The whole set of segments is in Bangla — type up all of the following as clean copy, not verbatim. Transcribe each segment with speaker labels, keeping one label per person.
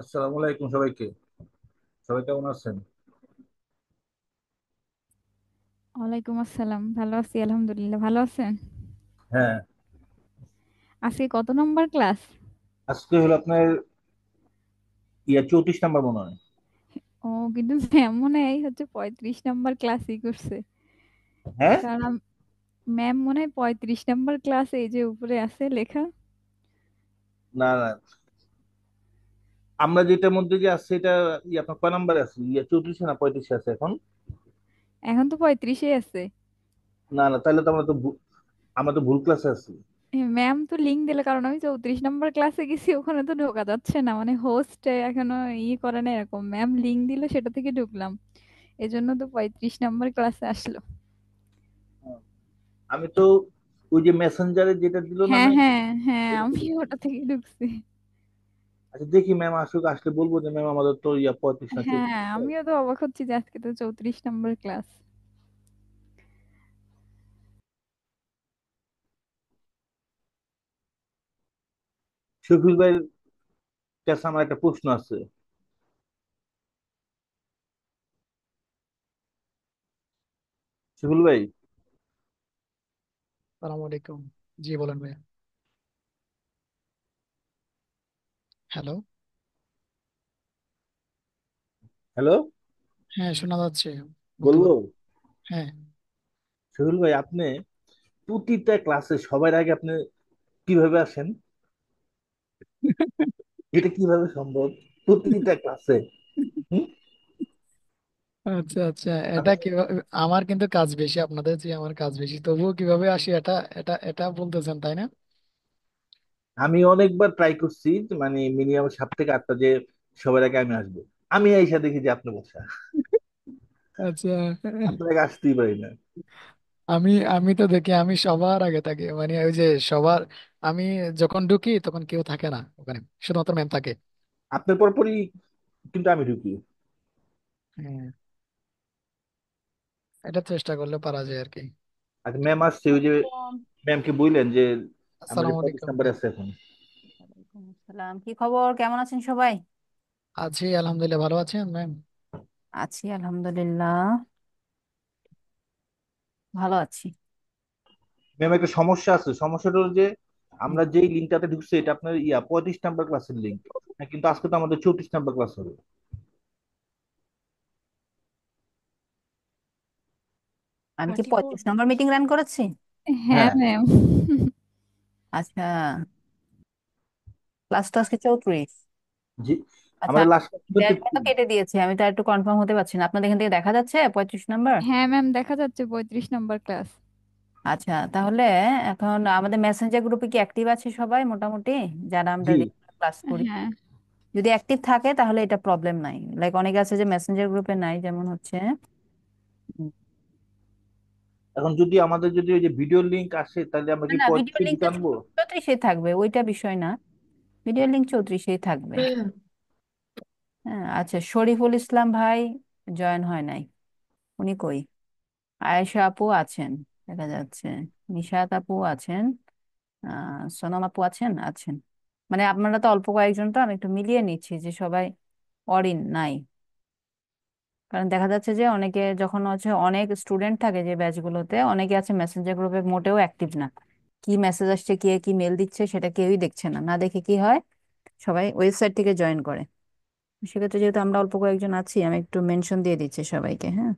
Speaker 1: আসসালামু আলাইকুম সবাইকে। সবাই কেমন আছেন?
Speaker 2: ওয়ালাইকুম আসসালাম, ভালো আছি আলহামদুলিল্লাহ। ভালো আছেন?
Speaker 1: হ্যাঁ।
Speaker 2: আজকে কত নম্বর ক্লাস?
Speaker 1: আজকে হলো আপনার 34 নাম্বার মনে হয়।
Speaker 2: ও, কিন্তু ম্যাম মনে হয় এই হচ্ছে 35 নম্বর ক্লাসই করছে।
Speaker 1: হ্যাঁ।
Speaker 2: কারণ ম্যাম মনে হয় 35 নম্বর ক্লাসে, এই যে উপরে আছে লেখা।
Speaker 1: না না, আমরা যেটার মধ্যে যে আছে এটা আপনার কয় নাম্বারে আছে? 34 না 35 আছে এখন?
Speaker 2: এখন তো 35-এ আছে।
Speaker 1: না না, তাহলে তো আমরা তো ভুল ক্লাসে আছি।
Speaker 2: ম্যাম তো লিঙ্ক দিলে, কারণ আমি 34 নম্বর ক্লাসে গেছি, ওখানে তো ঢোকা যাচ্ছে না, মানে হোস্ট এখনো করে না এরকম। ম্যাম লিঙ্ক দিল, সেটা থেকে ঢুকলাম, এজন্য তো 35 নম্বর ক্লাসে আসলো।
Speaker 1: আমি তো ওই যে মেসেঞ্জারে যেটা দিল না
Speaker 2: হ্যাঁ
Speaker 1: ম্যাম।
Speaker 2: হ্যাঁ হ্যাঁ, আমি ওটা থেকে ঢুকছি।
Speaker 1: আচ্ছা দেখি ম্যাম আসুক, আসলে বলবো যে ম্যাম আমাদের তো 35 না
Speaker 2: হ্যাঁ,
Speaker 1: 34।
Speaker 2: আমিও তো অবাক হচ্ছি যে আজকে তো 34 নম্বর ক্লাস।
Speaker 1: শফিল ভাইয়ের কাছে আমার একটা প্রশ্ন আছে। শফিল ভাই,
Speaker 3: সালাম আলাইকুম। জি বলেন ভাইয়া। হ্যালো।
Speaker 1: হ্যালো।
Speaker 3: হ্যাঁ, শোনা যাচ্ছে, বলতে
Speaker 1: বলবো?
Speaker 3: পারেন। হ্যাঁ।
Speaker 1: শফিল ভাই, আপনি প্রতিটা ক্লাসে সবার আগে আপনি কিভাবে আসেন? এটা কিভাবে সম্ভব প্রতিটা ক্লাসে? হুম?
Speaker 3: আচ্ছা আচ্ছা, এটা
Speaker 1: আমি
Speaker 3: কিভাবে? আমার কিন্তু কাজ বেশি, আপনাদের যে আমার কাজ বেশি, তবুও কিভাবে আসি এটা এটা এটা বলতেছেন, তাই না?
Speaker 1: আমি অনেকবার ট্রাই করছি যে মানে মিনিমাম 7 থেকে 8টা যে সবার আগে আমি আসবো। আমি আইসা দেখি যে আপনি বসা।
Speaker 3: আচ্ছা।
Speaker 1: আপনার আগে আসতেই পারি না।
Speaker 3: আমি আমি তো দেখি আমি সবার আগে থাকি, মানে ওই যে সবার, আমি যখন ঢুকি তখন কেউ থাকে না ওখানে, শুধুমাত্র ম্যাম থাকে।
Speaker 1: আপনার পরপরই কিন্তু আমি ঢুকি।
Speaker 3: হ্যাঁ, এটা চেষ্টা করলে পারা যায় আর কি।
Speaker 1: আচ্ছা ম্যাম আসছে, ওই যে ম্যামকে বললেন যে আমরা যে
Speaker 3: আসসালামু
Speaker 1: 35 নাম্বারে
Speaker 3: আলাইকুম।
Speaker 1: আছে এখন।
Speaker 4: ওয়ালাইকুম আসসালাম। কি খবর? কেমন আছেন সবাই?
Speaker 3: আছি আলহামদুলিল্লাহ, ভালো আছেন ম্যাম?
Speaker 4: আছি আলহামদুলিল্লাহ, ভালো আছি।
Speaker 1: ম্যাম একটা সমস্যা আছে, সমস্যাটা হলো যে
Speaker 4: হুম।
Speaker 1: আমরা যেই লিঙ্কটাতে ঢুকছি এটা আপনার 35 নাম্বার ক্লাসের লিঙ্ক। কিন্তু আজকে তো আমাদের 34 নাম্বার ক্লাস হবে।
Speaker 4: আমি কি
Speaker 3: 34।
Speaker 4: 35 নম্বর মিটিং রান করেছি?
Speaker 2: হ্যাঁ
Speaker 1: হ্যাঁ।
Speaker 2: ম্যাম।
Speaker 4: আচ্ছা, ক্লাস তো আজকে 34।
Speaker 1: জি।
Speaker 4: আচ্ছা,
Speaker 1: আমাদের
Speaker 4: আমি
Speaker 1: লাস্ট ক্লাস তো
Speaker 4: ডেটটা
Speaker 1: 33।
Speaker 4: কেটে দিয়েছি, আমি তো একটু কনফার্ম হতে পারছি না। আপনাদের এখান থেকে দেখা যাচ্ছে 35 নম্বর?
Speaker 2: হ্যাঁ ম্যাম, দেখা যাচ্ছে 35 নম্বর ক্লাস।
Speaker 4: আচ্ছা, তাহলে এখন আমাদের মেসেঞ্জার গ্রুপে কি অ্যাক্টিভ আছে সবাই মোটামুটি, যারা আমরা
Speaker 1: জি।
Speaker 4: রেগুলার ক্লাস করি?
Speaker 2: হ্যাঁ
Speaker 4: যদি অ্যাক্টিভ থাকে তাহলে এটা প্রবলেম নাই। লাইক অনেকে আছে যে মেসেঞ্জার গ্রুপে নাই, যেমন হচ্ছে
Speaker 1: এখন যদি আমাদের যদি ওই যে ভিডিও লিংক আসে তাহলে আমরা
Speaker 4: না
Speaker 1: কি
Speaker 4: না, ভিডিও
Speaker 1: 35
Speaker 4: লিঙ্কটা
Speaker 1: আনবো?
Speaker 4: 34 থাকবে, ওইটা বিষয় না। ভিডিও লিঙ্ক 34 থাকবে। হ্যাঁ, আচ্ছা, শরীফুল ইসলাম ভাই জয়েন হয় নাই, উনি কই? আয়েশা আপু আছেন, দেখা যাচ্ছে। নিশাত আপু আছেন। সোনাম আপু আছেন আছেন। মানে আপনারা তো অল্প কয়েকজন, তো আমি একটু মিলিয়ে নিচ্ছি যে সবাই অরিন নাই। কারণ দেখা যাচ্ছে যে অনেকে যখন হচ্ছে অনেক স্টুডেন্ট থাকে যে ব্যাচগুলোতে, অনেকে আছে মেসেঞ্জার গ্রুপে মোটেও অ্যাক্টিভ না। কি মেসেজ আসছে, কে কি মেল দিচ্ছে সেটা কেউই দেখছে না, না দেখে কি হয়, সবাই ওয়েবসাইট থেকে জয়েন করে। সেক্ষেত্রে যেহেতু আমরা অল্প কয়েকজন আছি, আমি একটু মেনশন দিয়ে দিচ্ছি সবাইকে, হ্যাঁ?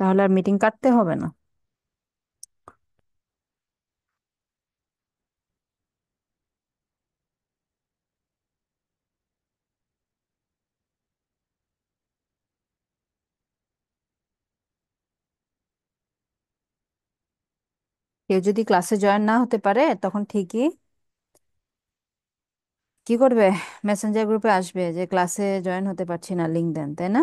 Speaker 4: তাহলে আর মিটিং কাটতে হবে না। কেউ যদি ক্লাসে জয়েন না হতে পারে তখন ঠিকই কি করবে, মেসেঞ্জার গ্রুপে আসবে যে ক্লাসে জয়েন হতে পারছি না, লিংক দেন, তাই না?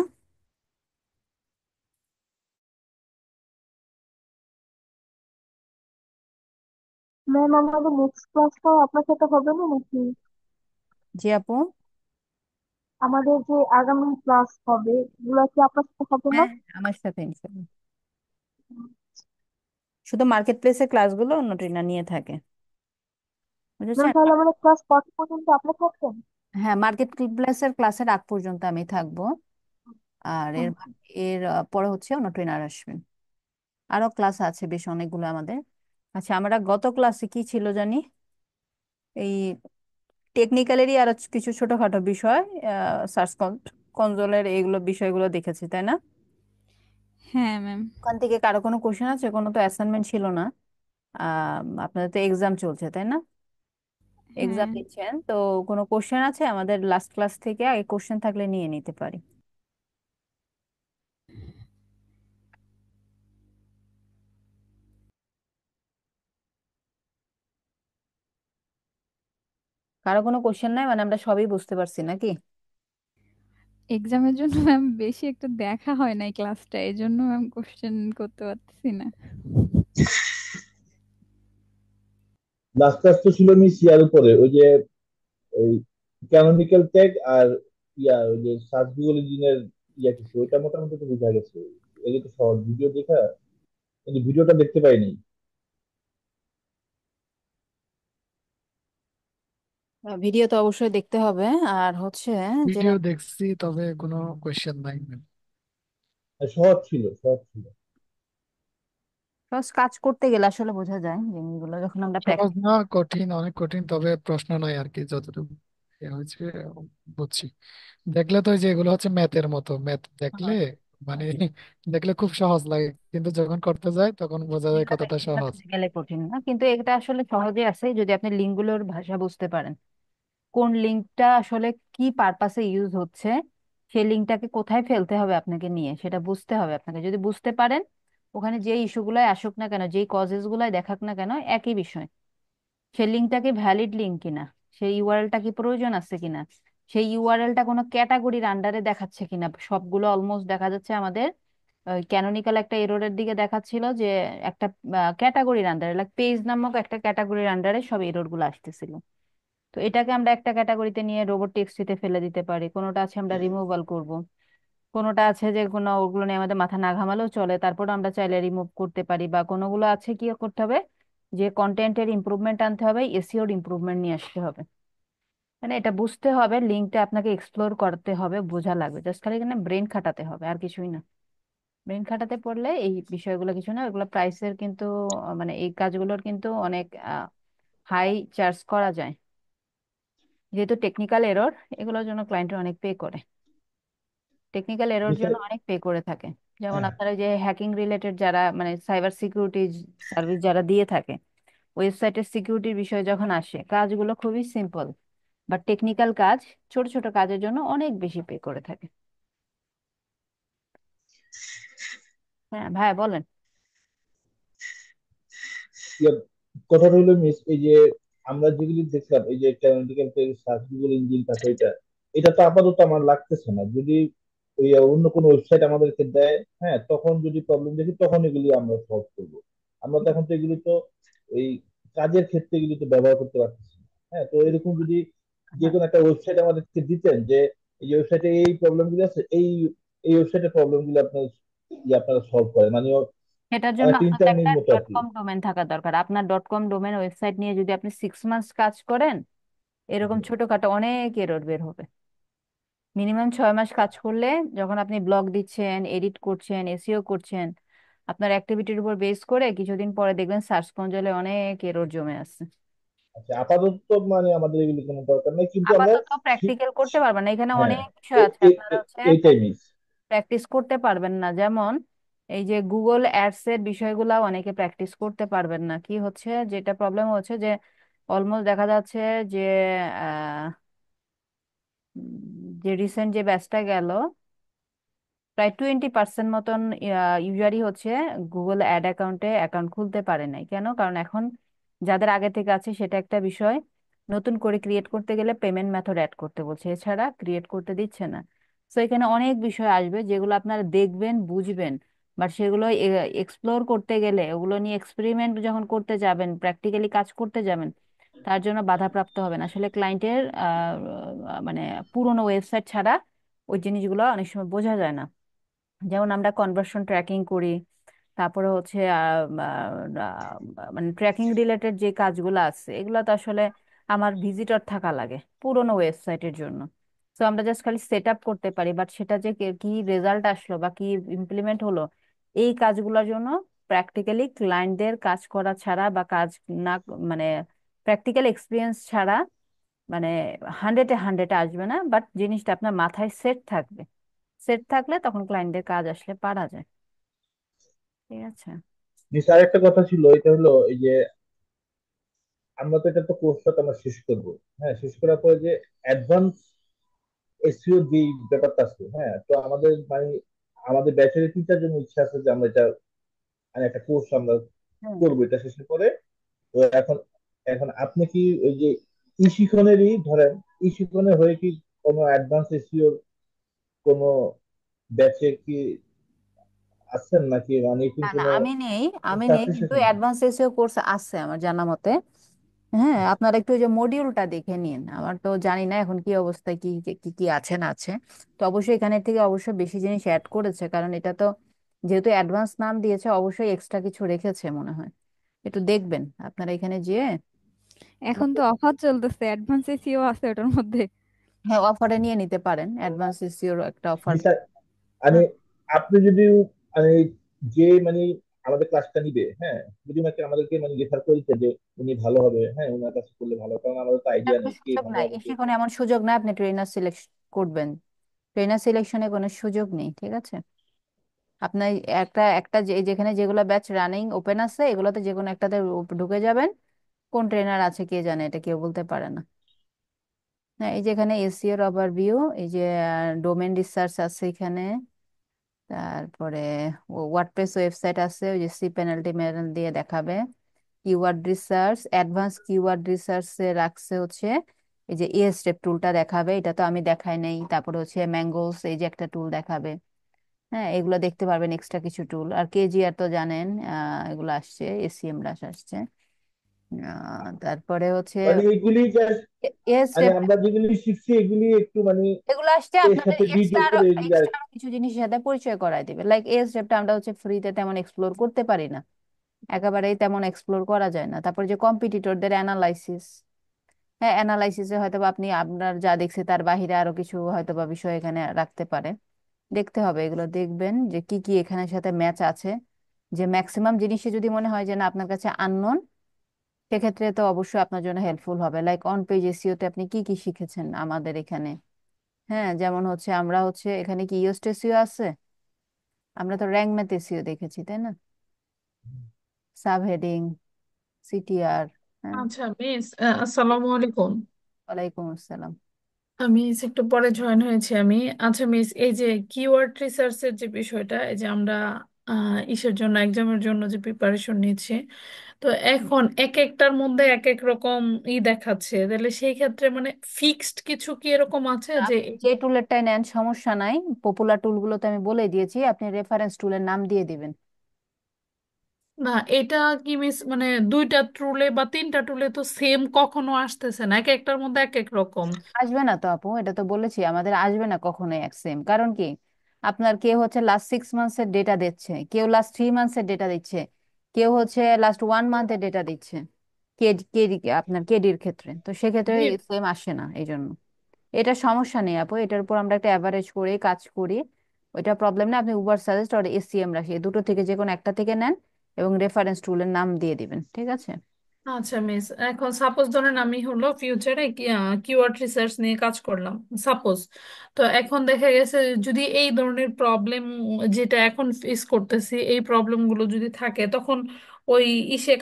Speaker 5: ম্যাম, আমাদের নেক্সট ক্লাসটাও আপনার সাথে হবে না নাকি?
Speaker 4: জি আপু।
Speaker 5: আমাদের যে আগামী ক্লাস হবে এগুলো কি আপনার সাথে হবে না?
Speaker 4: হ্যাঁ, আমার সাথে ইনশাআল্লাহ। শুধু মার্কেট প্লেসের ক্লাসগুলো অন্য ট্রেনার নিয়ে থাকে,
Speaker 5: ম্যাম,
Speaker 4: বুঝেছেন?
Speaker 5: তাহলে আমাদের ক্লাস কত পর্যন্ত আপনি থাকবেন?
Speaker 4: হ্যাঁ, মার্কেট প্লেসের ক্লাসের আগ পর্যন্ত আমি থাকবো। আর এর এর পরে হচ্ছে অন্য ট্রেনার আসবেন। আরো ক্লাস আছে বেশ অনেকগুলো আমাদের। আচ্ছা, আমরা গত ক্লাসে কি ছিল জানি, এই টেকনিক্যালেরই আরো কিছু ছোটখাটো বিষয়, সার্চ কনসোলের এইগুলো বিষয়গুলো দেখেছি, তাই না?
Speaker 2: হ্যাঁ ম্যাম।
Speaker 4: ওখান থেকে কারো কোনো কোশ্চেন আছে? কোনো তো অ্যাসাইনমেন্ট ছিল না। আপনাদের তো এক্সাম চলছে, তাই না? এক্সাম
Speaker 2: হ্যাঁ,
Speaker 4: দিচ্ছেন তো, কোনো কোশ্চেন আছে? আমাদের লাস্ট ক্লাস থেকে আগে কোশ্চেন থাকলে নিয়ে নিতে পারি। কারো কোনো কোশ্চেন নাই? মানে আমরা সবই বুঝতে পারছি নাকি?
Speaker 2: এক্সামের জন্য ম্যাম বেশি একটু দেখা হয় নাই ক্লাসটা, এই জন্য ম্যাম কোশ্চেন করতে পারতেছি না।
Speaker 1: লাস্ট ক্লাস তো ছিল মিস ইয়ার উপরে, ওই যে ওই ক্যানোনিক্যাল ট্যাগ আর ওই যে সার্চ গুগল ইঞ্জিনের কিছু, ওইটা মোটামুটি তো বোঝা গেছে। এগুলো তো সহজ ভিডিও দেখা, কিন্তু ভিডিওটা দেখতে পাইনি।
Speaker 4: ভিডিও তো অবশ্যই দেখতে হবে। আর হচ্ছে যে
Speaker 3: ভিডিও দেখছি, তবে কোনো কোয়েশ্চেন নাই।
Speaker 1: আর সহজ ছিল, সহজ ছিল।
Speaker 4: ফার্স্ট কাজ করতে গেলে আসলে বোঝা যায় জিনিসগুলো, যখন আমরা
Speaker 3: সহজ
Speaker 4: প্র্যাকটিস।
Speaker 3: না, কঠিন, অনেক কঠিন, তবে প্রশ্ন নয় আর কি, যতটুকু হয়েছে বুঝছি। দেখলে তো ওই যে এগুলো হচ্ছে ম্যাথের মতো, ম্যাথ দেখলে মানে দেখলে খুব সহজ লাগে, কিন্তু যখন করতে যায় তখন বোঝা যায়
Speaker 4: এগুলো
Speaker 3: কতটা
Speaker 4: এগুলো
Speaker 3: সহজ।
Speaker 4: করতে গেলে কঠিন না, কিন্তু এটা আসলে সহজে আছে যদি আপনি লিঙ্কগুলোর ভাষা বুঝতে পারেন। কোন লিঙ্কটা আসলে কি পারপাসে ইউজ হচ্ছে, সেই লিঙ্কটাকে কোথায় ফেলতে হবে আপনাকে নিয়ে, সেটা বুঝতে হবে আপনাকে। যদি বুঝতে পারেন, ওখানে যে ইস্যুগুলাই আসুক না কেন, যেই কজেস গুলাই দেখাক না কেন, একই বিষয়। সেই লিঙ্কটা কি ভ্যালিড লিঙ্ক কিনা, সেই ইউআরএলটা কি প্রয়োজন আছে কিনা, সেই ইউআরএলটা কোনো ক্যাটাগরির আন্ডারে দেখাচ্ছে কিনা। সবগুলো অলমোস্ট দেখা যাচ্ছে আমাদের ক্যানোনিক্যাল একটা এররের দিকে দেখাচ্ছিল যে একটা ক্যাটাগরির আন্ডারে, লাইক পেজ নামক একটা ক্যাটাগরির আন্ডারে সব এরর গুলো আসতেছিল। তো এটাকে আমরা একটা ক্যাটাগরিতে নিয়ে রোবট টেক্সটিতে ফেলে দিতে পারি। কোনোটা আছে আমরা রিমুভাল করব, কোনোটা আছে যে কোনো ওগুলো নিয়ে আমাদের মাথা না ঘামালেও চলে, তারপর আমরা চাইলে রিমুভ করতে পারি। বা কোনোগুলো আছে কি করতে হবে, যে কন্টেন্টের ইমপ্রুভমেন্ট আনতে হবে, এসইওর ইমপ্রুভমেন্ট নিয়ে আসতে হবে। মানে এটা বুঝতে হবে, লিঙ্কটা আপনাকে এক্সপ্লোর করতে হবে, বোঝা লাগবে। জাস্ট খালি এখানে ব্রেন খাটাতে হবে, আর কিছুই না। ব্রেন খাটাতে পড়লে এই বিষয়গুলো কিছু না। এগুলো প্রাইসের কিন্তু মানে এই কাজগুলোর কিন্তু অনেক হাই চার্জ করা যায়, যেহেতু টেকনিক্যাল এরর। এগুলোর জন্য ক্লায়েন্টের অনেক পে করে, টেকনিক্যাল এরর জন্য
Speaker 1: বিষয়-
Speaker 4: অনেক পে করে থাকে। যেমন
Speaker 1: হ্যাঁ।
Speaker 4: আপনারা যে হ্যাকিং রিলেটেড যারা, মানে সাইবার সিকিউরিটি সার্ভিস যারা দিয়ে থাকে, ওয়েবসাইটের সিকিউরিটির বিষয় যখন আসে, কাজগুলো খুবই সিম্পল, বাট টেকনিক্যাল কাজ, ছোট ছোট কাজের জন্য অনেক বেশি পে করে থাকে। হ্যাঁ ভাই বলেন।
Speaker 1: ইয়ার কথা হলো মিস, এই যে আমরা যেগুলি দেখলাম, এই যে canonical tag, search Google engine, তারপর এটা তো আপাতত আমার লাগতেছে না। যদি ওই অন্য কোনো ওয়েবসাইট আমাদেরকে দেয়, হ্যাঁ, তখন যদি প্রবলেম দেখি তখন এগুলি আমরা সলভ করবো। আমরা তো এখন তো এগুলি তো এই কাজের ক্ষেত্রে এগুলি তো ব্যবহার করতে পারতেছি না। হ্যাঁ, তো এরকম যদি যে
Speaker 4: হ্যাঁ,
Speaker 1: কোনো একটা ওয়েবসাইট আমাদেরকে দিতেন যে এই ওয়েবসাইটে এই প্রবলেম গুলো আছে, এই এই ওয়েবসাইটের প্রবলেম গুলো আপনার আপনারা সলভ করেন, মানে
Speaker 4: এটার জন্য
Speaker 1: অনেকটা
Speaker 4: আপনার তো একটা
Speaker 1: ইন্টারনেট মতো আর
Speaker 4: ডট
Speaker 1: কি।
Speaker 4: কম ডোমেন থাকা দরকার। আপনার ডট কম ডোমেন ওয়েবসাইট নিয়ে যদি আপনি 6 মাস কাজ করেন, এরকম ছোটখাটো অনেক এরর বের হবে। মিনিমাম 6 মাস কাজ করলে, যখন আপনি ব্লগ দিচ্ছেন, এডিট করছেন, এসইও করছেন, আপনার অ্যাক্টিভিটির উপর বেস করে কিছুদিন পরে দেখবেন সার্চ কনসোলে অনেক এরর জমে আছে।
Speaker 1: আচ্ছা, আপাতত মানে আমাদের এগুলি কোনো দরকার নেই, কিন্তু আমরা
Speaker 4: আপাতত প্র্যাকটিক্যাল করতে পারবেন না, এখানে
Speaker 1: হ্যাঁ,
Speaker 4: অনেক বিষয় আছে। আপনারা হচ্ছে
Speaker 1: এইটাই মিস।
Speaker 4: প্র্যাকটিস করতে পারবেন না। যেমন এই যে গুগল অ্যাডস এর বিষয়গুলো অনেকে প্র্যাকটিস করতে পারবেন না। কি হচ্ছে, যেটা প্রবলেম হচ্ছে যে অলমোস্ট দেখা যাচ্ছে যে আহ, যে রিসেন্ট যে ব্যাচটা গেল, প্রায় 20% মতন ইউজারই হচ্ছে গুগল অ্যাড অ্যাকাউন্টে অ্যাকাউন্ট খুলতে পারে নাই। কেন? কারণ এখন যাদের আগে থেকে আছে সেটা একটা বিষয়, নতুন করে ক্রিয়েট করতে গেলে পেমেন্ট মেথড অ্যাড করতে বলছে, এছাড়া ক্রিয়েট করতে দিচ্ছে না। তো এখানে অনেক বিষয় আসবে যেগুলো আপনারা দেখবেন, বুঝবেন, বাট সেগুলো এক্সপ্লোর করতে গেলে, ওগুলো নিয়ে এক্সপেরিমেন্ট যখন করতে যাবেন, প্র্যাকটিক্যালি কাজ করতে যাবেন, তার জন্য বাধাপ্রাপ্ত হবেন। আসলে ক্লায়েন্টের মানে পুরোনো ওয়েবসাইট ছাড়া ওই জিনিসগুলো অনেক সময় বোঝা যায় না। যেমন আমরা কনভার্সন ট্র্যাকিং করি, তারপরে হচ্ছে মানে ট্র্যাকিং রিলেটেড যে কাজগুলো আছে, এগুলো তো আসলে আমার ভিজিটর থাকা লাগে পুরোনো ওয়েবসাইটের জন্য। তো আমরা জাস্ট খালি সেট আপ করতে পারি, বাট সেটা যে কি রেজাল্ট আসলো বা কি ইমপ্লিমেন্ট হলো, এই কাজগুলোর জন্য প্র্যাকটিক্যালি ক্লায়েন্টদের কাজ করা ছাড়া বা কাজ না, মানে প্র্যাকটিক্যাল এক্সপিরিয়েন্স ছাড়া মানে 100-এ 100 আসবে না, বাট জিনিসটা আপনার মাথায় সেট থাকবে। সেট থাকলে তখন ক্লায়েন্টদের কাজ আসলে পারা যায়। ঠিক আছে।
Speaker 1: মিস আর একটা কথা ছিল, এটা হলো এই যে আমরা তো এটা তো কোর্সটা তো আমরা শেষ করবো। হ্যাঁ, শেষ করার পরে যে অ্যাডভান্স এসইও যে ব্যাপারটা আছে, হ্যাঁ, তো আমাদের মানে আমাদের ব্যাচের টিচার জন্য ইচ্ছা আছে যে আমরা এটা মানে একটা কোর্স আমরা
Speaker 4: হুম।
Speaker 1: করবো এটা শেষের পরে। তো এখন এখন আপনি কি ওই যে ই শিখনেরই ধরেন, ই শিখনের হয়ে কি কোনো অ্যাডভান্স এসইও কোনো ব্যাচে কি আছেন নাকি, মানে কি
Speaker 4: না না,
Speaker 1: কোনো
Speaker 4: আমি নেই। আমি
Speaker 1: কোর্স
Speaker 4: নেই,
Speaker 1: আছে
Speaker 4: কিন্তু
Speaker 1: সেখানে?
Speaker 4: অ্যাডভান্স এসইও কোর্স আছে আমার জানা মতে। হ্যাঁ, আপনারা একটু ওই যে মডিউলটা দেখে নিন। আমার তো জানি না এখন কি অবস্থায়, কি কি কি আছে না আছে। তো অবশ্যই এখানের থেকে অবশ্যই বেশি জিনিস অ্যাড করেছে, কারণ এটা তো যেহেতু অ্যাডভান্স নাম দিয়েছে, অবশ্যই এক্সট্রা কিছু রেখেছে মনে হয়। একটু দেখবেন আপনারা এখানে যেয়ে।
Speaker 2: এখন তো অফার চলতেছে, অ্যাডভান্স এসিও আছে ওটার মধ্যে।
Speaker 4: হ্যাঁ, অফারে নিয়ে নিতে পারেন, অ্যাডভান্স এসইওর একটা অফার।
Speaker 1: নিশা, মানে আপনি যদি মানে যে মানে আমাদের ক্লাসটা নিবে, হ্যাঁ, যদি নাকি আমাদেরকে মানে রেফার করে দিতে যে উনি ভালো হবে, হ্যাঁ, ওনার কাছে করলে ভালো, কারণ আমাদের তো আইডিয়া নেই কে
Speaker 4: সুযোগ
Speaker 1: ভালো
Speaker 4: নাই,
Speaker 1: হবে কে
Speaker 4: সেখানে
Speaker 1: খারাপ।
Speaker 4: এমন সুযোগ নাই আপনি ট্রেনার সিলেক্ট করবেন। ট্রেনার সিলেকশনে কোনো সুযোগ নেই, ঠিক আছে। আপনার একটা একটা যেখানে যেগুলো ব্যাচ রানিং ওপেন আছে, এগুলোতে যে কোনো একটাতে ঢুকে যাবেন। কোন ট্রেনার আছে কে জানে, এটা কেউ বলতে পারে না। হ্যাঁ, এই যে এখানে এসইও ওভারভিউ, এই যে ডোমেন রিসার্চ আছে এখানে। তারপরে ওয়ার্ডপ্রেস ওয়েবসাইট আছে, ওই যে সি পেনাল্টি মেনাল দিয়ে দেখাবে। Keyword research, advance keyword research এ রাখছে হচ্ছে এই যে স্টেপ টুলটা দেখাবে, এটা তো আমি দেখাই নাই। তারপরে হচ্ছে ম্যাঙ্গোস, এই যে একটা টুল দেখাবে। হ্যাঁ, এগুলো দেখতে পারবেন, এক্সট্রা কিছু টুল। আর কেজিআর তো জানেন, এগুলো আসছে, এসিএম রাশ আসছে। তারপরে হচ্ছে
Speaker 1: মানে এগুলি জাস্ট মানে
Speaker 4: স্টেপ,
Speaker 1: আমরা যেগুলি শিখছি এগুলি একটু মানে
Speaker 4: এগুলো আসছে
Speaker 1: এর
Speaker 4: আপনাদের
Speaker 1: সাথে
Speaker 4: এক্সট্রা
Speaker 1: ডিটেল
Speaker 4: আরো
Speaker 1: করে এগুলি আর
Speaker 4: এক্সট্রা কিছু জিনিসের সাথে পরিচয় করায় দিবে। লাইক এই স্টেপটা আমরা হচ্ছে ফ্রিতে তেমন এক্সপ্লোর করতে পারি না, একেবারেই তেমন এক্সপ্লোর করা যায় না। তারপর যে কম্পিটিটরদের অ্যানালাইসিস, হ্যাঁ, অ্যানালাইসিসে হয়তো বা আপনি আপনার যা দেখছে তার বাইরে আরো কিছু হয়তো বা বিষয় এখানে রাখতে পারে। দেখতে হবে, এগুলো দেখবেন যে কি কি এখানের সাথে ম্যাচ আছে। যে ম্যাক্সিমাম জিনিসে যদি মনে হয় যে না আপনার কাছে আননোন, সেক্ষেত্রে তো অবশ্যই আপনার জন্য হেল্পফুল হবে। লাইক অন পেজ এসইও তে আপনি কি কি শিখেছেন আমাদের এখানে। হ্যাঁ, যেমন হচ্ছে আমরা হচ্ছে এখানে কি ইয়োস্ট এসইও আছে, আমরা তো র্যাঙ্ক ম্যাথ এসইও দেখেছি, তাই না? Sub heading, CTR. হ্যাঁ।
Speaker 6: আচ্ছা মিস, আসসালামু আলাইকুম।
Speaker 4: ওয়ালাইকুম আসসালাম।
Speaker 6: মিস একটু পরে জয়েন হয়েছি আমি। আচ্ছা মিস, এই যে কিওয়ার্ড রিসার্চের যে বিষয়টা, এই যে আমরা ইসের জন্য এক্সামের জন্য যে প্রিপারেশন নিচ্ছি, তো এখন এক একটার মধ্যে এক এক রকম দেখাচ্ছে, তাহলে সেই ক্ষেত্রে মানে ফিক্সড কিছু কি এরকম আছে যে
Speaker 4: আপনি যে টুলেরটাই নেন সমস্যা নাই, পপুলার টুলগুলোতে আমি বলে দিয়েছি, আপনি রেফারেন্স টুলের নাম দিয়ে দিবেন।
Speaker 6: না, এটা কি মিস মানে দুইটা টুলে বা তিনটা টুলে তো সেম কখনো আসতেছে না, এক একটার মধ্যে এক এক রকম।
Speaker 4: আসবে না তো আপু, এটা তো বলেছি আমাদের আসবে না কখনোই এক সেম। কারণ কি, আপনার কেউ হচ্ছে লাস্ট 6 মান্থস এর ডেটা দিচ্ছে, কেউ লাস্ট 3 মান্থস এর ডেটা দিচ্ছে, কেউ হচ্ছে লাস্ট 1 মান্থ এর ডেটা দিচ্ছে। কেডি, আপনার কেডির ক্ষেত্রে তো সেক্ষেত্রে
Speaker 6: জি।
Speaker 4: সেম আসে না এই জন্য। এটা সমস্যা নেই আপু, এটার উপর আমরা একটা অ্যাভারেজ করে কাজ করি। ওইটা প্রবলেম না, আপনি উবার সাজেস্ট আর এসিএম রাখি, এই দুটো থেকে যে কোনো একটা থেকে নেন এবং রেফারেন্স টুলের নাম দিয়ে দিবেন, ঠিক আছে।
Speaker 6: আচ্ছা মিস, এখন সাপোজ ধরেন আমি হলো ফিউচারে কিওয়ার্ড রিসার্চ নিয়ে কাজ করলাম, সাপোজ। তো এখন দেখা গেছে যদি এই ধরনের প্রবলেম যেটা এখন ফেস করতেছি, এই প্রবলেমগুলো যদি থাকে, তখন ওই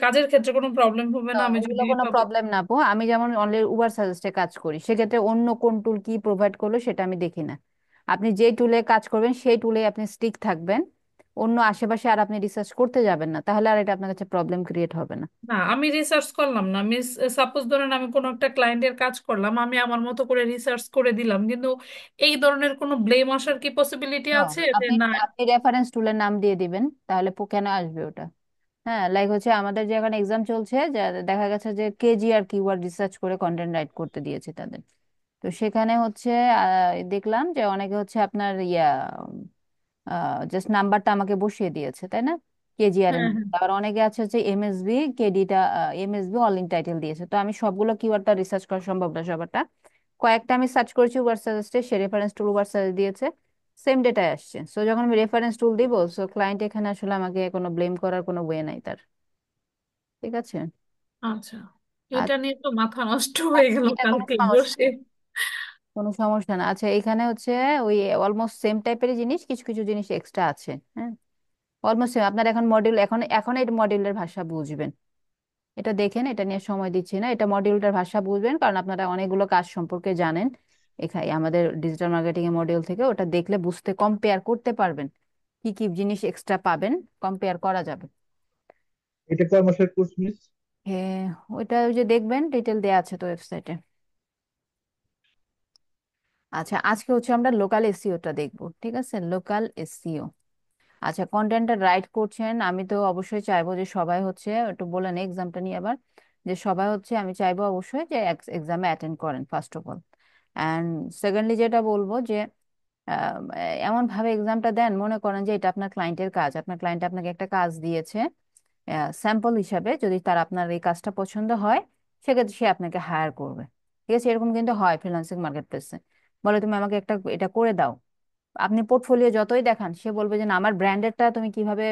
Speaker 6: কাজের ক্ষেত্রে কোনো প্রবলেম হবে
Speaker 4: না,
Speaker 6: না আমি
Speaker 4: ওগুলো
Speaker 6: যদি
Speaker 4: কোনো প্রবলেম না আপু। আমি যেমন অনলি উবার সাজেস্টে কাজ করি, সেক্ষেত্রে অন্য কোন টুল কি প্রোভাইড করলো সেটা আমি দেখি না। আপনি যে টুলে কাজ করবেন সেই টুলে আপনি স্টিক থাকবেন, অন্য আশেপাশে আর আপনি রিসার্চ করতে যাবেন না, তাহলে আর এটা আপনার কাছে প্রবলেম ক্রিয়েট হবে না।
Speaker 6: না, আমি রিসার্চ করলাম না মিস। সাপোজ ধরেন আমি কোনো একটা ক্লায়েন্টের কাজ করলাম, আমি আমার মতো করে রিসার্চ করে দিলাম, কিন্তু এই ধরনের কোনো ব্লেম আসার কি পসিবিলিটি
Speaker 4: No,
Speaker 6: আছে যে
Speaker 4: আপনি
Speaker 6: না?
Speaker 4: আপনি রেফারেন্স টুলের নাম দিয়ে দিবেন, তাহলে কেন আসবে ওটা। হ্যাঁ, লাইক হচ্ছে আমাদের যে এখন এক্সাম চলছে, যে দেখা গেছে যে কেজি আর কিওয়ার্ড রিসার্চ করে কন্টেন্ট রাইট করতে দিয়েছে তাদের। তো সেখানে হচ্ছে দেখলাম যে অনেকে হচ্ছে আপনার জাস্ট নাম্বারটা আমাকে বসিয়ে দিয়েছে, তাই না? কেজিআর এর
Speaker 6: হ্যাঁ হ্যাঁ।
Speaker 4: মধ্যে। আবার অনেকে আছে হচ্ছে এমএসবি কেডিটা, এমএসবি অল ইন টাইটেল দিয়েছে। তো আমি সবগুলো কিওয়ার্ডটা রিসার্চ করা সম্ভব না সবারটা। কয়েকটা আমি সার্চ করেছি উবার সাজেস্টে, সে রেফারেন্স টুল উবার সাজেস্ট দিয়েছে, সেম ডেটায় আসছে। সো যখন আমি রেফারেন্স টুল দিব, সো ক্লায়েন্ট এখানে আসলে আমাকে কোনো ব্লেম করার কোনো ওয়ে নাই তার। ঠিক আছে।
Speaker 6: আচ্ছা,
Speaker 4: আর
Speaker 6: এটা নিয়ে তো মাথা নষ্ট হয়ে গেল
Speaker 4: এটা কোনো
Speaker 6: কালকে
Speaker 4: সমস্যা
Speaker 6: বসে।
Speaker 4: না, কোনো সমস্যা না। আচ্ছা, এখানে হচ্ছে ওই অলমোস্ট সেম টাইপের জিনিস, কিছু কিছু জিনিস এক্সট্রা আছে। হ্যাঁ, অলমোস্ট সেম। আপনার এখন মডিউল, এখন এখন এই মডিউলের ভাষা বুঝবেন। এটা দেখেন, এটা নিয়ে সময় দিচ্ছি না, এটা মডিউলটার ভাষা বুঝবেন, কারণ আপনারা অনেকগুলো কাজ সম্পর্কে জানেন এখানে আমাদের ডিজিটাল মার্কেটিং এর মডিউল থেকে। ওটা দেখলে বুঝতে, কম্পেয়ার করতে পারবেন, কি কি জিনিস এক্সট্রা পাবেন, কম্পেয়ার করা যাবে।
Speaker 1: এটা কয় মাসের কোর্স মিস?
Speaker 4: হ্যাঁ, ওইটা ওই যে দেখবেন, ডিটেল দেয়া আছে তো ওয়েবসাইটে। আচ্ছা, আজকে হচ্ছে আমরা লোকাল এসইওটা দেখবো, ঠিক আছে, লোকাল এসইও। আচ্ছা, কন্টেন্টটা রাইট করছেন, আমি তো অবশ্যই চাইবো যে সবাই হচ্ছে, একটু বলেন এক্সামটা নিয়ে আবার, যে সবাই হচ্ছে, আমি চাইবো অবশ্যই যে এক্সামে অ্যাটেন্ড করেন first of all. And secondly যেটা বলবো যে আহ, এমন ভাবে এক্সামটা দেন, মনে করেন যে এটা আপনার ক্লায়েন্টের কাজ, আপনার ক্লায়েন্ট আপনাকে একটা কাজ দিয়েছে স্যাম্পল হিসাবে, যদি তার আপনার এই কাজটা পছন্দ হয়, সেক্ষেত্রে সে আপনাকে হায়ার করবে। ঠিক আছে, এরকম কিন্তু হয় ফ্রিল্যান্সিং মার্কেট প্লেসে। বলে তুমি আমাকে একটা এটা করে দাও, আপনি পোর্টফোলিও যতই দেখান, সে বলবে যে না, আমার ব্র্যান্ডেরটা তুমি কিভাবে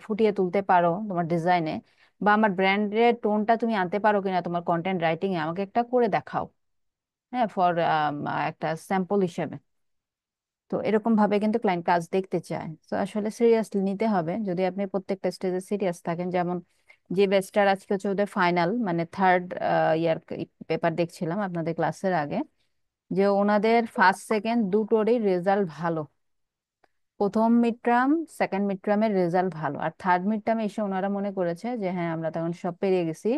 Speaker 4: ফুটিয়ে তুলতে পারো তোমার ডিজাইনে, বা আমার ব্র্যান্ডের টোনটা তুমি আনতে পারো কিনা তোমার কন্টেন্ট রাইটিং এ, আমাকে একটা করে দেখাও। হ্যাঁ, ফর একটা স্যাম্পল হিসেবে। তো এরকম ভাবে কিন্তু ক্লায়েন্ট কাজ দেখতে চায়। তো আসলে সিরিয়াসলি নিতে হবে যদি আপনি প্রত্যেকটা স্টেজে সিরিয়াস থাকেন। যেমন যে ব্যাচটার আজকে হচ্ছে ওদের ফাইনাল, মানে থার্ড ইয়ার পেপার দেখছিলাম আপনাদের ক্লাসের আগে, যে ওনাদের ফার্স্ট সেকেন্ড দুটোরই রেজাল্ট ভালো। প্রথম মিড টার্ম, সেকেন্ড মিড টার্মের রেজাল্ট ভালো, আর থার্ড মিড টার্মে এসে ওনারা মনে করেছে যে হ্যাঁ, আমরা তখন সব পেরিয়ে গেছি,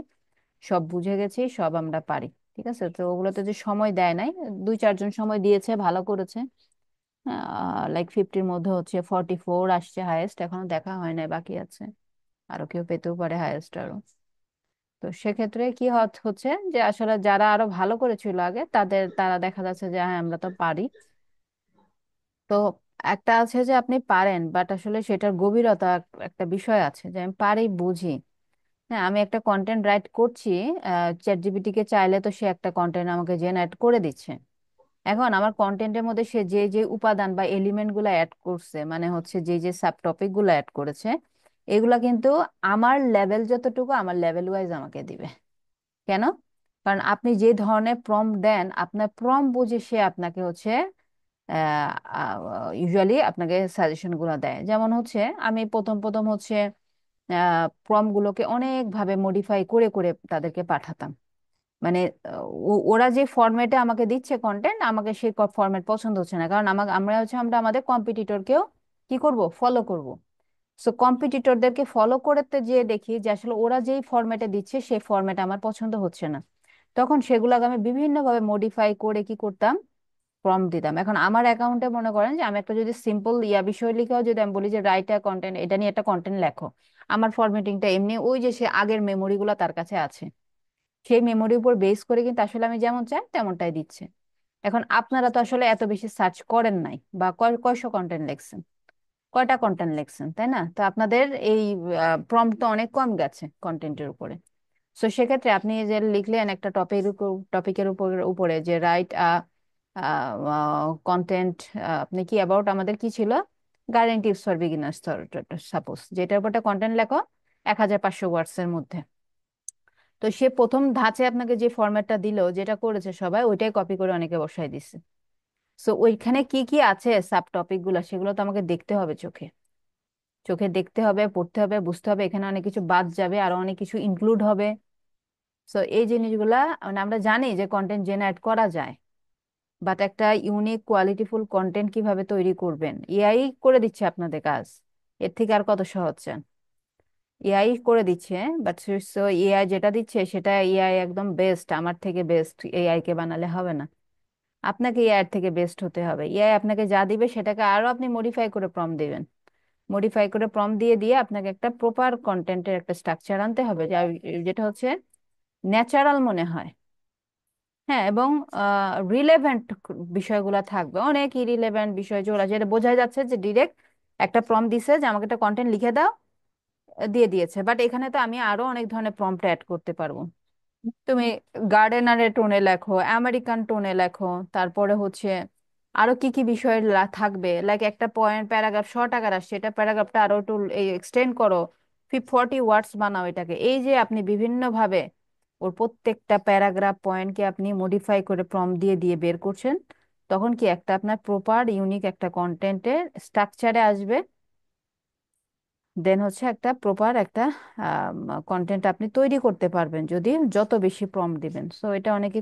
Speaker 4: সব বুঝে গেছি, সব আমরা পারি। ঠিক আছে, তো ওগুলোতে যে সময় দেয় নাই, দুই চারজন সময় দিয়েছে, ভালো করেছে। লাইক 50-র মধ্যে হচ্ছে 44 আসছে হায়েস্ট, এখনো দেখা হয় নাই, বাকি আছে, আরো কেউ পেতেও পারে হায়েস্ট আরো। তো সেক্ষেত্রে কি হচ্ছে যে আসলে যারা আরো ভালো করেছিল আগে, তারা দেখা যাচ্ছে যে হ্যাঁ, আমরা তো পারি। তো একটা আছে যে আপনি পারেন, বাট আসলে সেটার গভীরতা একটা বিষয় আছে, যে আমি পারি বুঝি। হ্যাঁ, আমি একটা কন্টেন্ট রাইট করছি, চ্যাট জিপিটি কে চাইলে তো সে একটা কন্টেন্ট আমাকে জেনারেট করে দিচ্ছে। এখন আমার কন্টেন্টের মধ্যে সে যে যে উপাদান বা এলিমেন্ট গুলা অ্যাড করছে, মানে হচ্ছে যে যে সাব টপিক গুলো অ্যাড করেছে, এগুলা কিন্তু আমার লেভেল যতটুকু, আমার লেভেল ওয়াইজ আমাকে দিবে। কেন? কারণ আপনি যে ধরনের প্রম্পট দেন, আপনার প্রম্পট বুঝে সে আপনাকে হচ্ছে ইউজুয়ালি আপনাকে সাজেশন গুলো দেয়। যেমন হচ্ছে আমি প্রথম প্রথম হচ্ছে প্রম্পট গুলোকে অনেক ভাবে মডিফাই করে করে তাদেরকে পাঠাতাম। মানে ওরা যে ফরম্যাটে আমাকে দিচ্ছে কন্টেন্ট, আমাকে সেই ফরম্যাট পছন্দ হচ্ছে না, কারণ আমরা আমাদের কম্পিটিটরকেও কি করব, ফলো করব। সো কম্পিটিটরদেরকে ফলো করতে যেয়ে দেখি যে আসলে ওরা যেই ফরম্যাটে দিচ্ছে সেই ফরম্যাট আমার পছন্দ হচ্ছে না। তখন সেগুলোকে আমি বিভিন্নভাবে মডিফাই করে কি করতাম, প্রম্পট দিতাম। এখন আমার অ্যাকাউন্টে মনে করেন যে আমি একটা যদি সিম্পল বিষয় লিখেও যদি আমি বলি যে রাইট আ কন্টেন্ট, এটা নিয়ে একটা কন্টেন্ট লেখো, আমার ফরম্যাটিংটা এমনি ওই যে সে আগের মেমোরি গুলো তার কাছে আছে, সেই মেমোরির উপর বেস করে কিন্তু আসলে আমি যেমন চাই তেমনটাই দিচ্ছে। এখন আপনারা তো আসলে এত বেশি সার্চ করেন নাই, বা কয়শো কন্টেন্ট লিখছেন, কয়টা কন্টেন্ট লিখছেন, তাই না? তো আপনাদের এই প্রম্পট তো অনেক কম গেছে কন্টেন্টের উপরে। সো সেক্ষেত্রে আপনি যে লিখলেন একটা টপিকের উপরে যে রাইট কন্টেন্ট, আপনি কি অ্যাবাউট, আমাদের কি ছিল, garden tips for beginners, suppose, যেটার উপর কন্টেন্ট লেখো 1500 ওয়ার্ডস এর মধ্যে। তো সে প্রথম ধাঁচে আপনাকে যে ফরম্যাটটা দিল, যেটা করেছে সবাই ওইটাই কপি করে অনেকে বসাই দিছে। সো ওইখানে কি কি আছে সাব টপিক গুলা, সেগুলো তো আমাকে দেখতে হবে চোখে, চোখে দেখতে হবে, পড়তে হবে, বুঝতে হবে, এখানে অনেক কিছু বাদ যাবে, আরো অনেক কিছু ইনক্লুড হবে। সো এই জিনিসগুলা, মানে আমরা জানি যে কন্টেন্ট জেনারেট করা যায়, বাট একটা ইউনিক কোয়ালিটিফুল কন্টেন্ট কিভাবে তৈরি করবেন, এআই করে দিচ্ছে আপনাদের কাজ। এর থেকে আর কত সহজ চান? এআই করে দিচ্ছে, বাট এআই যেটা দিচ্ছে সেটা এআই একদম বেস্ট, আমার থেকে বেস্ট এআই কে বানালে হবে না, আপনাকে এআই থেকে বেস্ট হতে হবে। এআই আপনাকে যা দিবে সেটাকে আরো আপনি মডিফাই করে প্রম্পট দিবেন, মডিফাই করে প্রম্পট দিয়ে দিয়ে আপনাকে একটা প্রপার কন্টেন্টের একটা স্ট্রাকচার আনতে হবে, যেটা হচ্ছে ন্যাচারাল মনে হয়। হ্যাঁ, এবং রিলেভেন্ট বিষয়গুলো থাকবে, অনেক ইরিলেভেন্ট বিষয় যেটা বোঝা যাচ্ছে যে ডিরেক্ট একটা প্রম্পট দিছে যে আমাকে একটা কন্টেন্ট লিখে দাও, দিয়ে দিয়েছে, বাট এখানে তো আমি আরো অনেক ধরনের প্রম্পট অ্যাড করতে পারবো। তুমি গার্ডেনারের টোনে লেখো, আমেরিকান টোনে লেখো, তারপরে হচ্ছে আরো কি কি বিষয় থাকবে, লাইক একটা পয়েন্ট প্যারাগ্রাফ শর্ট আকার আসছে, এটা প্যারাগ্রাফটা আরো একটু এক্সটেন্ড করো, 40 ওয়ার্ডস বানাও এটাকে। এই যে আপনি বিভিন্ন ভাবে ওর প্রত্যেকটা প্যারাগ্রাফ পয়েন্টকে আপনি মডিফাই করে প্রম্পট দিয়ে দিয়ে বের করছেন, তখন কি একটা আপনার প্রপার ইউনিক একটা কন্টেন্টের স্ট্রাকচারে আসবে। দেন হচ্ছে একটা প্রপার একটা কন্টেন্ট আপনি তৈরি করতে পারবেন যদি যত বেশি প্রম্পট দিবেন। সো এটা অনেকে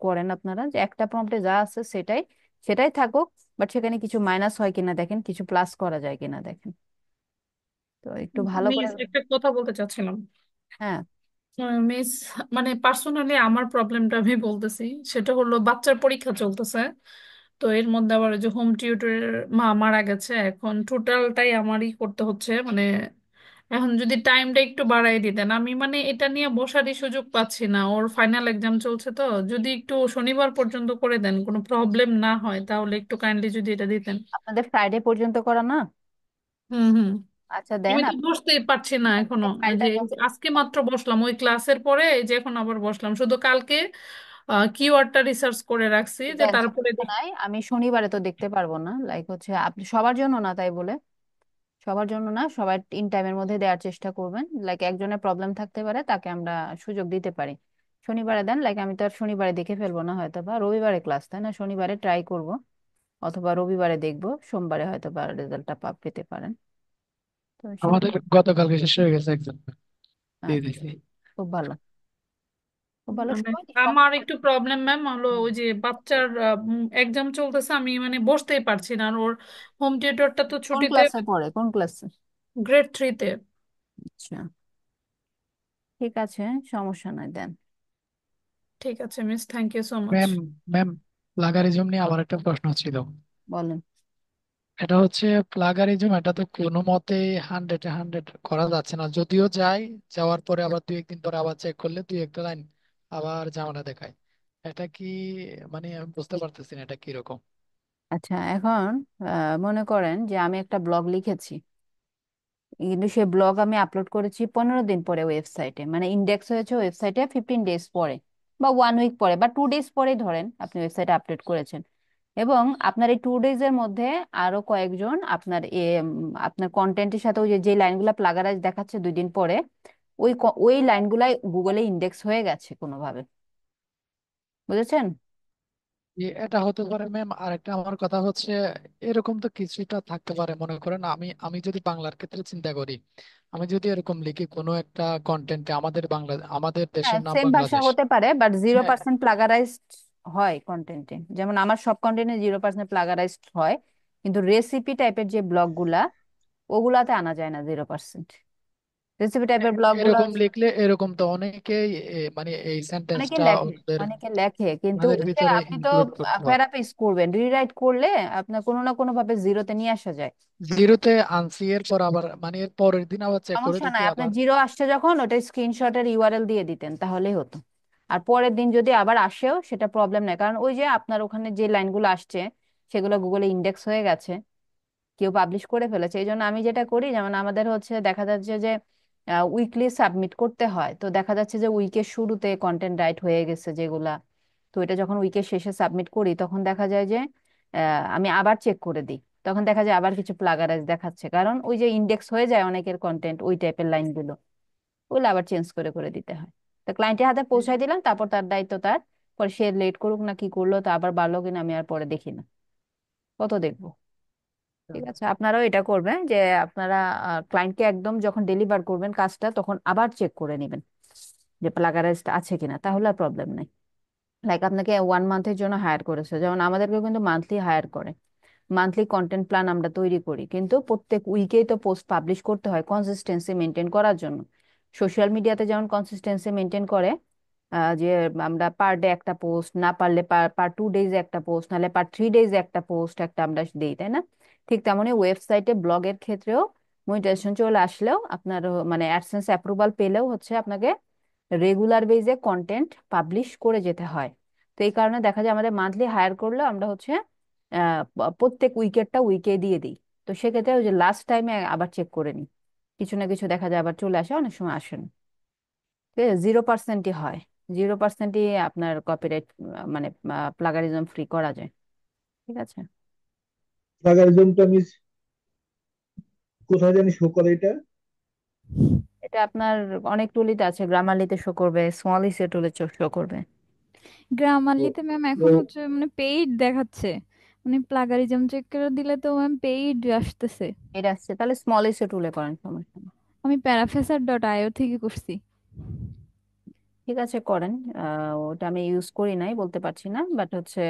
Speaker 4: করেন আপনারা, যে একটা প্রম্পটে যা আছে সেটাই সেটাই থাকুক, বাট সেখানে কিছু মাইনাস হয় কিনা দেখেন, কিছু প্লাস করা যায় কিনা দেখেন। তো একটু ভালো করে।
Speaker 6: মিস একটা কথা বলতে চাচ্ছিলাম।
Speaker 4: হ্যাঁ।
Speaker 6: মিস, মানে পার্সোনালি আমার প্রবলেমটা আমি বলতেছি, সেটা হলো বাচ্চার পরীক্ষা চলতেছে। তো এর মধ্যে আবার ওই যে হোম টিউটরের মা মারা গেছে, এখন টোটালটাই আমারই করতে হচ্ছে। মানে এখন যদি টাইমটা একটু বাড়াই দিতেন, আমি মানে এটা নিয়ে বসারই সুযোগ পাচ্ছি না। ওর ফাইনাল এক্সাম চলছে, তো যদি একটু শনিবার পর্যন্ত করে দেন, কোনো প্রবলেম না হয়, তাহলে একটু কাইন্ডলি যদি এটা দিতেন।
Speaker 4: আপনাদের ফ্রাইডে পর্যন্ত করা না?
Speaker 6: হুম হুম।
Speaker 4: আচ্ছা দেন
Speaker 6: আমি তো
Speaker 4: আপনি
Speaker 6: বসতেই পারছি না এখনো। এই
Speaker 4: ফাইলটা
Speaker 6: যে এই যে
Speaker 4: যখন
Speaker 6: আজকে মাত্র বসলাম ওই ক্লাসের পরে, এই যে এখন আবার বসলাম, শুধু কালকে কিওয়ার্ডটা রিসার্চ করে রাখছি যে
Speaker 4: দেন,
Speaker 6: তারপরে
Speaker 4: সমস্যা নাই, আমি শনিবারে তো দেখতে পারবো না, লাইক হচ্ছে আপনি সবার জন্য না তাই বলে, সবার জন্য না, সবার ইন টাইমের মধ্যে দেওয়ার চেষ্টা করবেন। লাইক একজনের প্রবলেম থাকতে পারে, তাকে আমরা সুযোগ দিতে পারি। শনিবারে দেন, লাইক আমি তো আর শনিবারে দেখে ফেলবো না, হয়তো বা রবিবারে ক্লাস, তাই না? শনিবারে ট্রাই করব, অথবা রবিবারে দেখবো, সোমবারে হয়তো বা রেজাল্টটা পেতে পারেন। তো সেটা।
Speaker 3: আমাদের গতকালকে শেষ হয়ে গেছে এক্সাম, দিয়ে
Speaker 4: আচ্ছা,
Speaker 3: দিছি।
Speaker 4: খুব ভালো, খুব ভালো,
Speaker 6: মানে
Speaker 4: সময়
Speaker 6: আমার একটু প্রবলেম ম্যাম হলো ওই যে বাচ্চার এক্সাম চলতেছে, আমি মানে বসতেই পারছি না। আর ওর হোম টিউটরটা তো
Speaker 4: কোন
Speaker 6: ছুটিতে,
Speaker 4: ক্লাসে পড়ে, কোন ক্লাসে?
Speaker 6: গ্রেড 3-তে।
Speaker 4: আচ্ছা, ঠিক আছে, সমস্যা নাই, দেন।
Speaker 6: ঠিক আছে miss, thank you so much.
Speaker 3: Ma'am, ma'am, plagiarism নিয়ে আমার একটা প্রশ্ন ছিল।
Speaker 4: বলেন।
Speaker 3: এটা হচ্ছে প্লাগারিজম, এটা তো কোনো মতে 100-এ 100 করা যাচ্ছে না, যদিও যায়, যাওয়ার পরে আবার 2-1 দিন পরে আবার চেক করলে 2-1টা লাইন আবার ঝামেলা দেখায়। এটা কি, মানে আমি বুঝতে পারতেছি না এটা কিরকম।
Speaker 4: আচ্ছা, এখন মনে করেন যে আমি একটা ব্লগ লিখেছি, কিন্তু সেই ব্লগ আমি আপলোড করেছি 15 দিন পরে ওয়েবসাইটে, মানে ইন্ডেক্স হয়েছে ওয়েবসাইটে 15 ডেজ পরে, বা 1 উইক পরে, বা 2 ডেজ পরে ধরেন আপনি ওয়েবসাইটে আপলোড করেছেন। এবং আপনার এই 2 ডেজের মধ্যে আরো কয়েকজন আপনার আপনার কন্টেন্টের সাথে ওই যে যে লাইনগুলো প্লাগারাইজ দেখাচ্ছে 2 দিন পরে, ওই লাইনগুলাই গুগলে ইন্ডেক্স হয়ে গেছে কোনোভাবে, বুঝেছেন?
Speaker 3: এটা হতে পারে ম্যাম। আর একটা আমার কথা হচ্ছে, এরকম তো কিছুটা থাকতে পারে, মনে করেন আমি আমি যদি বাংলার ক্ষেত্রে চিন্তা করি, আমি যদি এরকম লিখি কোনো একটা কন্টেন্টে আমাদের বাংলা, আমাদের
Speaker 4: হ্যাঁ,
Speaker 3: দেশের নাম
Speaker 4: সেম ভাষা
Speaker 3: বাংলাদেশ।
Speaker 4: হতে পারে, বাট জিরো
Speaker 3: হ্যাঁ,
Speaker 4: পার্সেন্ট প্লাগারাইজড হয় কন্টেন্টে, যেমন আমার সব কন্টেন্টে 0% প্লাগারাইজড হয়, কিন্তু রেসিপি টাইপের যে ব্লগ গুলা, ওগুলাতে আনা যায় না 0%। রেসিপি টাইপের ব্লগ গুলা
Speaker 3: এরকম লিখলে এরকম তো অনেকেই মানে এই
Speaker 4: অনেকে
Speaker 3: সেন্টেন্সটা
Speaker 4: লেখে,
Speaker 3: ওদের
Speaker 4: অনেকে লেখে, কিন্তু
Speaker 3: ওনাদের
Speaker 4: ওই যে
Speaker 3: ভিতরে
Speaker 4: আপনি তো
Speaker 3: ইনক্লুড করতে হয়।
Speaker 4: প্যারাফ্রেজ করবেন, রিরাইট করলে আপনার কোনো না কোনো ভাবে জিরোতে নিয়ে আসা যায়।
Speaker 3: জিরোতে আনছি, এরপর আবার মানে এর পরের দিন আবার চেক করে
Speaker 4: সমস্যা
Speaker 3: দেখি
Speaker 4: নাই, আপনার
Speaker 3: আবার।
Speaker 4: জিরো আসছে যখন ওটা স্ক্রিনশটের ইউআরএল দিয়ে দিতেন তাহলেই হতো। আর পরের দিন যদি আবার আসেও সেটা প্রবলেম নাই, কারণ ওই যে আপনার ওখানে যে লাইনগুলো আসছে সেগুলো গুগলে ইন্ডেক্স হয়ে গেছে, কেউ পাবলিশ করে ফেলেছে। এই জন্য আমি যেটা করি, যেমন আমাদের হচ্ছে দেখা যাচ্ছে যে উইকলি সাবমিট করতে হয়, তো দেখা যাচ্ছে যে উইকের শুরুতে কন্টেন্ট রাইট হয়ে গেছে যেগুলা, তো এটা যখন উইকের শেষে সাবমিট করি তখন দেখা যায় যে আমি আবার চেক করে দিই, তখন দেখা যায় আবার কিছু প্লাগারাইজ দেখাচ্ছে, কারণ ওই যে ইন্ডেক্স হয়ে যায় অনেকের কন্টেন্ট ওই টাইপের লাইনগুলো, ওগুলো আবার চেঞ্জ করে করে দিতে হয়। তো ক্লায়েন্টের হাতে পৌঁছাই দিলাম, তারপর তার দায়িত্ব তার, পরে সে লেট করুক না কি করলো, তা আবার বাড়লো কিনা আমি আর পরে দেখি না, কত দেখবো। ঠিক আছে, আপনারাও এটা করবেন যে আপনারা ক্লায়েন্টকে একদম যখন ডেলিভার করবেন কাজটা তখন আবার চেক করে নেবেন যে প্লাগারাইজড আছে কিনা, তাহলে আর প্রবলেম নেই। লাইক আপনাকে 1 মান্থের জন্য হায়ার করেছে, যেমন আমাদেরকেও কিন্তু মান্থলি হায়ার করে, মান্থলি কন্টেন্ট প্ল্যান আমরা তৈরি করি, কিন্তু প্রত্যেক উইকেই তো পোস্ট পাবলিশ করতে হয় কনসিস্টেন্সি মেনটেন করার জন্য। সোশ্যাল মিডিয়াতে যেমন কনসিস্টেন্সি মেনটেন করে, যে আমরা পার ডে একটা পোস্ট, না পারলে পার পার 2 ডেজে একটা পোস্ট, নাহলে পার 3 ডেজে একটা পোস্ট একটা আমরা দিই, তাই না? ঠিক তেমনই ওয়েবসাইটে ব্লগের ক্ষেত্রেও মনিটাইজেশন চলে আসলেও আপনার মানে অ্যাডসেন্স অ্যাপ্রুভাল পেলেও হচ্ছে আপনাকে রেগুলার বেজে কন্টেন্ট পাবলিশ করে যেতে হয়। তো এই কারণে দেখা যায় আমাদের মান্থলি হায়ার করলেও আমরা হচ্ছে প্রত্যেক উইকেটটা উইকে দিয়ে দিই। তো সেক্ষেত্রে ওই যে লাস্ট টাইমে আবার চেক করে নিই কিছু না কিছু দেখা যায় আবার চলে আসে, অনেক সময় আসে না। ঠিক আছে, 0%ই হয়, 0%ই আপনার কপিরাইট মানে প্লাগারিজম ফ্রি করা যায়। ঠিক আছে।
Speaker 1: প্লাগারিজমটা মিস কোথায় জানি শো করে এটা?
Speaker 4: এটা আপনার অনেক টুলিতে আছে, গ্রামারলিতে শো করবে, স্মল ইসে টুলে শো করবে।
Speaker 1: তো
Speaker 2: গ্রামারলিতে ম্যাম
Speaker 1: তো
Speaker 2: এখন হচ্ছে মানে পেইড দেখাচ্ছে, মানে প্লাগারিজম চেক করে দিলে তো ম্যাম পেইড আসতেছে।
Speaker 4: এটা আসছে, তাহলে স্মল ইসে টুলে করেন, সমস্যা নেই।
Speaker 2: আমি প্যারাফেসার.io থেকে করছি।
Speaker 4: ঠিক আছে, করেন। ওটা আমি ইউজ করি নাই, বলতে পারছি না, বাট হচ্ছে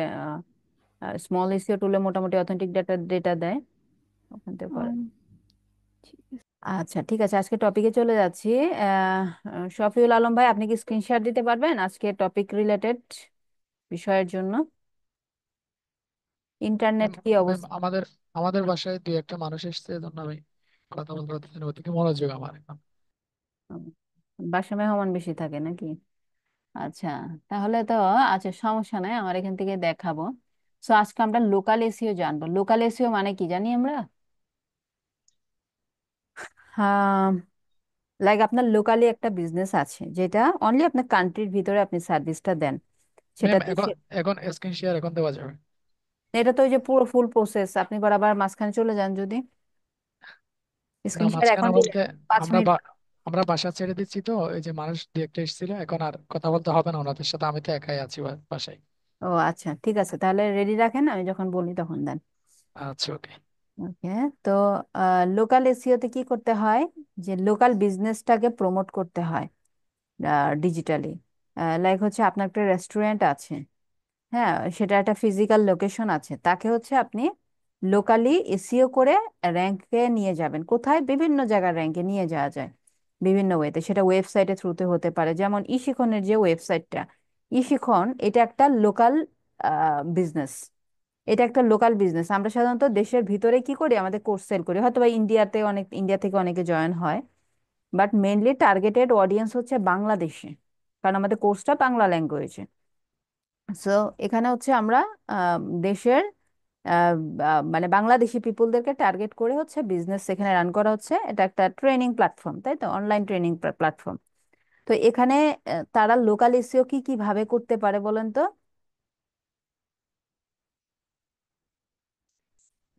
Speaker 4: স্মল এসিও টুলে মোটামুটি অথেন্টিক ডেটা ডেটা দেয়, ওখান থেকে করেন।
Speaker 2: আম, ঠিক আছে।
Speaker 4: আচ্ছা ঠিক আছে, আজকে টপিকে চলে যাচ্ছি। শফিউল আলম ভাই, আপনি কি স্ক্রিনশট দিতে পারবেন আজকে টপিক রিলেটেড বিষয়ের জন্য? ইন্টারনেট
Speaker 3: ম্যাম
Speaker 4: কি
Speaker 3: ম্যাম
Speaker 4: অবস্থা?
Speaker 3: আমাদের আমাদের বাসায় দুই একটা মানুষ এসেছে, এজন্য আমি কথা বলতে পারতেছি না, ওদিকে মনোযোগ আমার এখন।
Speaker 4: উম, বাসা মেহমান বেশি থাকে নাকি? আচ্ছা, তাহলে তো আচ্ছা, সমস্যা নাই, আমার এখান থেকে দেখাবো। সো আজকে আমরা লোকাল এসিও জানবো। লোকাল এসিও মানে কি জানি আমরা? হ্যাঁ, লাইক আপনার লোকালি একটা বিজনেস আছে যেটা অনলি আপনার কান্ট্রির ভিতরে আপনি সার্ভিসটা দেন, সেটা
Speaker 3: ম্যাম এখন
Speaker 4: দেশে।
Speaker 3: এখন স্ক্রিন শেয়ার এখন দেওয়া যাবে?
Speaker 4: এটা তো ওই যে পুরো ফুল প্রসেস, আপনি বরাবর মাঝখানে চলে যান যদি,
Speaker 3: না,
Speaker 4: স্ক্রিন শেয়ার এখন
Speaker 3: মাঝখানে
Speaker 4: দিলে
Speaker 3: বলতে
Speaker 4: 5 মিনিট।
Speaker 3: আমরা বাসা ছেড়ে দিচ্ছি, তো এই যে মানুষ দু একটা এসেছিল, এখন আর কথা বলতে হবে না ওনাদের সাথে, আমি তো একাই আছি বাসায়।
Speaker 4: ও আচ্ছা ঠিক আছে, তাহলে রেডি রাখেন, আমি যখন বলি তখন দেন।
Speaker 3: আচ্ছা, ওকে।
Speaker 4: ওকে। তো লোকাল এসিওতে কি করতে হয়, যে লোকাল বিজনেসটাকে প্রমোট করতে হয় ডিজিটালি। লাইক হচ্ছে আপনার একটা রেস্টুরেন্ট আছে, হ্যাঁ, সেটা একটা ফিজিক্যাল লোকেশন আছে, তাকে হচ্ছে আপনি লোকালি এসিও করে র্যাঙ্কে নিয়ে যাবেন। কোথায়? বিভিন্ন জায়গার র্যাঙ্কে নিয়ে যাওয়া যায় বিভিন্ন ওয়েতে, সেটা ওয়েবসাইটের থ্রুতে হতে পারে, যেমন ইশিখনের যে ওয়েবসাইটটা, ইশিখন এটা একটা লোকাল বিজনেস। এটা একটা লোকাল বিজনেস। আমরা সাধারণত দেশের ভিতরে কি করি, আমাদের কোর্স সেল করি, হয়তো বা ইন্ডিয়াতে অনেক, ইন্ডিয়া থেকে অনেকে জয়েন হয়, বাট মেইনলি টার্গেটেড অডিয়েন্স হচ্ছে বাংলাদেশে, কারণ আমাদের কোর্সটা বাংলা ল্যাঙ্গুয়েজে। সো এখানে হচ্ছে আমরা দেশের মানে বাংলাদেশি পিপুলদেরকে টার্গেট করে হচ্ছে বিজনেস এখানে রান করা হচ্ছে। এটা একটা ট্রেনিং প্ল্যাটফর্ম, তাই তো, অনলাইন ট্রেনিং প্ল্যাটফর্ম। তো এখানে তারা লোকাল এসইও কি কিভাবে করতে পারে বলেন তো?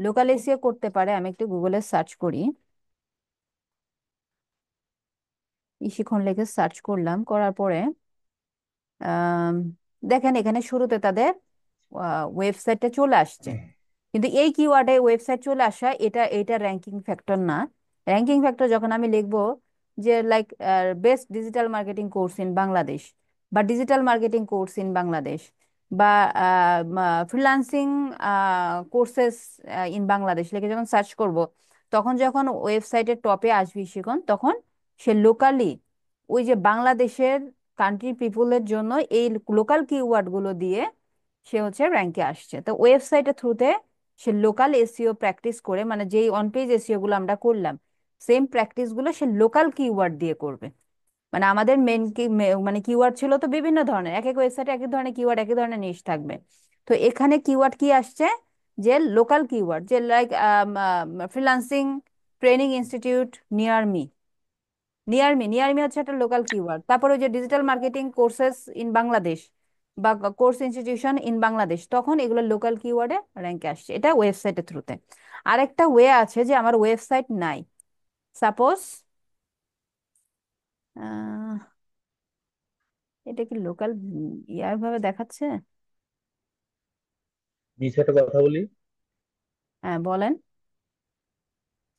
Speaker 4: লোকাল এসইও করতে পারে, আমি একটু গুগলে সার্চ করি, ইশিখন লিখে সার্চ করলাম, করার পরে আম, দেখেন এখানে শুরুতে তাদের ওয়েবসাইটটা চলে আসছে। কিন্তু এই কিওয়ার্ডে ওয়েবসাইট চলে আসা, এটা র্যাঙ্কিং ফ্যাক্টর না। র্যাঙ্কিং ফ্যাক্টর যখন আমি লিখবো যে like best digital marketing course in Bangladesh, বা digital marketing course in Bangladesh, বা ফ্রিল্যান্সিং কোর্সেস ইন বাংলাদেশ লিখে যখন সার্চ করব, তখন যখন ওয়েবসাইটের টপে আসবি সেখন, তখন সে লোকালি ওই যে বাংলাদেশের কান্ট্রি পিপুলের জন্য এই লোকাল কিওয়ার্ড গুলো দিয়ে সে হচ্ছে র্যাঙ্কে আসছে। তো ওয়েবসাইটের থ্রুতে সে লোকাল এসইও প্র্যাকটিস করে, মানে যেই অন পেজ এসইও গুলো আমরা করলাম, সেম প্র্যাকটিস গুলো সে লোকাল কিওয়ার্ড দিয়ে করবে। মানে আমাদের মেন কি মানে কিওয়ার্ড ছিল তো বিভিন্ন ধরনের, এক এক ওয়েবসাইটে এক এক ধরনের কিওয়ার্ড, এক এক ধরনের নিশ থাকবে। তো এখানে কিওয়ার্ড কি আসছে, যে লোকাল কিওয়ার্ড, যে like freelancing training institute near me. Near me হচ্ছে একটা লোকাল কিওয়ার্ড। তারপরে ওই যে digital marketing courses in Bangladesh বা কোর্স ইনস্টিটিউশন ইন বাংলাদেশ, তখন এগুলো লোকাল কিওয়ার্ডে র্যাঙ্কে আসছে, এটা ওয়েবসাইটের থ্রুতে। আরেকটা ওয়ে আছে যে আমার ওয়েবসাইট নাই, সাপোজ এটা কি লোকাল ইয়ার ভাবে দেখাচ্ছে?
Speaker 1: নিচে একটা কথা বলি।
Speaker 4: হ্যাঁ বলেন।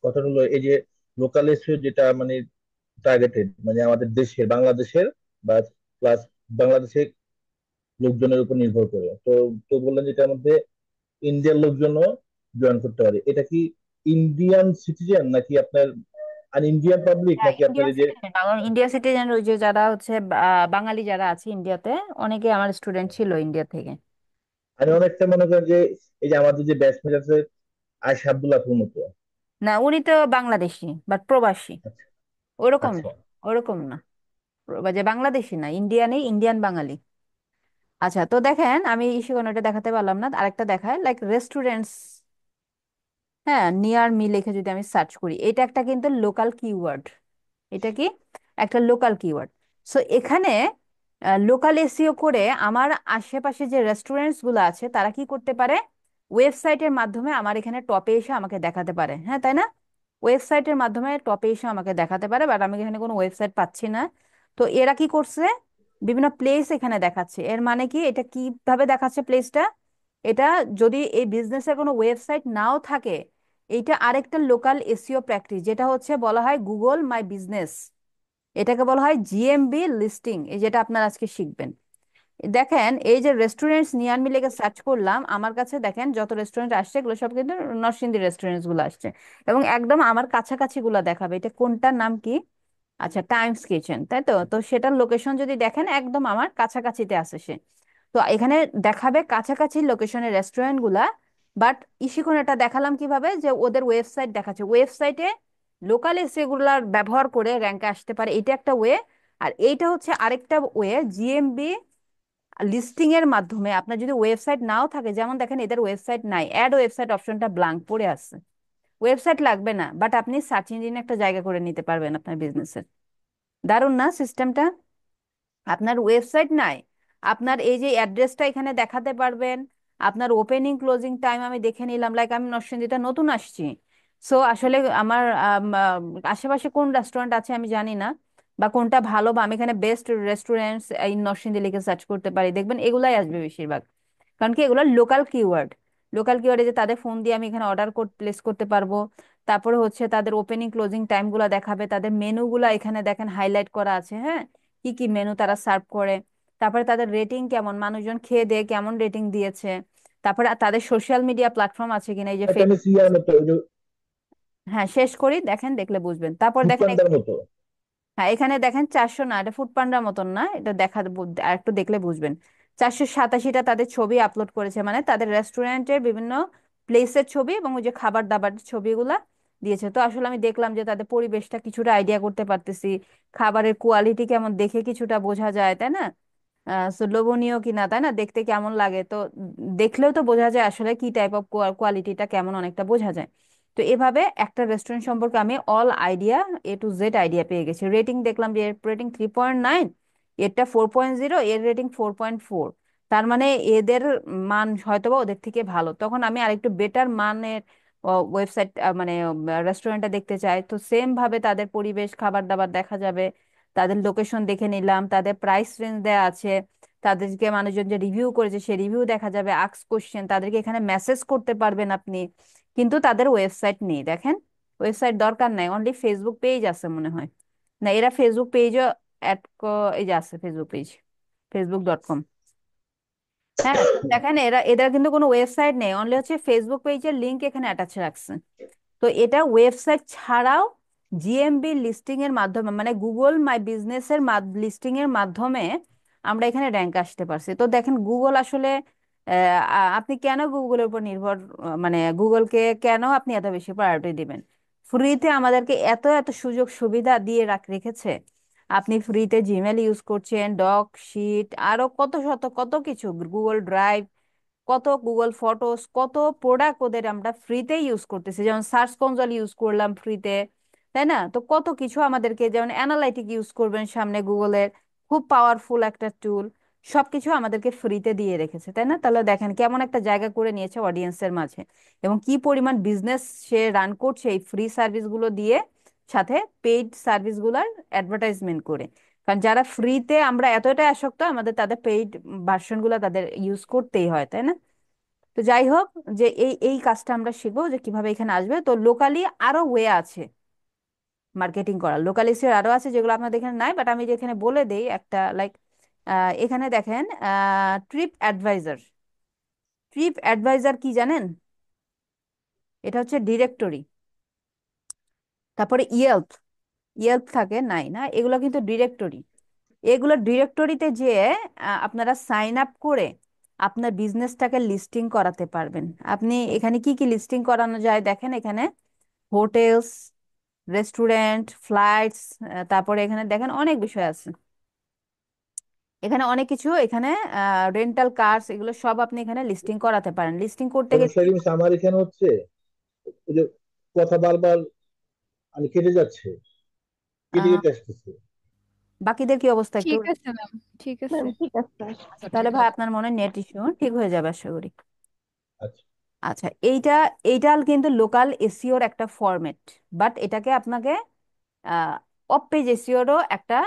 Speaker 1: কথা হলো এই যে লোকাল এসিও যেটা মানে টার্গেটেড, মানে আমাদের দেশের বাংলাদেশের বা প্লাস বাংলাদেশের লোকজনের উপর নির্ভর করে। তো তো বললেন যেটার মধ্যে ইন্ডিয়ান লোকজনও জয়েন করতে পারে। এটা কি ইন্ডিয়ান সিটিজেন নাকি আপনার আর ইন্ডিয়ান পাবলিক
Speaker 4: হ্যাঁ,
Speaker 1: নাকি আপনার
Speaker 4: ইন্ডিয়ান
Speaker 1: এই যে
Speaker 4: সিটিজেন, কারণ ইন্ডিয়া সিটিজেন ওই যে যারা হচ্ছে বাঙালি যারা আছে ইন্ডিয়াতে, অনেকে আমার স্টুডেন্ট ছিল ইন্ডিয়া থেকে।
Speaker 1: আমি অনেকটা মনে করেন যে এই যে আমাদের যে ব্যাচমেট আছে আয়শা আব্দুল্লাহ মতো?
Speaker 4: না, উনি তো বাংলাদেশি বাট প্রবাসী,
Speaker 1: আচ্ছা
Speaker 4: ওরকম না,
Speaker 1: আচ্ছা।
Speaker 4: ওরকম না। যে বাংলাদেশি না, ইন্ডিয়ানই, ইন্ডিয়ান বাঙালি। আচ্ছা, তো দেখেন আমি ইস্যু এটা দেখাতে পারলাম না, আরেকটা দেখায় লাইক রেস্টুরেন্টস। হ্যাঁ, নিয়ার মি লিখে যদি আমি সার্চ করি, এটা একটা কিন্তু লোকাল কিওয়ার্ড। এটা কি একটা লোকাল কিওয়ার্ড। সো এখানে লোকাল এসইও করে আমার আশেপাশে যে রেস্টুরেন্টস গুলো আছে তারা কি করতে পারে, ওয়েবসাইটের মাধ্যমে আমার এখানে টপে এসে আমাকে দেখাতে পারে, হ্যাঁ তাই না? ওয়েবসাইটের মাধ্যমে টপে এসে আমাকে দেখাতে পারে, বাট আমি এখানে কোনো ওয়েবসাইট পাচ্ছি না। তো এরা কি করছে, বিভিন্ন প্লেস এখানে দেখাচ্ছে। এর মানে কি, এটা কিভাবে দেখাচ্ছে প্লেসটা? এটা যদি এই বিজনেসের কোনো ওয়েবসাইট নাও থাকে, এইটা আরেকটা লোকাল এসইও প্র্যাকটিস, যেটা হচ্ছে বলা হয় গুগল মাই বিজনেস। এটাকে বলা হয় জিএমবি লিস্টিং, এই যেটা আপনারা আজকে শিখবেন। দেখেন এই যে রেস্টুরেন্টস নিয়ার মি লেগে সার্চ করলাম, আমার কাছে দেখেন যত রেস্টুরেন্ট আসছে এগুলো সব কিন্তু নরসিংদী রেস্টুরেন্টস গুলো আসছে, এবং একদম আমার কাছাকাছি গুলা দেখাবে। এটা কোনটার নাম কি? আচ্ছা, টাইমস কিচেন, তাই তো। তো সেটার লোকেশন যদি দেখেন একদম আমার কাছাকাছিতে আছে সে। তো এখানে দেখাবে কাছাকাছি লোকেশনের রেস্টুরেন্ট গুলা। বাট ইশিকোন এটা দেখালাম কিভাবে, যে ওদের ওয়েবসাইট দেখাচ্ছে, ওয়েবসাইটে লোকাল সেগুলার ব্যবহার করে র্যাঙ্কে আসতে পারে, এটা একটা ওয়ে। আর এইটা হচ্ছে আরেকটা ওয়ে, জিএমবি লিস্টিং এর মাধ্যমে। আপনার যদি ওয়েবসাইট নাও থাকে, যেমন দেখেন এদের ওয়েবসাইট নাই, অ্যাড ওয়েবসাইট অপশনটা ব্ল্যাঙ্ক পড়ে আছে, ওয়েবসাইট লাগবে না, বাট আপনি সার্চ ইঞ্জিনে একটা জায়গা করে নিতে পারবেন আপনার বিজনেসের। দারুণ না সিস্টেমটা? আপনার ওয়েবসাইট নাই, আপনার এই যে অ্যাড্রেসটা এখানে দেখাতে পারবেন। আপনার ওপেনিং ক্লোজিং টাইম আমি দেখে নিলাম, লাইক আমি নরসিংদীতে নতুন আসছি, সো আসলে আমার আশেপাশে কোন রেস্টুরেন্ট আছে আমি জানি না, বা কোনটা ভালো, বা আমি এখানে বেস্ট রেস্টুরেন্টস এই নরসিংদী লিখে সার্চ করতে পারি, দেখবেন এগুলাই আসবে বেশিরভাগ। কারণ কি, এগুলো লোকাল কিওয়ার্ড। লোকাল কিওয়ার্ডে যে তাদের ফোন দিয়ে আমি এখানে অর্ডার প্লেস করতে পারবো। তারপরে হচ্ছে তাদের ওপেনিং ক্লোজিং টাইম গুলা দেখাবে, তাদের মেনু গুলা এখানে দেখেন হাইলাইট করা আছে, হ্যাঁ, কি কি মেনু তারা সার্ভ করে। তারপরে তাদের রেটিং কেমন, মানুষজন খেয়ে দিয়ে কেমন রেটিং দিয়েছে। তারপরে তাদের সোশ্যাল মিডিয়া প্ল্যাটফর্ম আছে কিনা, এই যে
Speaker 1: একটা মিস ইয়ার মতো, ওই যে
Speaker 4: হ্যাঁ, শেষ করি, দেখেন দেখলে বুঝবেন। তারপর
Speaker 1: ফুড
Speaker 4: দেখেন
Speaker 1: পান্ডার মতো।
Speaker 4: হ্যাঁ, এখানে দেখেন 400 না, এটা ফুড পান্ডার মতন না, এটা দেখা আর একটু দেখলে বুঝবেন। 487টা তাদের ছবি আপলোড করেছে, মানে তাদের রেস্টুরেন্টের বিভিন্ন প্লেসের ছবি এবং ওই যে খাবার দাবার ছবিগুলা দিয়েছে। তো আসলে আমি দেখলাম যে তাদের পরিবেশটা কিছুটা আইডিয়া করতে পারতেছি, খাবারের কোয়ালিটি কেমন দেখে কিছুটা বোঝা যায়, তাই না? লোভনীয় কিনা, তাই না, দেখতে কেমন লাগে, তো দেখলেও তো বোঝা যায় আসলে কি টাইপ অফ কোয়ালিটিটা কেমন, অনেকটা বোঝা যায়। তো এভাবে একটা রেস্টুরেন্ট সম্পর্কে আমি all idea, A to Z idea পেয়ে গেছি। রেটিং দেখলাম যে এর রেটিং 3.9, এরটা 4.0, এর রেটিং 4.4। তার মানে এদের মান হয়তোবা ওদের থেকে ভালো, তখন আমি আরেকটু বেটার মানের ওয়েবসাইট মানে রেস্টুরেন্টটা দেখতে চাই। তো সেম ভাবে তাদের পরিবেশ খাবার দাবার দেখা যাবে, তাদের লোকেশন দেখে নিলাম, তাদের প্রাইস রেঞ্জ দেওয়া আছে, তাদেরকে মানুষজন যে রিভিউ করেছে সে রিভিউ দেখা যাবে, আক্স কোশ্চেন, তাদেরকে এখানে মেসেজ করতে পারবেন আপনি। কিন্তু তাদের ওয়েবসাইট নেই, দেখেন ওয়েবসাইট দরকার নাই, অনলি ফেসবুক পেজ আছে মনে হয়। না, এরা ফেসবুক পেজও অ্যাড, এই যে আছে ফেসবুক পেজ, facebook.com। হ্যাঁ, তো দেখেন এদের কিন্তু কোনো ওয়েবসাইট নেই, অনলি হচ্ছে ফেসবুক পেজের লিংক এখানে অ্যাটাচ রাখছে। তো এটা ওয়েবসাইট ছাড়াও জিএমবি লিস্টিং এর মাধ্যমে, মানে গুগল মাই বিজনেস এর লিস্টিং এর মাধ্যমে আমরা এখানে র্যাঙ্ক আসতে পারছি। তো দেখেন গুগল আসলে আপনি কেন গুগলের উপর নির্ভর, মানে গুগলকে কেন আপনি এত বেশি প্রায়োরিটি দিবেন? ফ্রিতে আমাদেরকে এত এত সুযোগ সুবিধা দিয়ে রেখেছে। আপনি ফ্রিতে জিমেল ইউজ করছেন, ডক শিট, আরো কত শত কত কিছু, গুগল ড্রাইভ, কত গুগল ফটোস, কত প্রোডাক্ট ওদের আমরা ফ্রিতে ইউজ করতেছি, যেমন সার্চ কনসোল ইউজ করলাম ফ্রিতে, তাই না? তো কত কিছু আমাদেরকে, যেমন অ্যানালাইটিক ইউজ করবেন সামনে গুগলের, খুব পাওয়ারফুল একটা টুল, সবকিছু আমাদেরকে ফ্রিতে দিয়ে রেখেছে, তাই না? তাহলে দেখেন কেমন একটা জায়গা করে নিয়েছে অডিয়েন্সের মাঝে, এবং কি পরিমাণ বিজনেস সে রান করছে এই ফ্রি সার্ভিস গুলো দিয়ে, সাথে পেইড সার্ভিস গুলার অ্যাডভার্টাইজমেন্ট করে। কারণ যারা ফ্রিতে, আমরা এতটাই আসক্ত, আমাদের তাদের পেইড ভার্সন গুলো তাদের ইউজ করতেই হয়, তাই না? তো যাই হোক, যে এই এই কাজটা আমরা শিখবো যে কিভাবে এখানে আসবে। তো লোকালি আরো ওয়ে আছে মার্কেটিং করার, লোকালি আরো আছে যেগুলো আপনাদের এখানে নাই, বাট আমি যেখানে বলে দেই একটা, লাইক এখানে দেখেন ট্রিপ অ্যাডভাইজার। ট্রিপ অ্যাডভাইজার কি জানেন? এটা হচ্ছে ডিরেক্টরি। তারপরে ইয়েলপ, ইয়েলপ থাকে নাই না, এগুলো কিন্তু ডিরেক্টরি। এগুলো ডিরেক্টরিতে যে আপনারা সাইন আপ করে আপনার বিজনেসটাকে লিস্টিং করাতে পারবেন। আপনি এখানে কি কি লিস্টিং করানো যায় দেখেন, এখানে হোটেলস, রেস্টুরেন্ট, ফ্লাইটস, তারপরে এখানে দেখেন অনেক বিষয় আছে, এখানে অনেক কিছু, এখানে রেন্টাল কার্স, এগুলো সব আপনি এখানে লিস্টিং করাতে পারেন। লিস্টিং করতে
Speaker 1: সমস্যা
Speaker 4: গেলে
Speaker 1: কি মিস, আমার এখানে হচ্ছে ওই যে কথা বারবার মানে কেটে যাচ্ছে, কেটে
Speaker 4: আহ
Speaker 1: কেটে আসতেছে।
Speaker 4: বাকিদের কি অবস্থা একটু?
Speaker 2: ঠিক আছে ম্যাম, ঠিক আছে।
Speaker 5: ম্যাম ঠিক আছে।
Speaker 4: আচ্ছা,
Speaker 3: ঠিক
Speaker 4: তাহলে ভাই
Speaker 3: আছে।
Speaker 4: আপনার মনে হয় নেট ইস্যু ঠিক হয়ে যাবে আশা করি।
Speaker 1: আচ্ছা।
Speaker 4: আচ্ছা, এইটা কিন্তু লোকাল এসিওর একটা ফরম্যাট, বাট এটাকে আপনাকে অফ পেজ এসিওরও একটা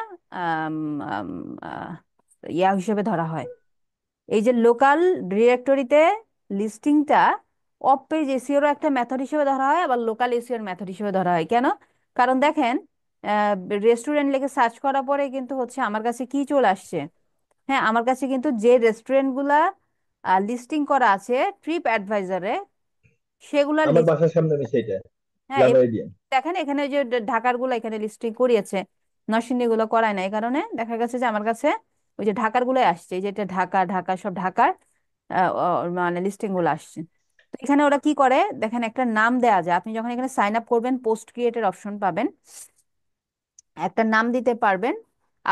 Speaker 4: আম, আম, আহ, ইয়া হিসেবে ধরা হয়। এই যে লোকাল ডিরেক্টরিতে লিস্টিংটা অফ পেজ এসিওরও একটা মেথড হিসেবে ধরা হয়, আবার লোকাল এসিওর মেথড হিসেবে ধরা হয়। কেন? কারণ দেখেন, রেস্টুরেন্ট লিখে সার্চ করার পরে কিন্তু হচ্ছে আমার কাছে কি চলে আসছে। হ্যাঁ, আমার কাছে কিন্তু যে রেস্টুরেন্টগুলা লিস্টিং করা আছে ট্রিপ অ্যাডভাইজারে, সেগুলার
Speaker 1: আমার
Speaker 4: লিস্ট।
Speaker 1: বাসার সামনে আমি সেটা
Speaker 4: হ্যাঁ,
Speaker 1: লাগাই দিই।
Speaker 4: দেখেন এখানে যে ঢাকার গুলো এখানে লিস্টিং করিয়েছে, নরসিংদী গুলো করায় না, এই কারণে দেখা গেছে যে আমার কাছে ওই যে ঢাকার গুলোই আসছে, এই যে এটা ঢাকা ঢাকা সব ঢাকার মানে লিস্টিং গুলো আসছে। তো এখানে ওরা কি করে দেখেন, একটা নাম দেয়া যায়। আপনি যখন এখানে সাইন আপ করবেন, পোস্ট ক্রিয়েটের অপশন পাবেন, একটা নাম দিতে পারবেন,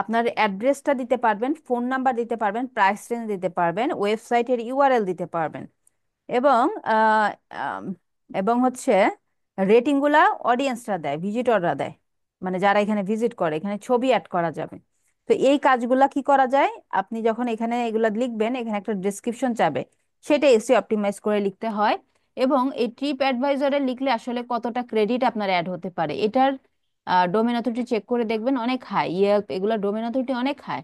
Speaker 4: আপনার অ্যাড্রেসটা দিতে পারবেন, ফোন নাম্বার দিতে পারবেন, প্রাইস রেঞ্জ দিতে পারবেন, ওয়েবসাইটের ইউআরএল দিতে পারবেন, এবং আহ, আম, এবং হচ্ছে রেটিং গুলা অডিয়েন্সরা দেয়, ভিজিটররা দেয়, মানে যারা এখানে ভিজিট করে, এখানে ছবি অ্যাড করা যাবে। তো এই কাজগুলা কি করা যায়, আপনি যখন এখানে এগুলা লিখবেন, এখানে একটা ডেসক্রিপশন চাবে, সেটা এসি অপটিমাইজ করে লিখতে হয়। এবং এই ট্রিপ অ্যাডভাইজরে লিখলে আসলে কতটা ক্রেডিট আপনার অ্যাড হতে পারে, এটার ডোমেন অথরিটি চেক করে দেখবেন অনেক হাই, ইয়েল্প এগুলো ডোমেন অথরিটি অনেক হাই,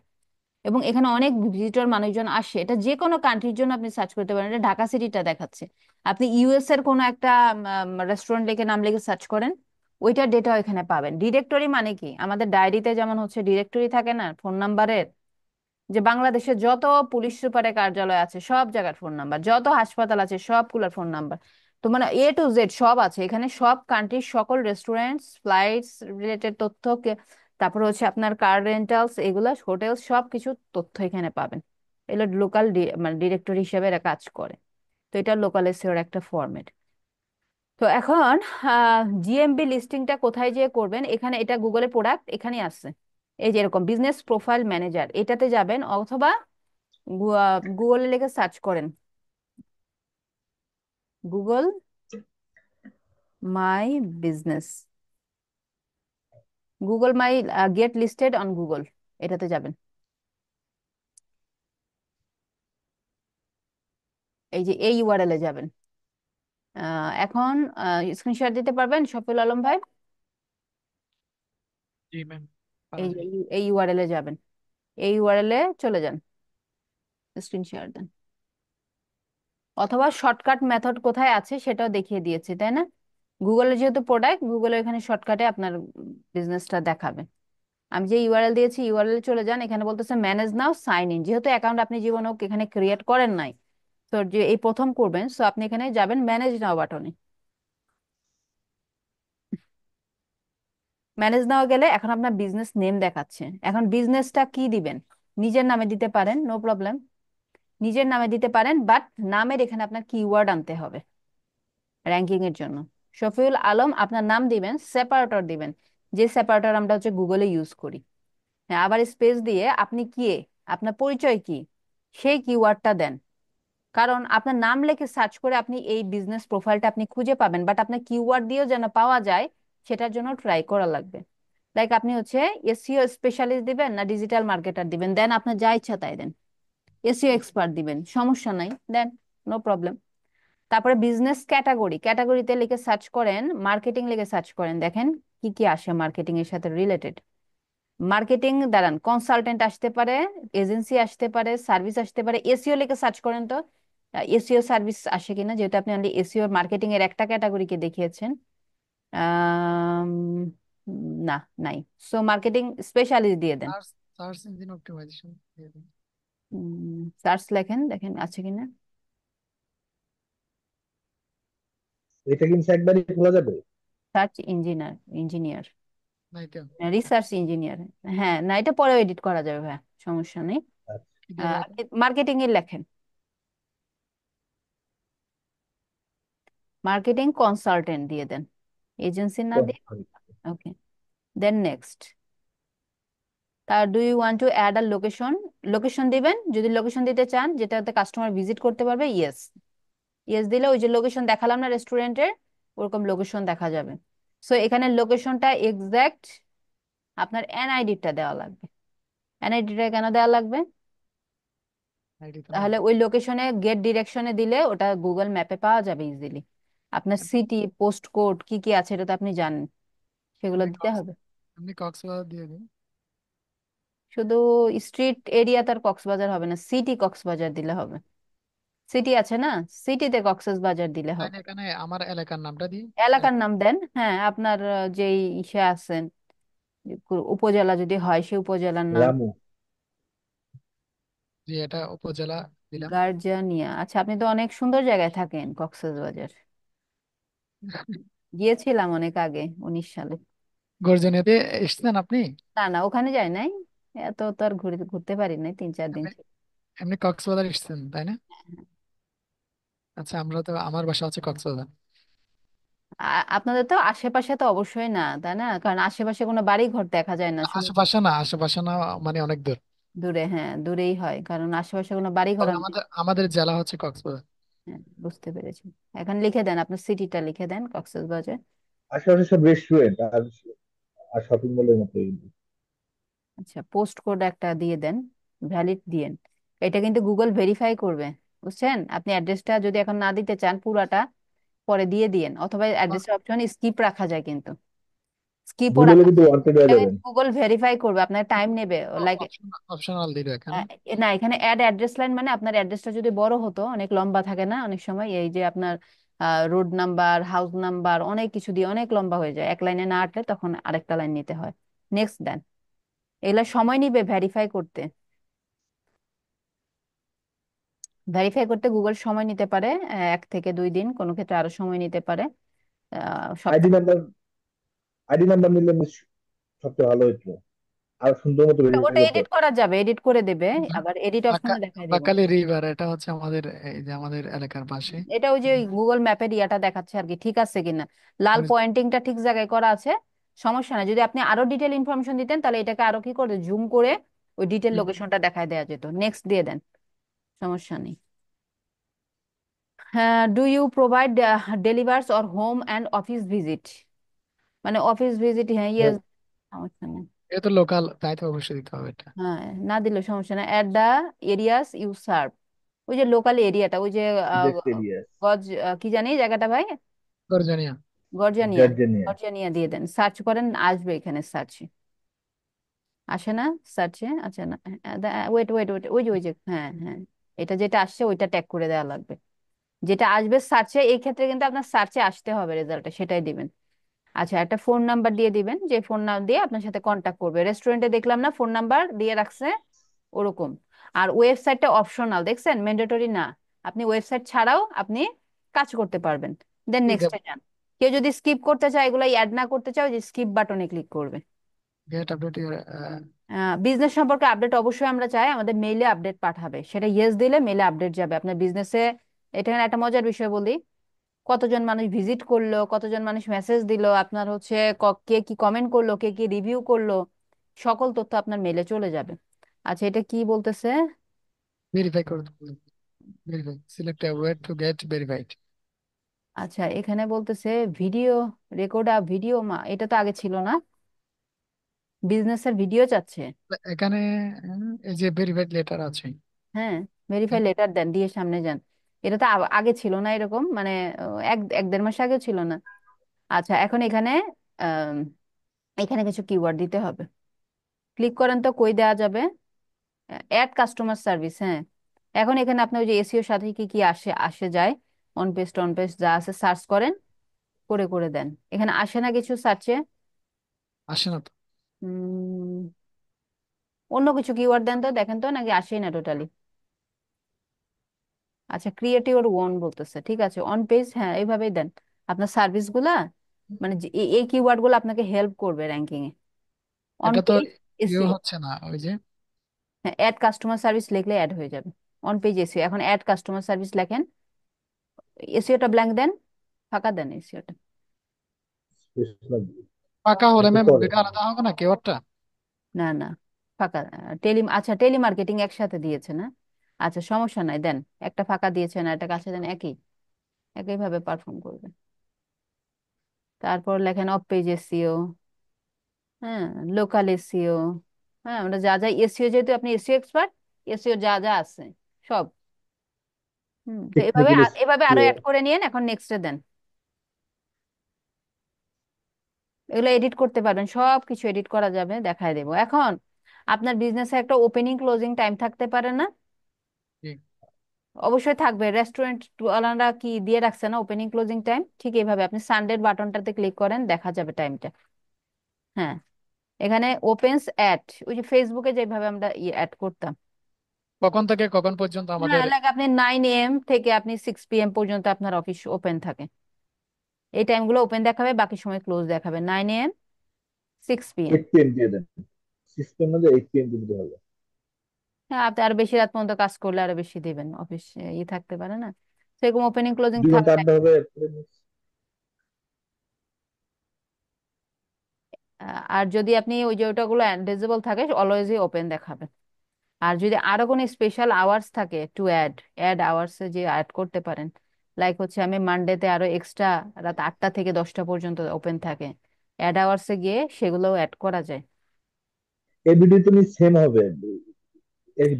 Speaker 4: এবং এখানে অনেক ভিজিটর মানুষজন আসে। এটা যে কোনো কান্ট্রির জন্য আপনি সার্চ করতে পারেন, এটা ঢাকা সিটিটা দেখাচ্ছে। আপনি ইউএস এর কোনো একটা রেস্টুরেন্ট লিখে নাম লিখে সার্চ করেন, ওইটার ডেটা এখানে পাবেন। ডিরেক্টরি মানে কি, আমাদের ডায়েরিতে যেমন হচ্ছে ডিরেক্টরি থাকে না ফোন নাম্বারের, যে বাংলাদেশে যত পুলিশ সুপারের কার্যালয় আছে সব জায়গার ফোন নাম্বার, যত হাসপাতাল আছে সবগুলোর ফোন নাম্বার, তো মানে A to Z সব আছে এখানে, সব কান্ট্রির সকল রেস্টুরেন্টস, ফ্লাইটস রিলেটেড তথ্য, তারপর হচ্ছে আপনার কার রেন্টালস, এগুলা হোটেল, সব কিছু তথ্য এখানে পাবেন। এগুলো লোকাল মানে ডিরেক্টরি হিসেবে এরা কাজ করে। তো এটা লোকাল এসইওর একটা ফরম্যাট। তো এখন জিএমবি লিস্টিংটা কোথায় যেয়ে করবেন, এখানে এটা গুগলে প্রোডাক্ট এখানে আছে, এই যে এরকম বিজনেস প্রোফাইল ম্যানেজার, এটাতে যাবেন, অথবা গুগলে লিখে সার্চ করেন Google my business, Google my get listed on Google, এটাতে যাবেন। এই যে এই ইউআরএল এ যাবেন। এখন স্ক্রিনশট দিতে পারবেন শফিউল আলম ভাই?
Speaker 3: জি ম্যাম,
Speaker 4: এই
Speaker 3: পারবো।
Speaker 4: যে এই ইউআরএল এ যাবেন, এই ইউআরএল এ চলে যান, স্ক্রিনশট দেন। অথবা শর্টকাট মেথড কোথায় আছে সেটাও দেখিয়ে দিয়েছি, তাই না? গুগলের যেহেতু প্রোডাক্ট, গুগলে এখানে শর্টকাটে আপনার বিজনেসটা দেখাবে। আমি যে ইউআরএল দিয়েছি, ইউআরএল চলে যান, এখানে বলতেছে ম্যানেজ নাও সাইন ইন, যেহেতু অ্যাকাউন্ট আপনি জীবনেও এখানে ক্রিয়েট করেন নাই, তো যে এই প্রথম করবেন, সো আপনি এখানে যাবেন ম্যানেজ নাও বাটনে। ম্যানেজ নাও গেলে এখন আপনার বিজনেস নেম দেখাচ্ছে, এখন বিজনেসটা কি দিবেন, নিজের নামে দিতে পারেন, নো প্রবলেম, নিজের নামে দিতে পারেন, বাট নামের এখানে আপনার কিওয়ার্ড আনতে হবে র্যাঙ্কিং এর জন্য। শফিউল আলম আপনার নাম দিবেন, সেপারেটর দিবেন, যে সেপারেটর আমরা হচ্ছে গুগলে ইউজ করি। হ্যাঁ, আবার স্পেস দিয়ে আপনি কে, আপনার পরিচয় কি, সেই কিওয়ার্ডটা দেন। কারণ আপনার নাম লিখে সার্চ করে আপনি এই বিজনেস প্রোফাইলটা আপনি খুঁজে পাবেন, বাট আপনার কিওয়ার্ড দিয়েও যেন পাওয়া যায়, সেটার জন্য ট্রাই করা লাগবে। লাইক আপনি হচ্ছে এসইও স্পেশালিস্ট দিবেন না ডিজিটাল মার্কেটার দিবেন, দেন আপনার যা ইচ্ছা তাই দেন। এসইও এক্সপার্ট দিবেন, সমস্যা নাই, দেন, নো প্রবলেম। তারপরে বিজনেস ক্যাটাগরি, ক্যাটাগরিতে লিখে সার্চ করেন, মার্কেটিং লিখে সার্চ করেন, দেখেন কি কি আসে মার্কেটিং এর সাথে রিলেটেড। মার্কেটিং দাঁড়ান, কনসালটেন্ট আসতে পারে, এজেন্সি আসতে পারে, সার্ভিস আসতে পারে। এসইও লিখে সার্চ করেন তো এসইও সার্ভিস আসে কিনা, যেহেতু আপনি অনলি এসইও মার্কেটিং এর একটা ক্যাটাগরিকে দেখিয়েছেন। আম, না, নাই। সো মার্কেটিং স্পেশালিস্ট দিয়ে দেন।
Speaker 3: সার্চ সার্চ ইঞ্জিন অপটিমাইজেশন দিয়ে দিন।
Speaker 4: সার্চ লেখেন, দেখেন আছে কিনা।
Speaker 1: এটা কিন্তু একবারই খোলা যাবে?
Speaker 4: সার্চ ইঞ্জিনিয়ার, ইঞ্জিনিয়ার,
Speaker 3: নাই তো,
Speaker 4: রিসার্চ ইঞ্জিনিয়ার। হ্যাঁ, না, এটা পরেও এডিট করা যাবে ভাই, সমস্যা নেই।
Speaker 1: আচ্ছা।
Speaker 3: কি দিয়ে দেবো?
Speaker 4: মার্কেটিং এর লেখেন, মার্কেটিং কনসালটেন্ট দিয়ে দেন, এজেন্সি না দিয়ে। ওকে, দেন নেক্সট। তার do you want to add a location, location দিবেন যদি লোকেশন দিতে চান যেটাতে কাস্টমার ভিজিট করতে পারবে, ইয়েস। ইয়েস দিলে ওই যে লোকেশন দেখালাম না রেস্টুরেন্টের, ওরকম লোকেশন দেখা যাবে। সো এখানে লোকেশনটা এক্সাক্ট আপনার এনআইডিটা দেওয়া লাগবে। এনআইডিটা কেন দেওয়া লাগবে?
Speaker 3: আইডি তো নাই।
Speaker 4: তাহলে ওই লোকেশনে গেট ডিরেকশনে দিলে ওটা গুগল ম্যাপে পাওয়া যাবে ইজিলি। আপনার
Speaker 3: এমনি
Speaker 4: সিটি, পোস্ট কোড কি কি আছে এটা তো আপনি জানেন, সেগুলো
Speaker 3: এমনি
Speaker 4: দিতে
Speaker 3: কক্স
Speaker 4: হবে।
Speaker 3: এমনি কক্সবাজার দিয়ে দিন।
Speaker 4: শুধু স্ট্রিট এরিয়া তার কক্সবাজার হবে না, সিটি কক্সবাজার দিলে হবে। সিটি আছে না, সিটিতে কক্সবাজার দিলে
Speaker 3: তাই না,
Speaker 4: হবে।
Speaker 3: এখানে আমার এলাকার নামটা দিই।
Speaker 4: এলাকার
Speaker 3: এলাকা
Speaker 4: নাম দেন, হ্যাঁ, আপনার যেই ইসে আছেন, উপজেলা যদি হয় সেই উপজেলার নাম।
Speaker 1: রামু।
Speaker 3: দিয়ে এটা উপজেলা দিলাম।
Speaker 4: গার্জানিয়া, আচ্ছা, আপনি তো অনেক সুন্দর জায়গায় থাকেন কক্সবাজার। গিয়েছিলাম অনেক আগে, 19 সালে।
Speaker 3: গর্জনিয়াতে এসেছেন আপনি?
Speaker 4: না না, ওখানে যাই নাই। এত তো আর ঘুরে ঘুরতে পারি নাই, 3-4 দিন
Speaker 3: এমনি
Speaker 4: ছিল।
Speaker 3: এমনি কক্সবাজার এসেছেন তাই না? আচ্ছা, আমার বাসা হচ্ছে কক্সবাজার।
Speaker 4: আপনাদের তো আশেপাশে তো অবশ্যই না, তাই না? কারণ আশেপাশে কোনো বাড়ি ঘর দেখা যায় না, শুধু
Speaker 3: আশেপাশে না, মানে অনেক দূর।
Speaker 4: দূরে। হ্যাঁ, দূরেই হয়, কারণ আশেপাশে কোনো বাড়ি ঘর
Speaker 3: তবে
Speaker 4: আমি
Speaker 3: আমাদের জেলা হচ্ছে কক্সবাজার।
Speaker 4: হ্যাঁ, বুঝতে পেরেছি। এখন লিখে দেন, আপনার সিটিটা লিখে দেন, কক্সবাজার।
Speaker 1: আশেপাশে সব রেস্টুরেন্ট আর আর শপিং মলের মতো এগুলো।
Speaker 4: আচ্ছা, পোস্ট কোড একটা দিয়ে দেন, ভ্যালিড দিয়েন। এটা কিন্তু গুগল ভেরিফাই করবে, বুঝছেন? আপনি অ্যাড্রেসটা যদি এখন না দিতে চান পুরাটা, পরে দিয়ে দিয়েন, অথবা
Speaker 3: আমার
Speaker 4: অ্যাড্রেসের অপশনে স্কিপ রাখা যায়, কিন্তু স্কিপও
Speaker 1: ভুল হলে
Speaker 4: রাখা
Speaker 1: কিন্তু
Speaker 4: যায়।
Speaker 1: ওয়ান্টেড হয়ে যাবেন।
Speaker 4: গুগল ভেরিফাই করবে, আপনার টাইম নেবে লাইক।
Speaker 3: অপশনাল দিল এখানে।
Speaker 4: না, এখানে অ্যাড অ্যাড্রেস লাইন মানে আপনার অ্যাড্রেসটা যদি বড় হতো, অনেক লম্বা থাকে না অনেক সময়, এই যে আপনার রোড নাম্বার, হাউস নাম্বার, অনেক কিছু দিয়ে অনেক লম্বা হয়ে যায়, এক লাইনে না আটলে তখন আরেকটা লাইন নিতে হয়। নেক্সট দেন। এগুলা সময় নিবে ভেরিফাই করতে। ভেরিফাই করতে গুগল সময় নিতে পারে, 1 থেকে 2 দিন, কোনো ক্ষেত্রে আরো সময় নিতে পারে,
Speaker 1: আইডি
Speaker 4: সপ্তাহ।
Speaker 1: নাম্বার আইডি নাম্বার নিলে সবচেয়ে ভালো হতো, আর সুন্দর মতো
Speaker 4: ওটা
Speaker 1: বেরিয়ে যেত।
Speaker 4: এডিট করা যাবে, এডিট করে দেবে,
Speaker 3: বা-
Speaker 4: আবার এডিট
Speaker 3: বাঁকা
Speaker 4: অপশনে দেখাই দিব।
Speaker 3: বাঁকালি রিভার, এটা হচ্ছে আমাদের এলাকার পাশে।
Speaker 4: এটা ওই যে গুগল ম্যাপের ইয়াটা দেখাচ্ছে আর কি, ঠিক আছে কিনা। লাল
Speaker 3: মানে
Speaker 4: পয়েন্টিংটা ঠিক জায়গায় করা আছে, সমস্যা নাই। যদি আপনি আরো ডিটেল ইনফরমেশন দিতেন তাহলে এটাকে আরো কি করে জুম করে ওই ডিটেল লোকেশনটা দেখায় দেওয়া যেত। নেক্সট দিয়ে দেন, সমস্যা নেই। হ্যাঁ, do you provide delivers or home and office visit, মানে অফিস ভিজিট, হ্যাঁ, ইয়েস, সমস্যা নেই।
Speaker 3: এটা তো লোকাল, তাই তো অবশ্যই দিতে হবে এটা।
Speaker 4: হ্যাঁ, না দিলে সমস্যা নেই। At the areas you serve, ওই যে লোকাল এরিয়াটা, ওই যে
Speaker 1: গেস্ট এরিয়া।
Speaker 4: গজ, কি জানি জায়গাটা ভাই,
Speaker 3: গর্জনিয়া।
Speaker 4: গর্জানিয়া।
Speaker 1: জর্জিনিয়া।
Speaker 4: গর্জানিয়া দিয়ে দেন, সার্চ করেন, আসবে এখানে সার্চে। আসে না সার্চে? আচ্ছা, না, ওয়েট ওয়েট ওয়েট, ওই যে হ্যাঁ হ্যাঁ, এটা যেটা আসছে ওইটা ট্যাগ করে দেওয়া লাগবে। যেটা আসবে সার্চে, এই ক্ষেত্রে কিন্তু আপনার সার্চে আসতে হবে রেজাল্টে, সেটাই দিবেন। আচ্ছা, একটা ফোন নাম্বার দিয়ে দিবেন, যে ফোন নাম্বার দিয়ে আপনার সাথে কন্ট্যাক্ট করবে। রেস্টুরেন্টে দেখলাম না ফোন নাম্বার দিয়ে রাখছে, ওরকম। আর ওয়েবসাইটটা অপশনাল, দেখছেন, ম্যান্ডেটরি না। আপনি ওয়েবসাইট ছাড়াও আপনি কাজ করতে পারবেন। দেন নেক্সটে যান। কেউ যদি স্কিপ করতে চায়, এগুলো অ্যাড না করতে চায়, ওই যে স্কিপ বাটনে ক্লিক করবে।
Speaker 3: Gate update.
Speaker 4: বিজনেস সম্পর্কে আপডেট অবশ্যই আমরা চাই, আমাদের মেইলে আপডেট পাঠাবে, সেটা ইয়েস দিলে মেইলে আপডেট যাবে আপনার বিজনেসে। এটা একটা মজার বিষয় বলি, কতজন মানুষ ভিজিট করলো, কতজন মানুষ মেসেজ দিলো, আপনার হচ্ছে কে কি কমেন্ট করলো, কে কি রিভিউ করলো, সকল তথ্য আপনার মেইলে চলে যাবে। আচ্ছা, এটা কি বলতেছে?
Speaker 3: ভেরিফাই করে verify select wait to get verified.
Speaker 4: আচ্ছা, এখানে বলতেছে ভিডিও রেকর্ড ভিডিও, এটা তো আগে ছিল না, বিজনেসের ভিডিও চাচ্ছে।
Speaker 3: এখানে এই যে ভেরিফাইড লেটার আছে।
Speaker 4: হ্যাঁ, ভেরিফাই লেটার দেন, দিয়ে সামনে যান। এটা তো আগে ছিল না এরকম, মানে এক এক দেড় মাস আগে ছিল না। আচ্ছা, এখন এখানে আম, এখানে কিছু কিওয়ার্ড দিতে হবে। ক্লিক করেন তো, কই দেওয়া যাবে? অ্যাড কাস্টমার সার্ভিস, হ্যাঁ। এখন এখানে আপনার ওই যে এসিওর সাথে কি কি আসে আসে যায়, অন পেজ যা আছে সার্চ করেন, করে করে দেন। এখানে আসে না কিছু সার্চে?
Speaker 3: আসে না তো।
Speaker 4: অন্য কিছু কিওয়ার্ড দেন তো, দেখেন তো, নাকি আসেই না টোটালি? আচ্ছা, ক্রিয়েট ইউর ওন বলতেছে, ঠিক আছে, অন পেজ, হ্যাঁ, এইভাবেই দেন। আপনার সার্ভিস গুলা, মানে এই কিওয়ার্ড গুলো আপনাকে হেল্প করবে র্যাঙ্কিং এ। অন
Speaker 3: এটা তো
Speaker 4: পেজ
Speaker 3: ইয়ে
Speaker 4: এসিও,
Speaker 3: হচ্ছে না, ওই যে
Speaker 4: হ্যাঁ, অ্যাড কাস্টমার সার্ভিস লিখলে অ্যাড হয়ে যাবে। অন পেজ এসিও, এখন অ্যাড কাস্টমার সার্ভিস লেখেন, এসিওটা ব্ল্যাঙ্ক দেন, ফাঁকা দেন এসিওটা।
Speaker 3: ফাঁকা হলে
Speaker 1: একটু
Speaker 3: ম্যাম
Speaker 1: পরে।
Speaker 3: দুইটা আলাদা হবে না কেওয়ার্ডটা?
Speaker 4: না না, ফাঁকা। আচ্ছা, টেলিমার্কেটিং একসাথে দিয়েছে না? আচ্ছা, সমস্যা নাই, দেন। একটা ফাঁকা দিয়েছেন আর একটা কাছে দেন, একই একই ভাবে পারফর্ম করবে। তারপর লেখেন অফ পেজ এসইও, হ্যাঁ, লোকাল এসইও, হ্যাঁ, আমরা যা যা এসইও, যেহেতু আপনি এসইও এক্সপার্ট, এসইও যা যা আছে সব। তো এভাবে
Speaker 1: টেকনিক্যাল
Speaker 4: এভাবে আরো
Speaker 1: SEO।
Speaker 4: অ্যাড করে নিয়েন, এখন নেক্সটে দেন। এগুলো এডিট করতে পারবেন, সব কিছু এডিট করা যাবে, দেখায় দেবো। এখন আপনার বিজনেসে একটা ওপেনিং ক্লোজিং টাইম থাকতে পারে না?
Speaker 3: ঠিক।
Speaker 4: অবশ্যই থাকবে। রেস্টুরেন্ট ওয়ালারা কি দিয়ে রাখছে না ওপেনিং ক্লোজিং টাইম? ঠিক এইভাবে আপনি সানডের বাটনটাতে ক্লিক করেন, দেখা যাবে টাইমটা। হ্যাঁ, এখানে ওপেন্স অ্যাট, ওই যে ফেসবুকে যেভাবে আমরা অ্যাড করতাম।
Speaker 3: কখন থেকে কখন পর্যন্ত
Speaker 4: হ্যাঁ,
Speaker 3: আমাদের?
Speaker 4: লাইক আপনি 9 AM থেকে আপনি 6 PM পর্যন্ত আপনার অফিস ওপেন থাকে। এই টাইমগুলো ওপেন দেখাবে, বাকি সময় ক্লোজ দেখাবে। 9 AM, 6 PM।
Speaker 1: 8 PM দিয়ে দেন, 6 PM না, 8 PM দিতে হবে।
Speaker 4: হ্যাঁ, আপনি আরো বেশি রাত পর্যন্ত কাজ করলে আরো বেশি দিবেন, অফিস থাকতে পারে না, সেরকম ওপেনিং ক্লোজিং
Speaker 1: 2 ঘন্টা
Speaker 4: থাকবে।
Speaker 1: আড্ডা হবে।
Speaker 4: আর যদি আপনি ওই যে ওটাগুলো ডিসেবল থাকে, অলওয়েজই ওপেন দেখাবে। আর যদি আরো কোনো স্পেশাল আওয়ার্স থাকে টু অ্যাড, অ্যাড আওয়ার্স যে অ্যাড করতে পারেন, লাইক হচ্ছে আমি মানডেতে আরো এক্সট্রা রাত 8টা থেকে 10টা পর্যন্ত ওপেন থাকে, অ্যাড আওয়ার্সে গিয়ে সেগুলোও অ্যাড করা যায়।
Speaker 1: এভরিডে তুমি সেম হবে,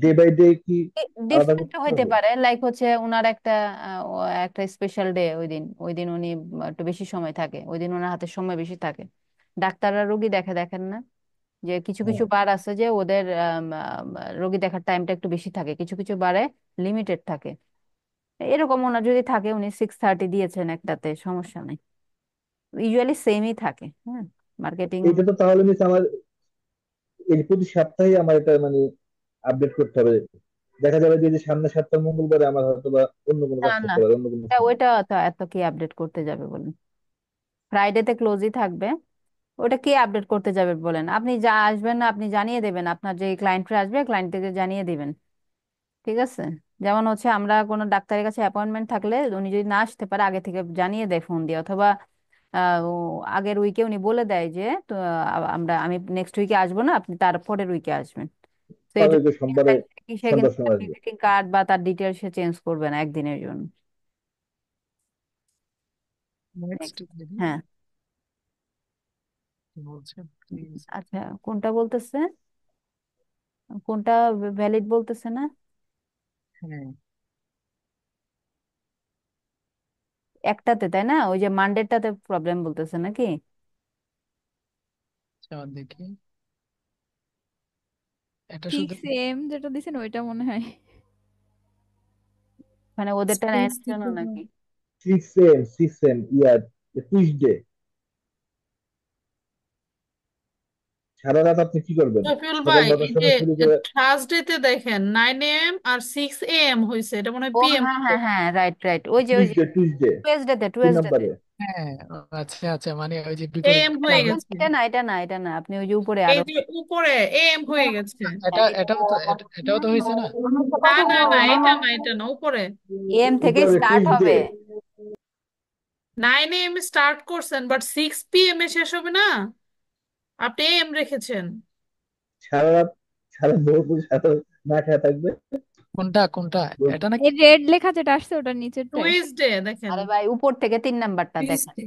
Speaker 1: ডে বাই ডে কি আলাদা
Speaker 4: ডিফারেন্ট
Speaker 1: করতে
Speaker 4: হইতে
Speaker 1: হবে?
Speaker 4: পারে, লাইক হচ্ছে ওনার একটা একটা স্পেশাল ডে, ওই দিন উনি একটু বেশি সময় থাকে, ওই দিন ওনার হাতে সময় বেশি থাকে। ডাক্তাররা রোগী দেখেন না, যে কিছু কিছু
Speaker 1: হ্যাঁ,
Speaker 4: বার আছে যে ওদের রোগী দেখার টাইমটা একটু বেশি থাকে, কিছু কিছু বারে লিমিটেড থাকে। এরকম ওনার যদি থাকে, উনি 6:30 দিয়েছেন একটাতে, সমস্যা নেই, ইউজুয়ালি সেমই থাকে। হ্যাঁ, মার্কেটিং।
Speaker 1: এটা তো তাহলে মিস আমার এই প্রতি সপ্তাহে আমার এটা মানে আপডেট করতে হবে। দেখা যাবে যে সামনের সপ্তাহ মঙ্গলবারে আমার হয়তো বা অন্য কোনো
Speaker 4: না
Speaker 1: কাজ
Speaker 4: না,
Speaker 1: থাকতে পারে, অন্য কোনো সময়।
Speaker 4: ওইটা এত কি আপডেট করতে যাবে বলেন? ফ্রাইডেতে ক্লোজই থাকবে, ওটা কে আপডেট করতে যাবে বলেন? আপনি যা আসবেন না, আপনি জানিয়ে দেবেন, আপনার যে ক্লায়েন্টরা আসবে ক্লায়েন্টকে জানিয়ে দিবেন। ঠিক আছে? যেমন হচ্ছে আমরা কোনো ডাক্তারের কাছে অ্যাপয়েন্টমেন্ট থাকলে উনি যদি না আসতে পারে, আগে থেকে জানিয়ে দেয় ফোন দিয়ে, অথবা ও আগের উইকে উনি বলে দেয় যে তো আমি নেক্সট উইকে আসবো না, আপনি তার পরের উইকে আসবেন। তো এই
Speaker 1: তাহলে
Speaker 4: জন্য
Speaker 1: তো সোমবারে
Speaker 4: সে কিন্তু
Speaker 1: সন্ধ্যার সময় আসবে।
Speaker 4: ভিজিটিং কার্ড বা তার ডিটেলস সে চেঞ্জ করবে না একদিনের জন্য।
Speaker 3: Next
Speaker 4: Next.
Speaker 3: দেখি
Speaker 4: হ্যাঁ,
Speaker 3: কি বলছে প্লিজ।
Speaker 4: আচ্ছা, কোনটা বলতেছে, কোনটা ভ্যালিড বলতেছে না?
Speaker 3: হ্যাঁ,
Speaker 4: একটাতে, তাই না? ওই যে মানডেটাতে প্রবলেম বলতেছে নাকি?
Speaker 3: আচ্ছা দেখি, এটা শুধু
Speaker 2: 6 AM যেটা দিছেন ওইটা মনে হয়।
Speaker 4: মানে ওদেরটা নেয়
Speaker 6: স্পেস
Speaker 4: না জন্য
Speaker 6: দিতে হবে।
Speaker 4: নাকি?
Speaker 1: 6 AM ইয়ার টুইসডে সারা রাত আপনি কি করবেন?
Speaker 6: রফিউল
Speaker 1: সকাল
Speaker 6: ভাই,
Speaker 1: 9টার
Speaker 6: এই যে
Speaker 1: সময় শুরু করে।
Speaker 6: থার্সডেতে দেখেন 9 AM আর 6 AM হয়েছে, এটা মনে হয়
Speaker 4: ও
Speaker 6: PM
Speaker 4: হ্যাঁ
Speaker 6: হবে।
Speaker 4: হ্যাঁ হ্যাঁ, রাইট রাইট, ওই যে
Speaker 1: টুইসডে
Speaker 4: টুয়েসডেতে,
Speaker 1: 3 নম্বরে।
Speaker 3: হ্যাঁ। আচ্ছা আচ্ছা, মানে ওই যে বিপরীত
Speaker 6: AM
Speaker 3: দিকে
Speaker 6: হয়ে
Speaker 3: হবে।
Speaker 6: গেছে,
Speaker 4: এটা না, আপনি ওই যে উপরে
Speaker 6: এই
Speaker 4: আরো।
Speaker 6: যে উপরে AM হয়ে গেছে।
Speaker 3: এটা এটাও তো হয়েছে না?
Speaker 6: না না না, এটা না উপরে।
Speaker 4: এম থেকে
Speaker 1: উপরে
Speaker 4: স্টার্ট
Speaker 1: টুইসডে
Speaker 4: হবে।
Speaker 6: 9 AM স্টার্ট করছেন, বাট 6 PM এ শেষ হবে না, আপনি AM রেখেছেন।
Speaker 1: সারা রাত, সারা দুপুর সারা রাত না খেয়ে থাকবে।
Speaker 3: কোনটা কোনটা? এটা নাকি?
Speaker 2: এই রেড লেখা যেটা আসছে ওটার নিচেরটাই।
Speaker 6: টুইসডে দেখেন।
Speaker 4: আরে ভাই, উপর থেকে 3 নাম্বারটা দেখেন।
Speaker 6: টুইসডে,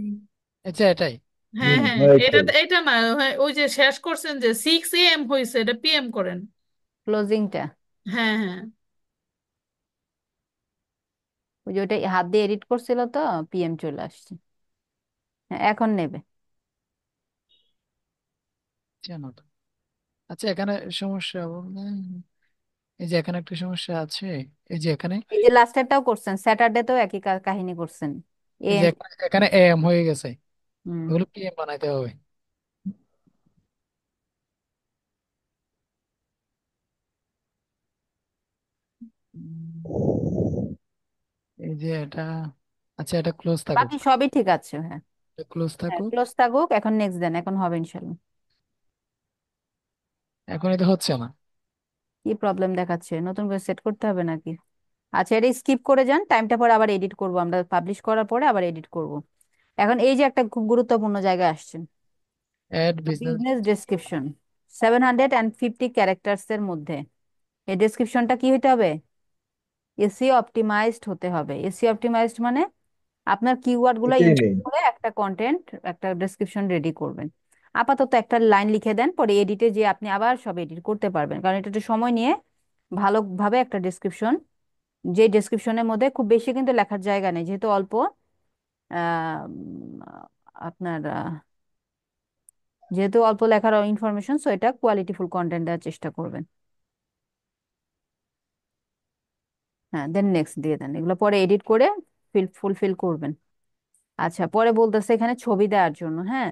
Speaker 3: আচ্ছা এটাই।
Speaker 6: হ্যাঁ হ্যাঁ,
Speaker 1: হ্যাঁ,
Speaker 6: এটা
Speaker 1: এইটাই।
Speaker 6: এটা না, হ্যাঁ, ওই যে শেষ করছেন যে 6 AM হয়েছে, এটা PM করেন।
Speaker 4: ক্লোজিংটা,
Speaker 6: হ্যাঁ হ্যাঁ।
Speaker 4: ওই যে ওটা হাত দিয়ে এডিট করছিল তো, পিএম চলে আসছে। হ্যাঁ, এখন নেবে।
Speaker 3: জানো তো। আচ্ছা এখানে সমস্যা এই যে এখানে একটা সমস্যা আছে, এই যে এখানে,
Speaker 4: এই যে লাস্টেরটাও করছেন, স্যাটারডেতেও একই কাহিনী করছেন।
Speaker 3: এই যে
Speaker 4: এম।
Speaker 3: এখানে এম হয়ে গেছে,
Speaker 4: হুম।
Speaker 3: ওগুলো পিএম বানাইতে হবে। উম, এই যে এটা, আচ্ছা এটা ক্লোজ থাকুক,
Speaker 4: বাকি সবই ঠিক আছে, হ্যাঁ।
Speaker 3: ক্লোজ
Speaker 4: হ্যাঁ,
Speaker 3: থাকুক।
Speaker 4: ক্লোজ থাকুক, এখন নেক্সট দেন, এখন হবে ইনশাল্লাহ।
Speaker 3: এখন এটা হচ্ছে না।
Speaker 4: কি প্রবলেম দেখাচ্ছে? নতুন করে সেট করতে হবে নাকি? আচ্ছা, এটা স্কিপ করে যান, টাইমটা পরে আবার এডিট করব, আমরা পাবলিশ করার পরে আবার এডিট করব। এখন এই যে একটা খুব গুরুত্বপূর্ণ জায়গায় আসছেন,
Speaker 3: অ্যাড বিজনেস।
Speaker 4: বিজনেস ডেসক্রিপশন, 750 এর মধ্যে এই ডেসক্রিপশনটা কি হতে হবে? এসিও অপটিমাইজড হতে হবে। এসিও অপটিমাইজড মানে আপনার কিওয়ার্ড গুলো
Speaker 1: এটাই
Speaker 4: ইউজ
Speaker 1: মেইন।
Speaker 4: করে একটা কন্টেন্ট, একটা ডেসক্রিপশন রেডি করবেন। আপাতত একটা লাইন লিখে দেন, পরে এডিটে যে আপনি আবার সব এডিট করতে পারবেন, কারণ এটা একটু সময় নিয়ে ভালোভাবে একটা ডেসক্রিপশন, যে ডেসক্রিপশনের মধ্যে খুব বেশি কিন্তু লেখার জায়গা নেই, যেহেতু অল্প আপনার যেহেতু অল্প লেখার ইনফরমেশন, সো এটা কোয়ালিটিফুল কন্টেন্ট দেওয়ার চেষ্টা করবেন। হ্যাঁ, দেন নেক্সট দিয়ে দেন, এগুলো পরে এডিট করে ফুলফিল করবেন। আচ্ছা, পরে বলতেছে এখানে ছবি দেওয়ার জন্য। হ্যাঁ,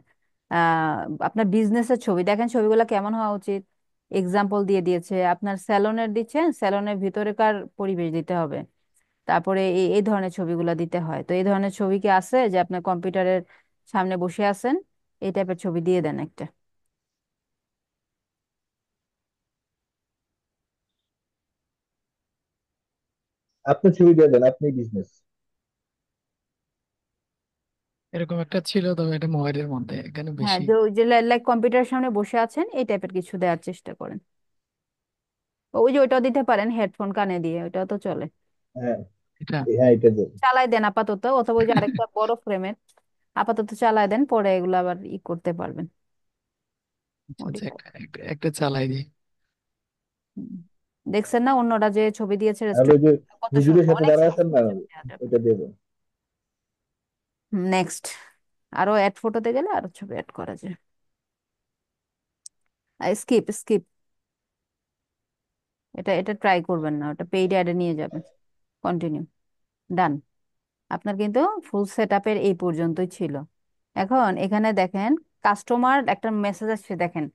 Speaker 4: আহ, আপনার বিজনেসের ছবি দেখেন, ছবিগুলো কেমন হওয়া উচিত। এক্সাম্পল দিয়ে দিয়েছে, আপনার স্যালনের দিচ্ছেন, স্যালনের ভিতরেকার পরিবেশ দিতে হবে। তারপরে এই এই ধরনের ছবিগুলো দিতে হয়। তো এই ধরনের ছবি কি আছে যে আপনার কম্পিউটারের সামনে বসে আছেন, এই টাইপের ছবি দিয়ে দেন একটা।
Speaker 1: আপনি ছবি দিয়ে দেন, আপনি বিজনেস।
Speaker 3: এরকম একটা ছিল, তবে এটা মোবাইলের মধ্যে, এখানে
Speaker 4: হ্যাঁ,
Speaker 3: বেশি।
Speaker 4: যে ওই যে লাইক কম্পিউটারের সামনে বসে আছেন, এই টাইপের কিছু দেওয়ার চেষ্টা করেন। ওই যে ওইটাও দিতে পারেন, হেডফোন কানে দিয়ে, ওইটাও তো চলে।
Speaker 1: হ্যাঁ,
Speaker 3: এটা
Speaker 1: হ্যাঁ, এটা দেন।
Speaker 4: চালাই দেন আপাতত, অথবা ওই যে আরেকটা বড় ফ্রেমের আপাতত চালাই দেন, পরে এগুলো আবার করতে পারবেন,
Speaker 3: আচ্ছা আচ্ছা,
Speaker 4: modify।
Speaker 3: একটা একটা একটা চালাই দিই।
Speaker 4: হুম। দেখছেন না অন্যরা যে ছবি দিয়েছে
Speaker 1: আর ওই
Speaker 4: রেস্টুরেন্ট,
Speaker 1: যে
Speaker 4: কত
Speaker 1: হুজুরের
Speaker 4: সুন্দর,
Speaker 1: সাথে
Speaker 4: অনেক
Speaker 1: যারা
Speaker 4: সুন্দর
Speaker 1: আছেন না,
Speaker 4: সুন্দর ছবি দেওয়া যাবে।
Speaker 1: ওইটা দেবেন।
Speaker 4: নেক্সট, আরো অ্যাড ফটোতে গেলে আরো ছবি অ্যাড করা যায়। স্কিপ স্কিপ, এটা এটা ট্রাই করবেন না, ওটা পেইড অ্যাডে নিয়ে যাবেন। কন্টিনিউ, ডান। আপনার কিন্তু ফুল সেট আপের এই পর্যন্তই ছিল। এখন এখানে দেখেন, কাস্টমার একটা মেসেজ আসছে, দেখেন,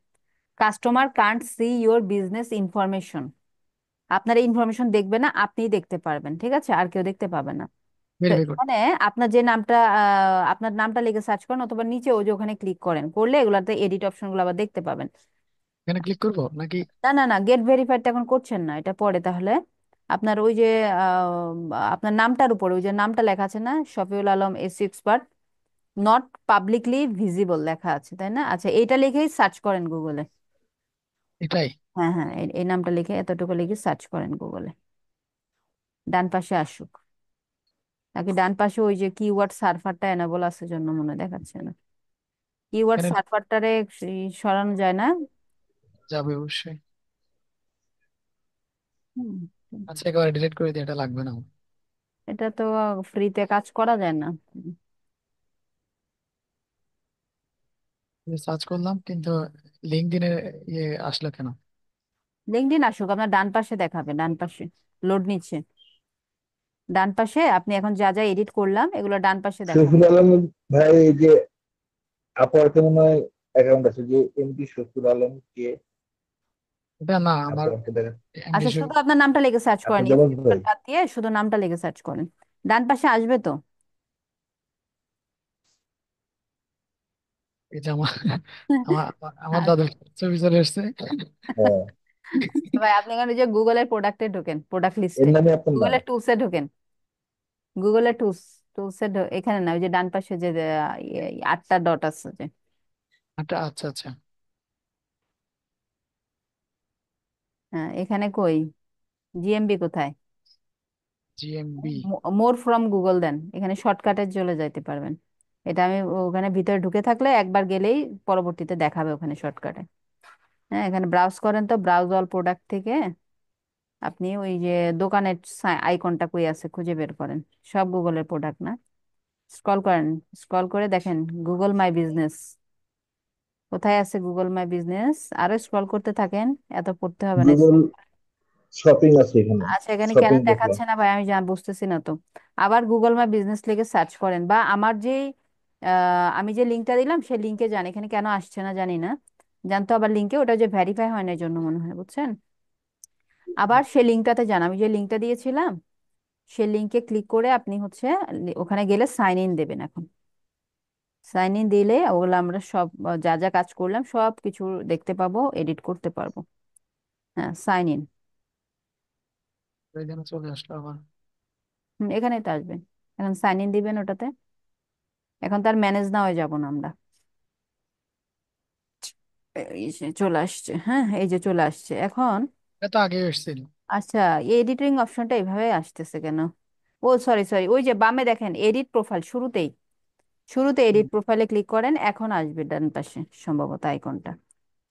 Speaker 4: customer can't see your business information. আপনার এই ইনফরমেশন দেখবে না, আপনিই দেখতে পারবেন, ঠিক আছে, আর কেউ দেখতে পাবে না। তো
Speaker 3: ভেরিফাই করতে
Speaker 4: এখানে আপনার যে নামটা, আপনার নামটা লিখে সার্চ করেন, অথবা নিচে ওই যে ওখানে ক্লিক করেন, করলে এগুলাতে এডিট অপশন গুলো আবার দেখতে পাবেন।
Speaker 3: এখানে ক্লিক করবো নাকি?
Speaker 4: না না না, গেট ভেরিফাইড এখন করছেন না, এটা পরে তাহলে। আপনার ওই যে আপনার নামটার উপরে ওই যে নামটা লেখা আছে না, Shafiul Alam AC expert, not publicly visible লেখা আছে, তাই না? আচ্ছা, এইটা লিখেই সার্চ করেন গুগলে।
Speaker 3: এটাই।
Speaker 4: হ্যাঁ হ্যাঁ, এই নামটা লিখে এতটুকু লিখে সার্চ করেন গুগলে, ডান পাশে আসুক। নাকি ডান পাশে ওই যে কিওয়ার্ড সার্ভারটা এনেবল আছে জন্য মনে হয় দেখাচ্ছে না, কিওয়ার্ড
Speaker 3: এখানে
Speaker 4: সার্ভারটারে সরানো যায় না।
Speaker 3: যাবে অবশ্যই।
Speaker 4: হুম,
Speaker 3: আচ্ছা, একেবারে ডিলিট করে দিই, এটা লাগবে না আমার।
Speaker 4: এটা তো ফ্রিতে কাজ করা যায় না।
Speaker 3: সার্চ করলাম কিন্তু লিঙ্কডইনে ইয়ে আসলো কেন?
Speaker 4: লিঙ্কডইন আসুক, আপনার ডান পাশে দেখাবে, ডান পাশে লোড নিচ্ছে। ডান পাশে আপনি এখন যা যা এডিট করলাম এগুলো ডান পাশে দেখাবে।
Speaker 1: শফিউল আলম ভাই, এই যে আপার মনে হয় অ্যাকাউন্ট আছে, যে এমডি শফিউল আলম কে,
Speaker 3: এটা না আমার,
Speaker 1: আপনাকে দেখেন।
Speaker 3: এমডি
Speaker 4: আচ্ছা, শুধু আপনার নামটা লিখে সার্চ করেন,
Speaker 1: আপনার জামাল ভাই।
Speaker 4: বাদ দিয়ে শুধু নামটা লিখে সার্চ করেন, ডান পাশে আসবে তো।
Speaker 3: এটা আমার আমার আমার
Speaker 4: আচ্ছা,
Speaker 3: দাদুর ছবি চলে এসছে।
Speaker 1: হ্যাঁ,
Speaker 4: ভাই আপনি এখানে যে গুগলের প্রোডাক্টে ঢোকেন, প্রোডাক্ট
Speaker 1: এর
Speaker 4: লিস্টে,
Speaker 1: নামে আপনার নাম।
Speaker 4: গুগলের টুলসে ঢোকেন, গুগলের টুলসে এখানে না, ওই যে ডান পাশে যে আটটা ডট আছে যে,
Speaker 3: আচ্ছা আচ্ছা আচ্ছা।
Speaker 4: হ্যাঁ এখানে কই, জিএমবি কোথায়,
Speaker 3: জিএমবি।
Speaker 4: মোর ফ্রম গুগল দেন, এখানে শর্টকাটে চলে যাইতে পারবেন। এটা আমি ওখানে ভিতরে ঢুকে থাকলে একবার গেলেই পরবর্তীতে দেখাবে ওখানে শর্টকাটে। হ্যাঁ, এখানে ব্রাউজ করেন তো, ব্রাউজ অল প্রোডাক্ট থেকে আপনি ওই যে দোকানের আইকনটা কই আছে খুঁজে বের করেন, সব গুগলের প্রোডাক্ট না। স্ক্রল করেন, স্ক্রল করে দেখেন গুগল মাই বিজনেস কোথায় আছে, গুগল মাই বিজনেস, আরো স্ক্রল করতে থাকেন, এত পড়তে হবে না।
Speaker 1: গুগল শপিং আছে এখানে।
Speaker 4: আচ্ছা, এখানে কেন
Speaker 1: শপিং দেখলাম।
Speaker 4: দেখাচ্ছে না ভাই, আমি বুঝতেছি না তো। আবার গুগল মাই বিজনেস লিখে সার্চ করেন, বা আমার যে আমি যে লিঙ্কটা দিলাম সেই লিঙ্কে যান, এখানে কেন আসছে না জানি না, জানতো আবার লিঙ্কে ওটা যে ভেরিফাই হয় না এই জন্য মনে হয়, বুঝছেন। আবার সেই লিঙ্কটাতে যান, আমি যে লিঙ্কটা দিয়েছিলাম সেই লিঙ্কে ক্লিক করে আপনি হচ্ছে ওখানে গেলে সাইন ইন দেবেন এখন। সাইন ইন দিলে ওগুলো আমরা সব যা যা কাজ করলাম সব কিছু দেখতে পাবো, এডিট করতে পারবো। হ্যাঁ, সাইন ইন।
Speaker 3: এখানে চলে আসলো আবার।
Speaker 4: এখানেই তো আসবে, এখন সাইন ইন দিবেন ওটাতে। এখন তার ম্যানেজ না হয়ে যাব না আমরা, এই যে চলে আসছে, হ্যাঁ এই যে চলে আসছে এখন।
Speaker 3: এটা তো আগে এসেছিল।
Speaker 4: আচ্ছা, এডিটিং অপশনটা এইভাবে আসতেছে কেন? ও সরি সরি, ওই যে বামে দেখেন এডিট প্রোফাইল, শুরুতেই শুরুতে এডিট প্রোফাইলে ক্লিক করেন, এখন আসবে ডান পাশে সম্ভবত আইকনটা।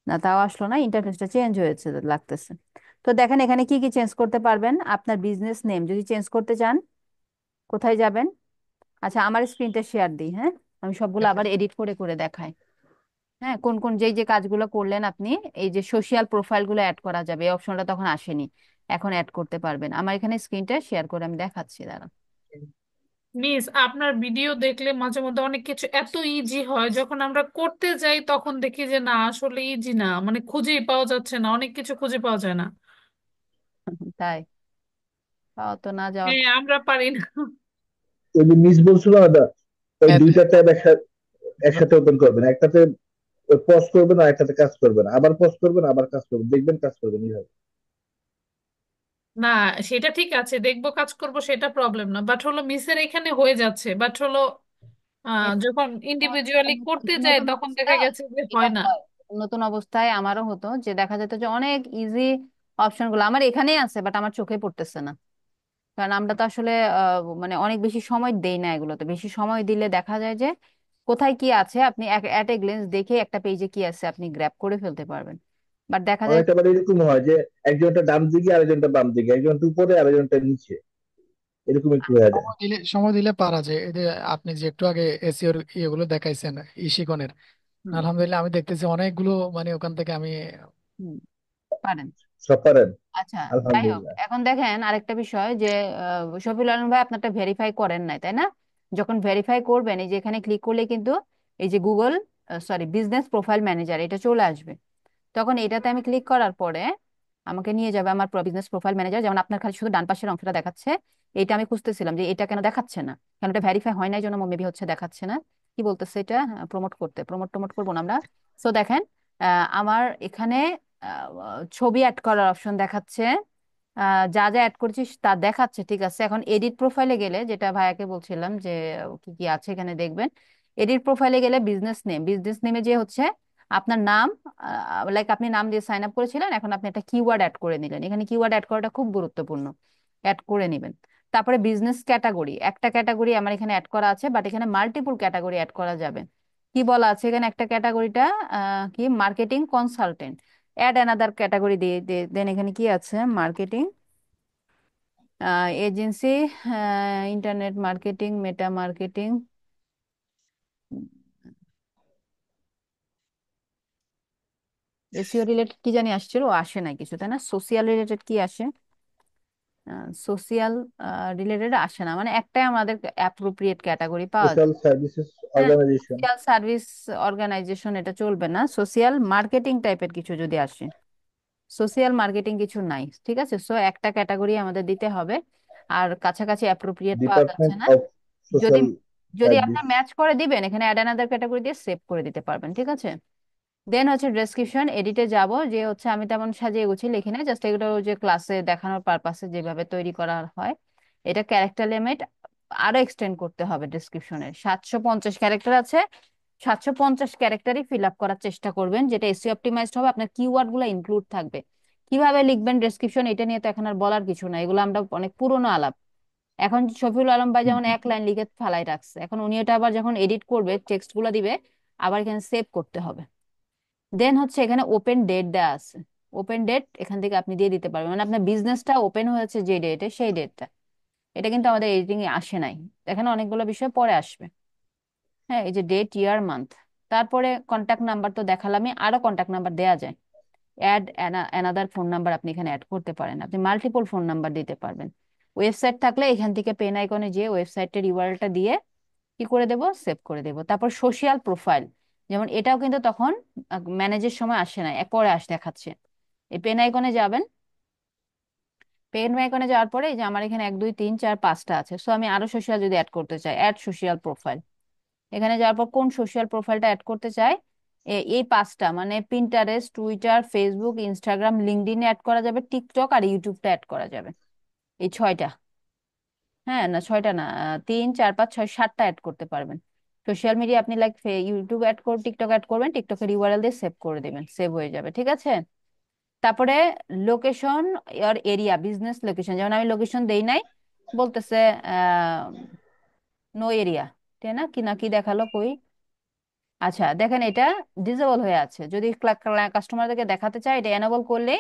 Speaker 4: না, তাও আসলো না, ইন্টারফেসটা চেঞ্জ হয়েছে লাগতেছে। তো দেখেন এখানে কি কি চেঞ্জ করতে পারবেন। আপনার বিজনেস নেম যদি চেঞ্জ করতে চান, কোথায় যাবেন? আচ্ছা, আমার স্ক্রিনটা শেয়ার দিই, হ্যাঁ, আমি সবগুলো আবার এডিট করে করে দেখাই। হ্যাঁ, কোন কোন যেই যে কাজগুলো করলেন আপনি, এই যে সোশিয়াল প্রোফাইল গুলো অ্যাড করা যাবে, এই অপশনটা তখন আসেনি, এখন অ্যাড করতে পারবেন। আমার এখানে স্ক্রিনটা শেয়ার করে আমি দেখাচ্ছি, দাঁড়ান।
Speaker 6: মিস, আপনার ভিডিও দেখলে মাঝে মধ্যে অনেক কিছু এত ইজি হয়, যখন আমরা করতে যাই তখন দেখি যে না, আসলে ইজি না, মানে খুঁজেই পাওয়া যাচ্ছে না, অনেক কিছু খুঁজে পাওয়া যায় না।
Speaker 4: তাই পাওয়া তো না যাওয়ার।
Speaker 6: হ্যাঁ, আমরা পারি না।
Speaker 1: ওই যে মিস বলছিল না দা, ওই
Speaker 3: ম্যাথ।
Speaker 1: দুইটা ট্যাব একসাথে একসাথে ওপেন করবেন, একটাতে পজ করবেন আর একটাতে কাজ করবেন, আবার পজ করবেন আবার কাজ করবেন, দেখবেন কাজ করবেন এইভাবে।
Speaker 6: না, সেটা ঠিক আছে, দেখবো কাজ করব, সেটা প্রবলেম না, বাট হলো মিসের এখানে হয়ে যাচ্ছে, বাট হলো যখন ইন্ডিভিজুয়ালি করতে যায়
Speaker 4: নতুন
Speaker 6: তখন দেখা
Speaker 4: অবস্থায়
Speaker 6: গেছে যে
Speaker 4: এটা
Speaker 6: হয় না।
Speaker 4: হয়। নতুন অবস্থায় আমারও হতো যে দেখা যেত যে অনেক ইজি অপশন গুলো আমার এখানেই আছে, বাট আমার চোখে পড়তেছে না। কারণ আমরা তো আসলে মানে অনেক বেশি সময় দেই না এগুলোতে। বেশি সময় দিলে দেখা যায় যে কোথায় কি আছে আপনি অ্যাট এ গ্লেন্স দেখে একটা পেজে কি আছে আপনি গ্র্যাব করে ফেলতে পারবেন। বাট দেখা যায়
Speaker 1: অনেকটা আবার এরকম হয় যে একজনটা ডান দিকে আরেকজনটা বাম দিকে, একজনটা উপরে আরেকজনটা নিচে, এরকম একটু হয়ে যায়।
Speaker 3: সময় দিলে পারা যায়। এই যে আপনি যে একটু আগে এসিওর ইয়েগুলো দেখাইছেন ইশিকনের,
Speaker 4: হুম,
Speaker 3: আলহামদুলিল্লাহ আমি দেখতেছি অনেকগুলো, মানে ওখান থেকে আমি
Speaker 4: হুম, পারেন।
Speaker 1: সব পারেন?
Speaker 4: আচ্ছা, যাই হোক,
Speaker 1: আলহামদুলিল্লাহ।
Speaker 4: এখন দেখেন আরেকটা বিষয় যে শফিউল আলম ভাই আপনারটা ভেরিফাই করেন নাই, তাই না? যখন ভেরিফাই করবেন, এই যে এখানে ক্লিক করলে কিন্তু এই যে Google, sorry, business profile manager এটা চলে আসবে। তখন এটাতে আমি ক্লিক করার পরে আমাকে নিয়ে যাবে আমার বিজনেস প্রোফাইল ম্যানেজার। যেমন আপনার খালি শুধু ডান পাশের অংশটা দেখাচ্ছে, এটা আমি খুঁজতেছিলাম যে এটা কেন দেখাচ্ছে না, কেন এটা ভেরিফাই হয় নাই জন্য মেবি হচ্ছে দেখাচ্ছে না। কি বলতেছে এটা? প্রমোট করতে, প্রমোট টমোট করবো না আমরা। সো দেখেন আমার এখানে ছবি অ্যাড করার অপশন দেখাচ্ছে, যা যা অ্যাড করেছিস তা দেখাচ্ছে, ঠিক আছে। এখন এডিট প্রোফাইলে গেলে, যেটা ভাইয়াকে বলছিলাম যে কি কি আছে এখানে দেখবেন। এডিট প্রোফাইলে গেলে বিজনেস নেম, বিজনেস নেমে যে হচ্ছে আপনার নাম, লাইক আপনি নাম দিয়ে সাইন আপ করেছিলেন, এখন আপনি একটা কিওয়ার্ড অ্যাড করে নিলেন, এখানে কিওয়ার্ড অ্যাড করাটা খুব গুরুত্বপূর্ণ, অ্যাড করে নেবেন। তারপরে বিজনেস ক্যাটাগরি, একটা ক্যাটাগরি আমার এখানে অ্যাড করা আছে, বাট এখানে মাল্টিপল ক্যাটাগরি অ্যাড করা যাবে। কি বলা আছে এখানে, একটা ক্যাটাগরিটা কি, marketing consultant, add another category দিয়ে দেন। এখানে কি আছে, marketing agency, internet marketing, meta marketing, SEO related কি জানি আসছিল, ও আসে নাই কিছু, তাই না? সোশিয়াল রিলেটেড কি আসে? সোশিয়াল রিলেটেড আসে না, মানে একটাই আমাদের অ্যাপ্রোপ্রিয়েট ক্যাটাগরি পাওয়া
Speaker 1: সোশ্যাল
Speaker 4: যায়।
Speaker 1: সার্ভিসেস
Speaker 4: হ্যাঁ,
Speaker 1: অর্গানাইজেশন।
Speaker 4: সোশিয়াল সার্ভিস অর্গানাইজেশন এটা চলবে না, সোশিয়াল মার্কেটিং টাইপের কিছু যদি আসে। সোশিয়াল মার্কেটিং কিছু নাই, ঠিক আছে। সো একটা ক্যাটাগরি আমাদের দিতে হবে, আর কাছাকাছি অ্যাপ্রোপ্রিয়েট পাওয়া যাচ্ছে
Speaker 1: ডিপার্টমেন্ট
Speaker 4: না।
Speaker 1: অফ
Speaker 4: যদি
Speaker 1: সোশ্যাল
Speaker 4: যদি আপনার
Speaker 1: সার্ভিস।
Speaker 4: ম্যাচ করে দিবেন, এখানে অ্যাড অ্যানাদার ক্যাটাগরি দিয়ে সেভ করে দিতে পারবেন, ঠিক আছে। দেন হচ্ছে ডেসক্রিপশন, এডিটে যাব, যে হচ্ছে আমি তেমন সাজিয়ে গুছিয়ে লিখি না, জাস্ট এগুলো ওই যে ক্লাসে দেখানোর পারপাসে যেভাবে তৈরি করা হয়। এটা ক্যারেক্টার লিমিট আরো এক্সটেন্ড করতে হবে, ডেসক্রিপশনের 750 ক্যারেক্টার আছে, 750 ক্যারেক্টারই ফিল আপ করার চেষ্টা করবেন, যেটা এসইও অপটিমাইজড হবে, আপনার কিওয়ার্ড গুলো ইনক্লুড থাকবে। কিভাবে লিখবেন ডেসক্রিপশন, এটা নিয়ে তো এখন আর বলার কিছু না, এগুলো আমরা অনেক পুরনো আলাপ। এখন শফিউল আলম ভাই যেমন এক লাইন লিখে ফালাই রাখছে, এখন উনি এটা আবার যখন এডিট করবে, টেক্সট গুলো দিবে, আবার এখানে সেভ করতে হবে। দেন হচ্ছে এখানে ওপেন ডেট দেওয়া আছে, ওপেন ডেট এখান থেকে আপনি দিয়ে দিতে পারবেন, মানে আপনার বিজনেসটা ওপেন হয়েছে যে ডেটে, সেই ডেটটা। এটা কিন্তু আমাদের এডিটিং এ আসে নাই, এখানে অনেকগুলো বিষয় পরে আসবে। হ্যাঁ, এই যে ডেট, ইয়ার, মান্থ। তারপরে কন্ট্যাক্ট নাম্বার তো দেখালামই, আরো কন্ট্যাক্ট নাম্বার দেওয়া যায়। অ্যাড অ্যানাদার ফোন নাম্বার আপনি এখানে অ্যাড করতে পারেন, আপনি মাল্টিপল ফোন নাম্বার দিতে পারবেন। ওয়েবসাইট থাকলে এখান থেকে পেন আইকনে যে ওয়েবসাইটের ইউআরএলটা দিয়ে কি করে দেব, সেভ করে দেব। তারপর সোশিয়াল প্রোফাইল, যেমন এটাও কিন্তু তখন ম্যানেজের সময় আসে না, পরে দেখাচ্ছে। এই পেন আইকনে যাবেন, পেন আইকনে যাওয়ার পরে এই যে আমার এখানে 1 2 3 4 5টা আছে। সো আমি আরো সোশ্যাল যদি অ্যাড করতে চাই, অ্যাড সোশ্যাল প্রোফাইল, এখানে যাওয়ার পর কোন সোশ্যাল প্রোফাইলটা অ্যাড করতে চাই, এই 5টা, মানে পিন্টারেস্ট, টুইটার, ফেসবুক, ইনস্টাগ্রাম, লিঙ্কডইনে অ্যাড করা যাবে, টিকটক আর ইউটিউবটা অ্যাড করা যাবে। এই 6টা, হ্যাঁ না 6টা না, 3 4 5 6 7টা অ্যাড করতে পারবেন। সোশ্যাল মিডিয়া আপনি লাইক ইউটিউব অ্যাড করবেন, টিকটক অ্যাড করবেন, টিকটকের ইউআরএল দিয়ে সেভ করে দেবেন, সেভ হয়ে যাবে, ঠিক আছে। তারপরে লোকেশন আর এরিয়া, বিজনেস লোকেশন, যেমন আমি লোকেশন দেই নাই, বলতেছে নো এরিয়া, তাই না? কি না কি দেখালো কই? আচ্ছা দেখেন, এটা ডিসেবল হয়ে আছে। যদি কাস্টমারদেরকে দেখাতে চাই, এটা এনেবল করলে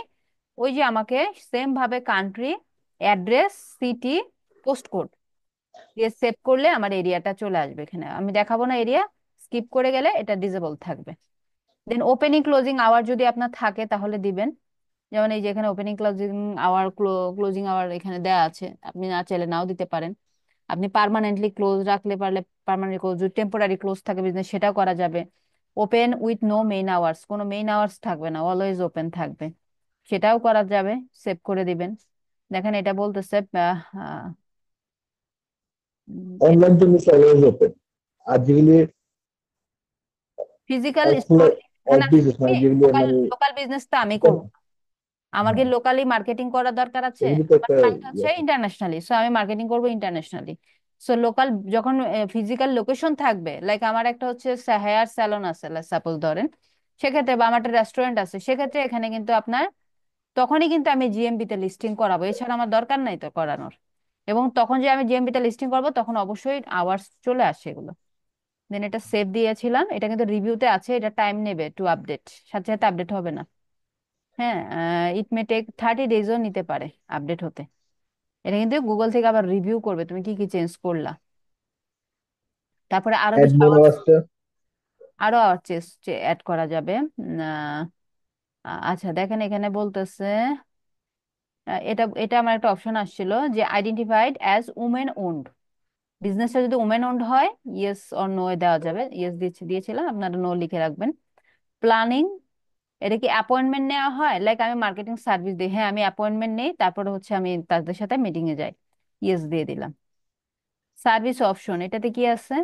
Speaker 4: ওই যে আমাকে সেম ভাবে country, address, city, post code দিয়ে সেভ করলে আমার এরিয়াটা চলে আসবে এখানে। আমি দেখাবো না এরিয়া, স্কিপ করে গেলে এটা ডিসেবল থাকবে। দেন ওপেনিং ক্লোজিং আওয়ার যদি আপনার থাকে তাহলে দিবেন। যেমন এই যে এখানে opening closing hour, closing hour এখানে দেওয়া আছে, আপনি না চাইলে নাও দিতে পারেন। আপনি পার্মানেন্টলি ক্লোজ রাখলে পারলে পার্মানেন্ট ক্লোজ, যদি টেম্পোরারি ক্লোজ থাকে বিজনেস সেটাও করা যাবে। Open with no main hours, কোনো মেইন আওয়ার্স থাকবে না, অলওয়েজ ওপেন থাকবে, সেটাও করা যাবে। সেভ করে দিবেন। দেখেন এটা বলতেছে
Speaker 1: অনলাইন জন্য অলওয়েজ ওপেন। আর যেগুলি
Speaker 4: ফিজিক্যাল
Speaker 1: অফ
Speaker 4: স্টোর
Speaker 1: অফ
Speaker 4: এখানে
Speaker 1: বিজনেস মানে যেগুলি
Speaker 4: লোকাল
Speaker 1: মানে
Speaker 4: লোকাল বিজনেস তো আমি
Speaker 1: এটা,
Speaker 4: করব, আমার কি
Speaker 1: হ্যাঁ,
Speaker 4: লোকালি মার্কেটিং করার দরকার আছে?
Speaker 1: এগুলি তো
Speaker 4: আমার
Speaker 1: একটা
Speaker 4: ক্লায়েন্ট হচ্ছে
Speaker 1: ইয়ে থাকে।
Speaker 4: ইন্টারন্যাশনালি, সো আমি মার্কেটিং করব ইন্টারন্যাশনালি। সো লোকাল যখন ফিজিক্যাল লোকেশন থাকবে, লাইক আমার একটা হচ্ছে হেয়ার স্যালন আছে সাপোজ ধরেন, সেক্ষেত্রে বা আমার একটা রেস্টুরেন্ট আছে, সেক্ষেত্রে এখানে কিন্তু আপনার তখনই কিন্তু আমি জিএমপি তে লিস্টিং করাবো, এছাড়া আমার দরকার নাই তো করানোর। এবং তখন যে আমি জিএমপি তে লিস্টিং করবো তখন অবশ্যই আওয়ার্স চলে আসে এগুলো। দেন এটা সেভ দিয়েছিলাম, এটা কিন্তু রিভিউতে আছে, এটা টাইম নেবে টু আপডেট, সাথে সাথে আপডেট হবে না। হ্যাঁ, ইট মে টেক 30 ডেজও নিতে পারে আপডেট হতে। এটা কিন্তু গুগল থেকে আবার রিভিউ করবে তুমি কি কি চেঞ্জ করলা। তারপরে আরো
Speaker 1: অ্যাড
Speaker 4: কিছু আওয়ার্স,
Speaker 1: বোনাসটা
Speaker 4: আরো আওয়ার অ্যাড করা যাবে। আচ্ছা দেখেন এখানে বলতেছে এটা এটা আমার একটা অপশন আসছিল যে আইডেন্টিফাইড অ্যাজ উমেন ওন্ড, বিজনেসটা যদি উমেন ওন্ড হয় ইয়েস অর নো দেওয়া যাবে। ইয়েস দিয়েছিলাম, আপনারা নো লিখে রাখবেন। প্ল্যানিং, এটা কি অ্যাপয়েন্টমেন্ট নেওয়া হয়? লাইক আমি মার্কেটিং সার্ভিস দিই, হ্যাঁ আমি অ্যাপয়েন্টমেন্ট নেই, তারপরে হচ্ছে আমি তাদের সাথে মিটিং এ যাই, ইয়েস দিয়ে দিলাম। সার্ভিস অপশন, এটাতে কি আছে?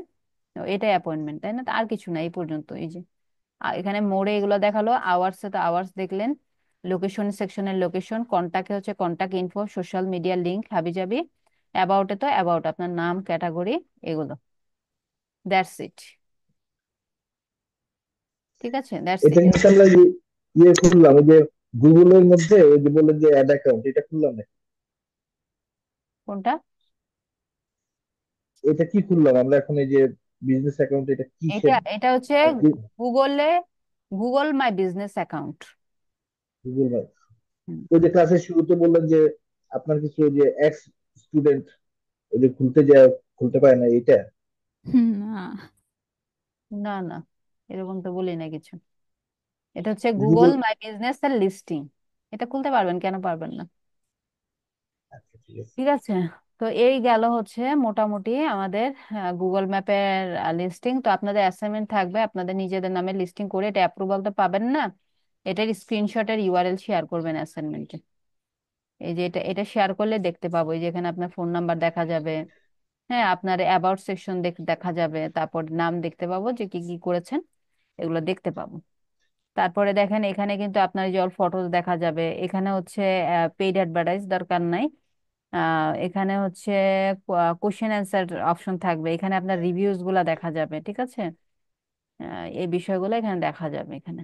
Speaker 4: ও, এটাই অ্যাপয়েন্টমেন্ট, তাই না? আর কিছু না এই পর্যন্ত। এই যে এখানে মোড়ে এগুলো দেখালো, আওয়ার্স তো আওয়ার্স দেখলেন, লোকেশন সেকশনের লোকেশন, কন্টাক্টে হচ্ছে contact info, social media link হাবিজাবি, অ্যাবাউটে তো অ্যাবাউট আপনার নাম, ক্যাটাগরি, এগুলো। That's it. ঠিক আছে, দ্যাটস
Speaker 1: এটা
Speaker 4: ইট।
Speaker 1: কিন্তু আমরা ইয়ে খুললাম, ওই যে গুগলের মধ্যে ওই যে বললেন যে অ্যাড অ্যাকাউন্ট, এটা খুললাম না?
Speaker 4: কোনটা?
Speaker 1: এটা কি খুললাম আমরা এখন, এই যে বিজনেস অ্যাকাউন্ট, এটা
Speaker 4: এটা
Speaker 1: কিসের?
Speaker 4: এটা হচ্ছে
Speaker 1: আর কি
Speaker 4: গুগলে, Google my business account.
Speaker 1: Google ভাই, ওই যে ক্লাসের শুরুতে বললেন যে আপনার কিছু ওই যে এক্স স্টুডেন্ট ওই যে খুলতে যায়, খুলতে পারে না, এটা?
Speaker 2: না।
Speaker 4: না না, এরকম তো বলি না কিছু। এটা হচ্ছে গুগল
Speaker 1: গুগল,
Speaker 4: মাই বিজনেস এর লিস্টিং, এটা খুলতে পারবেন, কেন পারবেন না?
Speaker 1: আচ্ছা ঠিক আছে।
Speaker 4: ঠিক আছে। তো এই গেল হচ্ছে মোটামুটি আমাদের গুগল ম্যাপের লিস্টিং। তো আপনাদের অ্যাসাইনমেন্ট থাকবে, আপনাদের নিজেদের নামে লিস্টিং করে, এটা অ্যাপ্রুভাল তো পাবেন না, এটার স্ক্রিনশটের ইউআরএল শেয়ার করবেন অ্যাসাইনমেন্টে। এই যে এটা এটা শেয়ার করলে দেখতে পাবো, এই যে এখানে আপনার ফোন নাম্বার দেখা যাবে, হ্যাঁ আপনার অ্যাবাউট সেকশন দেখা যাবে, তারপর নাম দেখতে পাবো যে কি কি করেছেন, এগুলো দেখতে পাবো। তারপরে দেখেন এখানে কিন্তু আপনার যে ফটো দেখা যাবে, এখানে হচ্ছে পেইড অ্যাডভার্টাইজ দরকার নাই। এখানে হচ্ছে কোশ্চেন অ্যান্সার অপশন থাকবে, এখানে আপনার রিভিউজ গুলা দেখা যাবে, ঠিক আছে? এই বিষয়গুলো এখানে দেখা যাবে এখানে।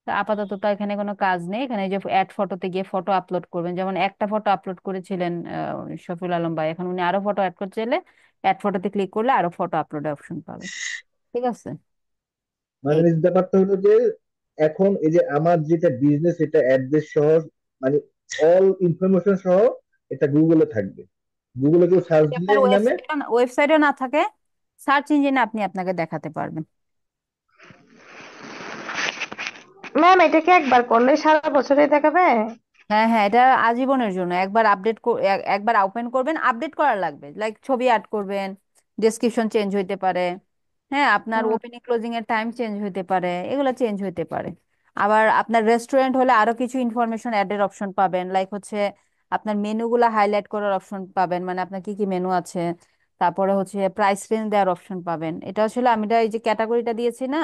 Speaker 4: তো আপাতত তো এখানে কোনো কাজ নেই, এখানে এই যে অ্যাড ফটোতে গিয়ে ফটো আপলোড করবেন, যেমন একটা ফটো আপলোড করেছিলেন শফিউল আলম ভাই, এখন উনি আরো ফটো অ্যাড করতে চাইলে অ্যাড ফটোতে ক্লিক করলে আরো ফটো আপলোড অপশন পাবেন। ঠিক আছে।
Speaker 1: মানে
Speaker 4: এই
Speaker 1: ব্যাপারটা হলো যে এখন এই যে আমার যেটা বিজনেস, এটা অ্যাড্রেস সহ, মানে অল ইনফরমেশন সহ এটা গুগলে থাকবে। গুগলে কেউ সার্চ
Speaker 4: যদি
Speaker 1: দিলে
Speaker 4: আপনার
Speaker 1: এই নামে।
Speaker 4: ওয়েবসাইটও না থাকে, সার্চ ইঞ্জিনে আপনি আপনাকে দেখাতে পারবেন।
Speaker 5: ম্যাম এটা কি একবার করলে সারা বছরই দেখাবে?
Speaker 4: হ্যাঁ হ্যাঁ, এটা আজীবনের জন্য, একবার আপডেট, একবার ওপেন করবেন, আপডেট করা লাগবে, লাইক ছবি অ্যাড করবেন, ডেসক্রিপশন চেঞ্জ হইতে পারে, হ্যাঁ আপনার
Speaker 5: হুম।
Speaker 4: ওপেনিং ক্লোজিং এর টাইম চেঞ্জ হইতে পারে, এগুলো চেঞ্জ হইতে পারে। আবার আপনার রেস্টুরেন্ট হলে আরো কিছু ইনফরমেশন অ্যাড এর অপশন পাবেন, লাইক হচ্ছে আপনার মেনুগুলো হাইলাইট করার অপশন পাবেন, মানে আপনার কি কি মেনু আছে, তারপরে হচ্ছে প্রাইস রেঞ্জ দেওয়ার অপশন পাবেন। এটা আসলে আমি এই যে ক্যাটাগরিটা দিয়েছি না,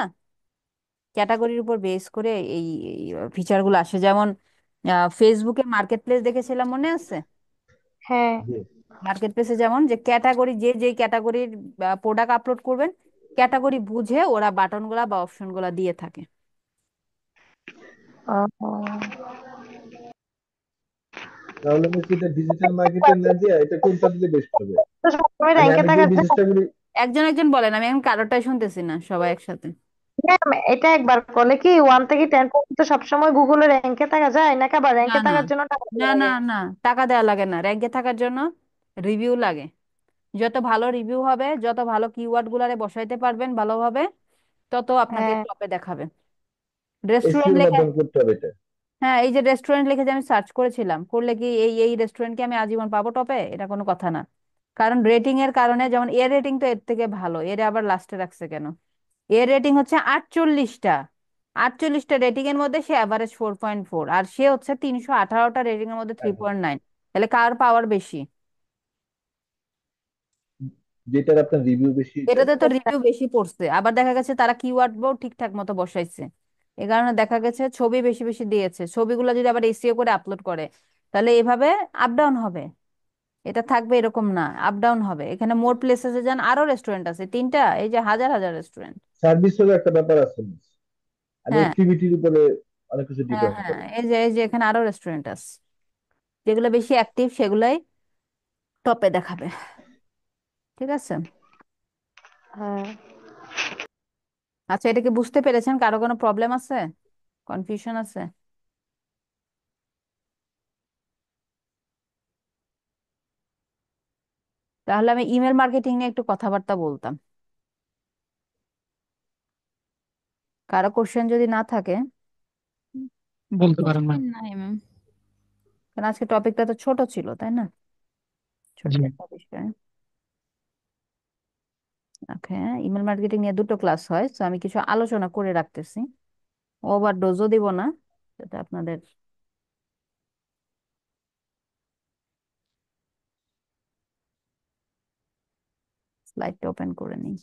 Speaker 4: ক্যাটাগরির উপর বেস করে এই ফিচার গুলো আসে। যেমন ফেসবুকে মার্কেট প্লেস দেখেছিলাম, মনে আছে?
Speaker 5: হ্যাঁ।
Speaker 4: মার্কেট প্লেসে যেমন যে ক্যাটাগরি, যে যে ক্যাটাগরির প্রোডাক্ট আপলোড করবেন, ক্যাটাগরি বুঝে ওরা বাটন গুলা বা অপশন গুলা দিয়ে থাকে।
Speaker 5: ও,
Speaker 1: তাহলে মিস এটা ডিজিটাল মার্কেটিং না দিয়ে এটা কোনটা দিলে বেস্ট হবে?
Speaker 5: তো সবসময়
Speaker 1: মানে
Speaker 5: র্যাঙ্কে
Speaker 1: আমি যে
Speaker 5: থাকা যায়?
Speaker 1: বিজনেসটা করি।
Speaker 4: একজন একজন বলেন, আমি এখন কারোটাই শুনতেছি না, সবাই একসাথে।
Speaker 5: ম্যাম, এটা একবার করলে কি 1 থেকে 10 পর্যন্ত সবসময় গুগলে র্যাঙ্কে থাকা যায়, নাকি আবার
Speaker 4: না
Speaker 5: র্যাঙ্কে
Speaker 4: না
Speaker 5: থাকার জন্য টাকা
Speaker 4: না
Speaker 5: দিতে
Speaker 4: না
Speaker 5: লাগে?
Speaker 4: না, টাকা দেওয়া লাগে না। র্যাঙ্কে থাকার জন্য রিভিউ লাগে। যত ভালো রিভিউ হবে, যত ভালো কিওয়ার্ড গুলারে বসাইতে পারবেন ভালোভাবে, তত আপনাকে
Speaker 5: হ্যাঁ।
Speaker 4: টপে দেখাবে। রেস্টুরেন্ট
Speaker 1: এসইওর
Speaker 4: লিখে,
Speaker 1: মাধ্যমে করতে হবে এটা।
Speaker 4: হ্যাঁ এই যে রেস্টুরেন্ট লিখে যে আমি সার্চ করেছিলাম, করলে কি এই এই রেস্টুরেন্টকে আমি আজীবন পাবো টপে? এটা কোনো কথা না। কারণ রেটিং এর কারণে, যেমন এর রেটিং তো এর থেকে ভালো, এর আবার লাস্টে রাখছে কেন? এর রেটিং হচ্ছে 48টা। 48টা রেটিং এর মধ্যে সে অ্যাভারেজ 4.4, আর সে হচ্ছে 318টা রেটিং এর মধ্যে 3.9। তাহলে কার পাওয়ার বেশি?
Speaker 1: যেটার আপনার রিভিউ বেশি এটা।
Speaker 4: এটাতে তো রিভিউ বেশি পড়ছে, আবার দেখা গেছে তারা কিওয়ার্ড ও ঠিকঠাক মতো বসাইছে। এ কারণে দেখা গেছে ছবি বেশি বেশি দিয়েছে, ছবিগুলো যদি আবার এসইও করে আপলোড করে, তাহলে এভাবে আপ ডাউন হবে। এটা থাকবে এরকম না, আপ ডাউন হবে। এখানে মোর প্লেসেসে যান, আরো রেস্টুরেন্ট আছে 3টা, এই যে হাজার হাজার রেস্টুরেন্ট।
Speaker 1: সার্ভিসেরও একটা ব্যাপার আছে মিস। আর
Speaker 4: হ্যাঁ
Speaker 1: অ্যাক্টিভিটির উপরে অনেক কিছু
Speaker 4: হ্যাঁ
Speaker 1: ডিপেন্ড
Speaker 4: হ্যাঁ,
Speaker 1: করে।
Speaker 4: এই যে এখানে আরো রেস্টুরেন্ট আছে, যেগুলো বেশি অ্যাক্টিভ সেগুলাই টপে দেখাবে। ঠিক আছে।
Speaker 5: হ্যাঁ।
Speaker 4: আচ্ছা, এটা কি বুঝতে পেরেছেন? কারো কোনো প্রবলেম আছে, কনফিউশন আছে? তাহলে আমি ইমেল মার্কেটিং নিয়ে একটু কথাবার্তা বলতাম। কারো কোশ্চেন যদি না থাকে,
Speaker 3: বলতে পারেন ম্যাম।
Speaker 2: কোশ্চেন নাই ম্যাম।
Speaker 4: কারণ আজকে টপিকটা তো ছোট ছিল, তাই না? ছোট্ট
Speaker 3: জি।
Speaker 4: একটা বিষয়। ওকে, ইমেল মার্কেটিং নিয়ে 2টো ক্লাস হয়, তো আমি কিছু আলোচনা করে রাখতেছি। ওভার ডোজও দিব না, যাতে আপনাদের। স্লাইডটা ওপেন করে নিই।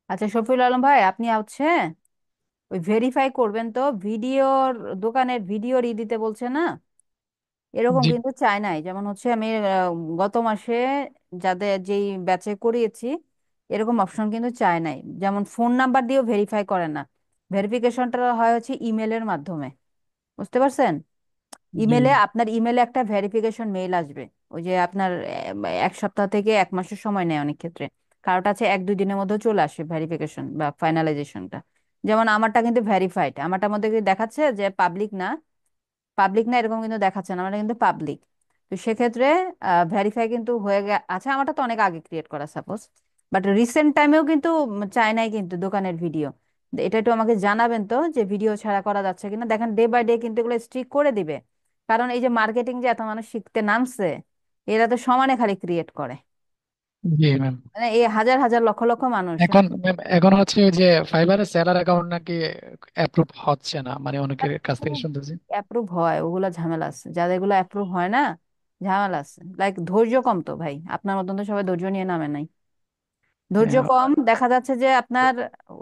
Speaker 4: আচ্ছা শফিউল আলম ভাই, আপনি হচ্ছে ওই ভেরিফাই করবেন তো, ভিডিওর দোকানের ভিডিওর দিতে বলছে না, এরকম
Speaker 3: জি।
Speaker 4: কিন্তু চাই নাই। যেমন হচ্ছে আমি গত মাসে যাদের যেই ব্যাচে করিয়েছি, এরকম অপশন কিন্তু চাই নাই। যেমন ফোন নাম্বার দিয়েও ভেরিফাই করে না, ভেরিফিকেশনটা হয় হচ্ছে ইমেলের মাধ্যমে। বুঝতে পারছেন?
Speaker 3: জি।
Speaker 4: ইমেলে, আপনার ইমেলে একটা ভেরিফিকেশন মেইল আসবে। ওই যে আপনার 1 সপ্তাহ থেকে 1 মাসের সময় নেয় অনেক ক্ষেত্রে, কারোটা আছে 1-2 দিনের মধ্যে চলে আসে ভেরিফিকেশন বা ফাইনালাইজেশনটা। যেমন আমারটা কিন্তু ভেরিফাইড, আমারটার মধ্যে কিন্তু দেখাচ্ছে যে পাবলিক না, পাবলিক না এরকম কিন্তু দেখাচ্ছে না, আমারটা কিন্তু পাবলিক। তো সেক্ষেত্রে ভেরিফাই কিন্তু হয়ে আচ্ছা, আমারটা তো অনেক আগে ক্রিয়েট করা সাপোজ, বাট রিসেন্ট টাইমেও কিন্তু চায় নাই কিন্তু দোকানের ভিডিও। এটা একটু আমাকে জানাবেন তো, যে ভিডিও ছাড়া করা যাচ্ছে কিনা। দেখেন ডে বাই ডে কিন্তু এগুলো স্ট্রিক করে দিবে। কারণ এই যে মার্কেটিং যে এত মানুষ শিখতে নামছে, এরা তো সমানে খালি ক্রিয়েট করে।
Speaker 3: জি ম্যাম।
Speaker 4: মানে এই হাজার হাজার লক্ষ লক্ষ মানুষ।
Speaker 3: এখন ম্যাম, এখন হচ্ছে ওই যে ফাইবারের সেলার অ্যাকাউন্ট নাকি অ্যাপ্রুভ হচ্ছে না, মানে অনেকের কাছ থেকে শুনতেছি।
Speaker 4: অ্যাপ্রুভ হয়, ওগুলা ঝামেলা আছে। যাদের গুলো অ্যাপ্রুভ হয় না, ঝামেলা আছে। লাইক ধৈর্য কম তো ভাই, আপনার মতন তো সবাই ধৈর্য নিয়ে নামে নাই। ধৈর্য
Speaker 3: হ্যাঁ,
Speaker 4: কম, দেখা যাচ্ছে যে আপনার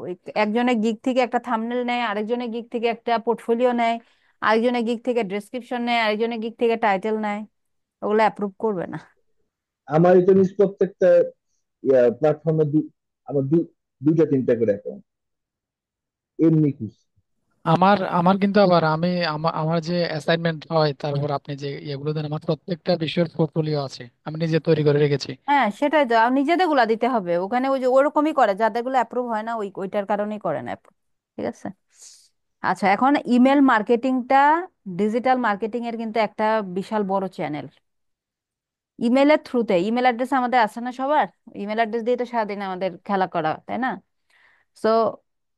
Speaker 4: ওই একজনের গিগ থেকে একটা থাম্বনেল নেয়, আরেকজনের গিগ থেকে একটা পোর্টফোলিও নেয়, আরেকজনের গিগ থেকে ডেসক্রিপশন নেয়, আরেকজনের গিগ থেকে টাইটেল নেয়। ওগুলো অ্যাপ্রুভ করবে না।
Speaker 1: আমার এটা মিস প্রত্যেকটা প্ল্যাটফর্মে আমার দুইটা তিনটা করে অ্যাকাউন্ট এমনি খুঁজছি।
Speaker 3: আমার আমার কিন্তু আবার আমি আমার যে অ্যাসাইনমেন্ট হয়, তারপর আপনি যে এগুলো দেন, আমার প্রত্যেকটা বিষয়ের পোর্টফোলিও আছে, আমি নিজে তৈরি করে রেখেছি।
Speaker 4: হ্যাঁ সেটাই তো, আর নিজেদের গুলা দিতে হবে ওখানে। ওই যে ওরকমই করে, যাদের গুলো অ্যাপ্রুভ হয় না ওইটার কারণেই করে না approve। ঠিক আছে। আচ্ছা, এখন ইমেল মার্কেটিংটা, ডিজিটাল মার্কেটিং এর কিন্তু একটা বিশাল বড় চ্যানেল। ইমেলের থ্রুতে, ইমেল অ্যাড্রেস আমাদের আছে না সবার, ইমেল অ্যাড্রেস দিয়ে তো সারাদিন আমাদের খেলা করা, তাই না? সো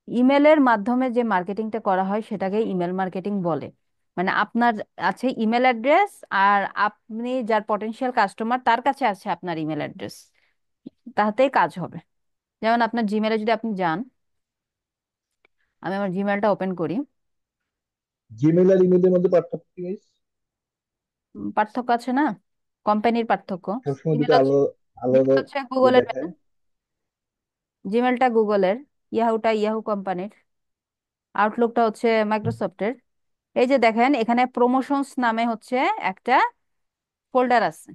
Speaker 4: ইমেলের মাধ্যমে যে মার্কেটিংটা করা হয় সেটাকে ইমেল মার্কেটিং বলে। মানে আপনার আছে ইমেল অ্যাড্রেস, আর আপনি যার পটেনশিয়াল কাস্টমার তার কাছে আছে আপনার ইমেল অ্যাড্রেস, তাতেই কাজ হবে। যেমন আপনার জিমেলে যদি আপনি যান, আমি আমার জিমেলটা ওপেন করি।
Speaker 1: জিমেল আর ইমেলের মধ্যে পার্থক্য কি মিস?
Speaker 4: পার্থক্য আছে না, কোম্পানির পার্থক্য।
Speaker 1: সবসময়
Speaker 4: জিমেল
Speaker 1: দুটো
Speaker 4: হচ্ছে,
Speaker 1: আলাদা আলাদা
Speaker 4: জিমেল হচ্ছে গুগলের,
Speaker 1: দেখায়।
Speaker 4: জিমেলটা গুগলের, ইয়াহুটা ইয়াহু কোম্পানির, আউটলুকটা হচ্ছে মাইক্রোসফটের। এই যে দেখেন এখানে প্রমোশনস নামে হচ্ছে একটা ফোল্ডার আছে।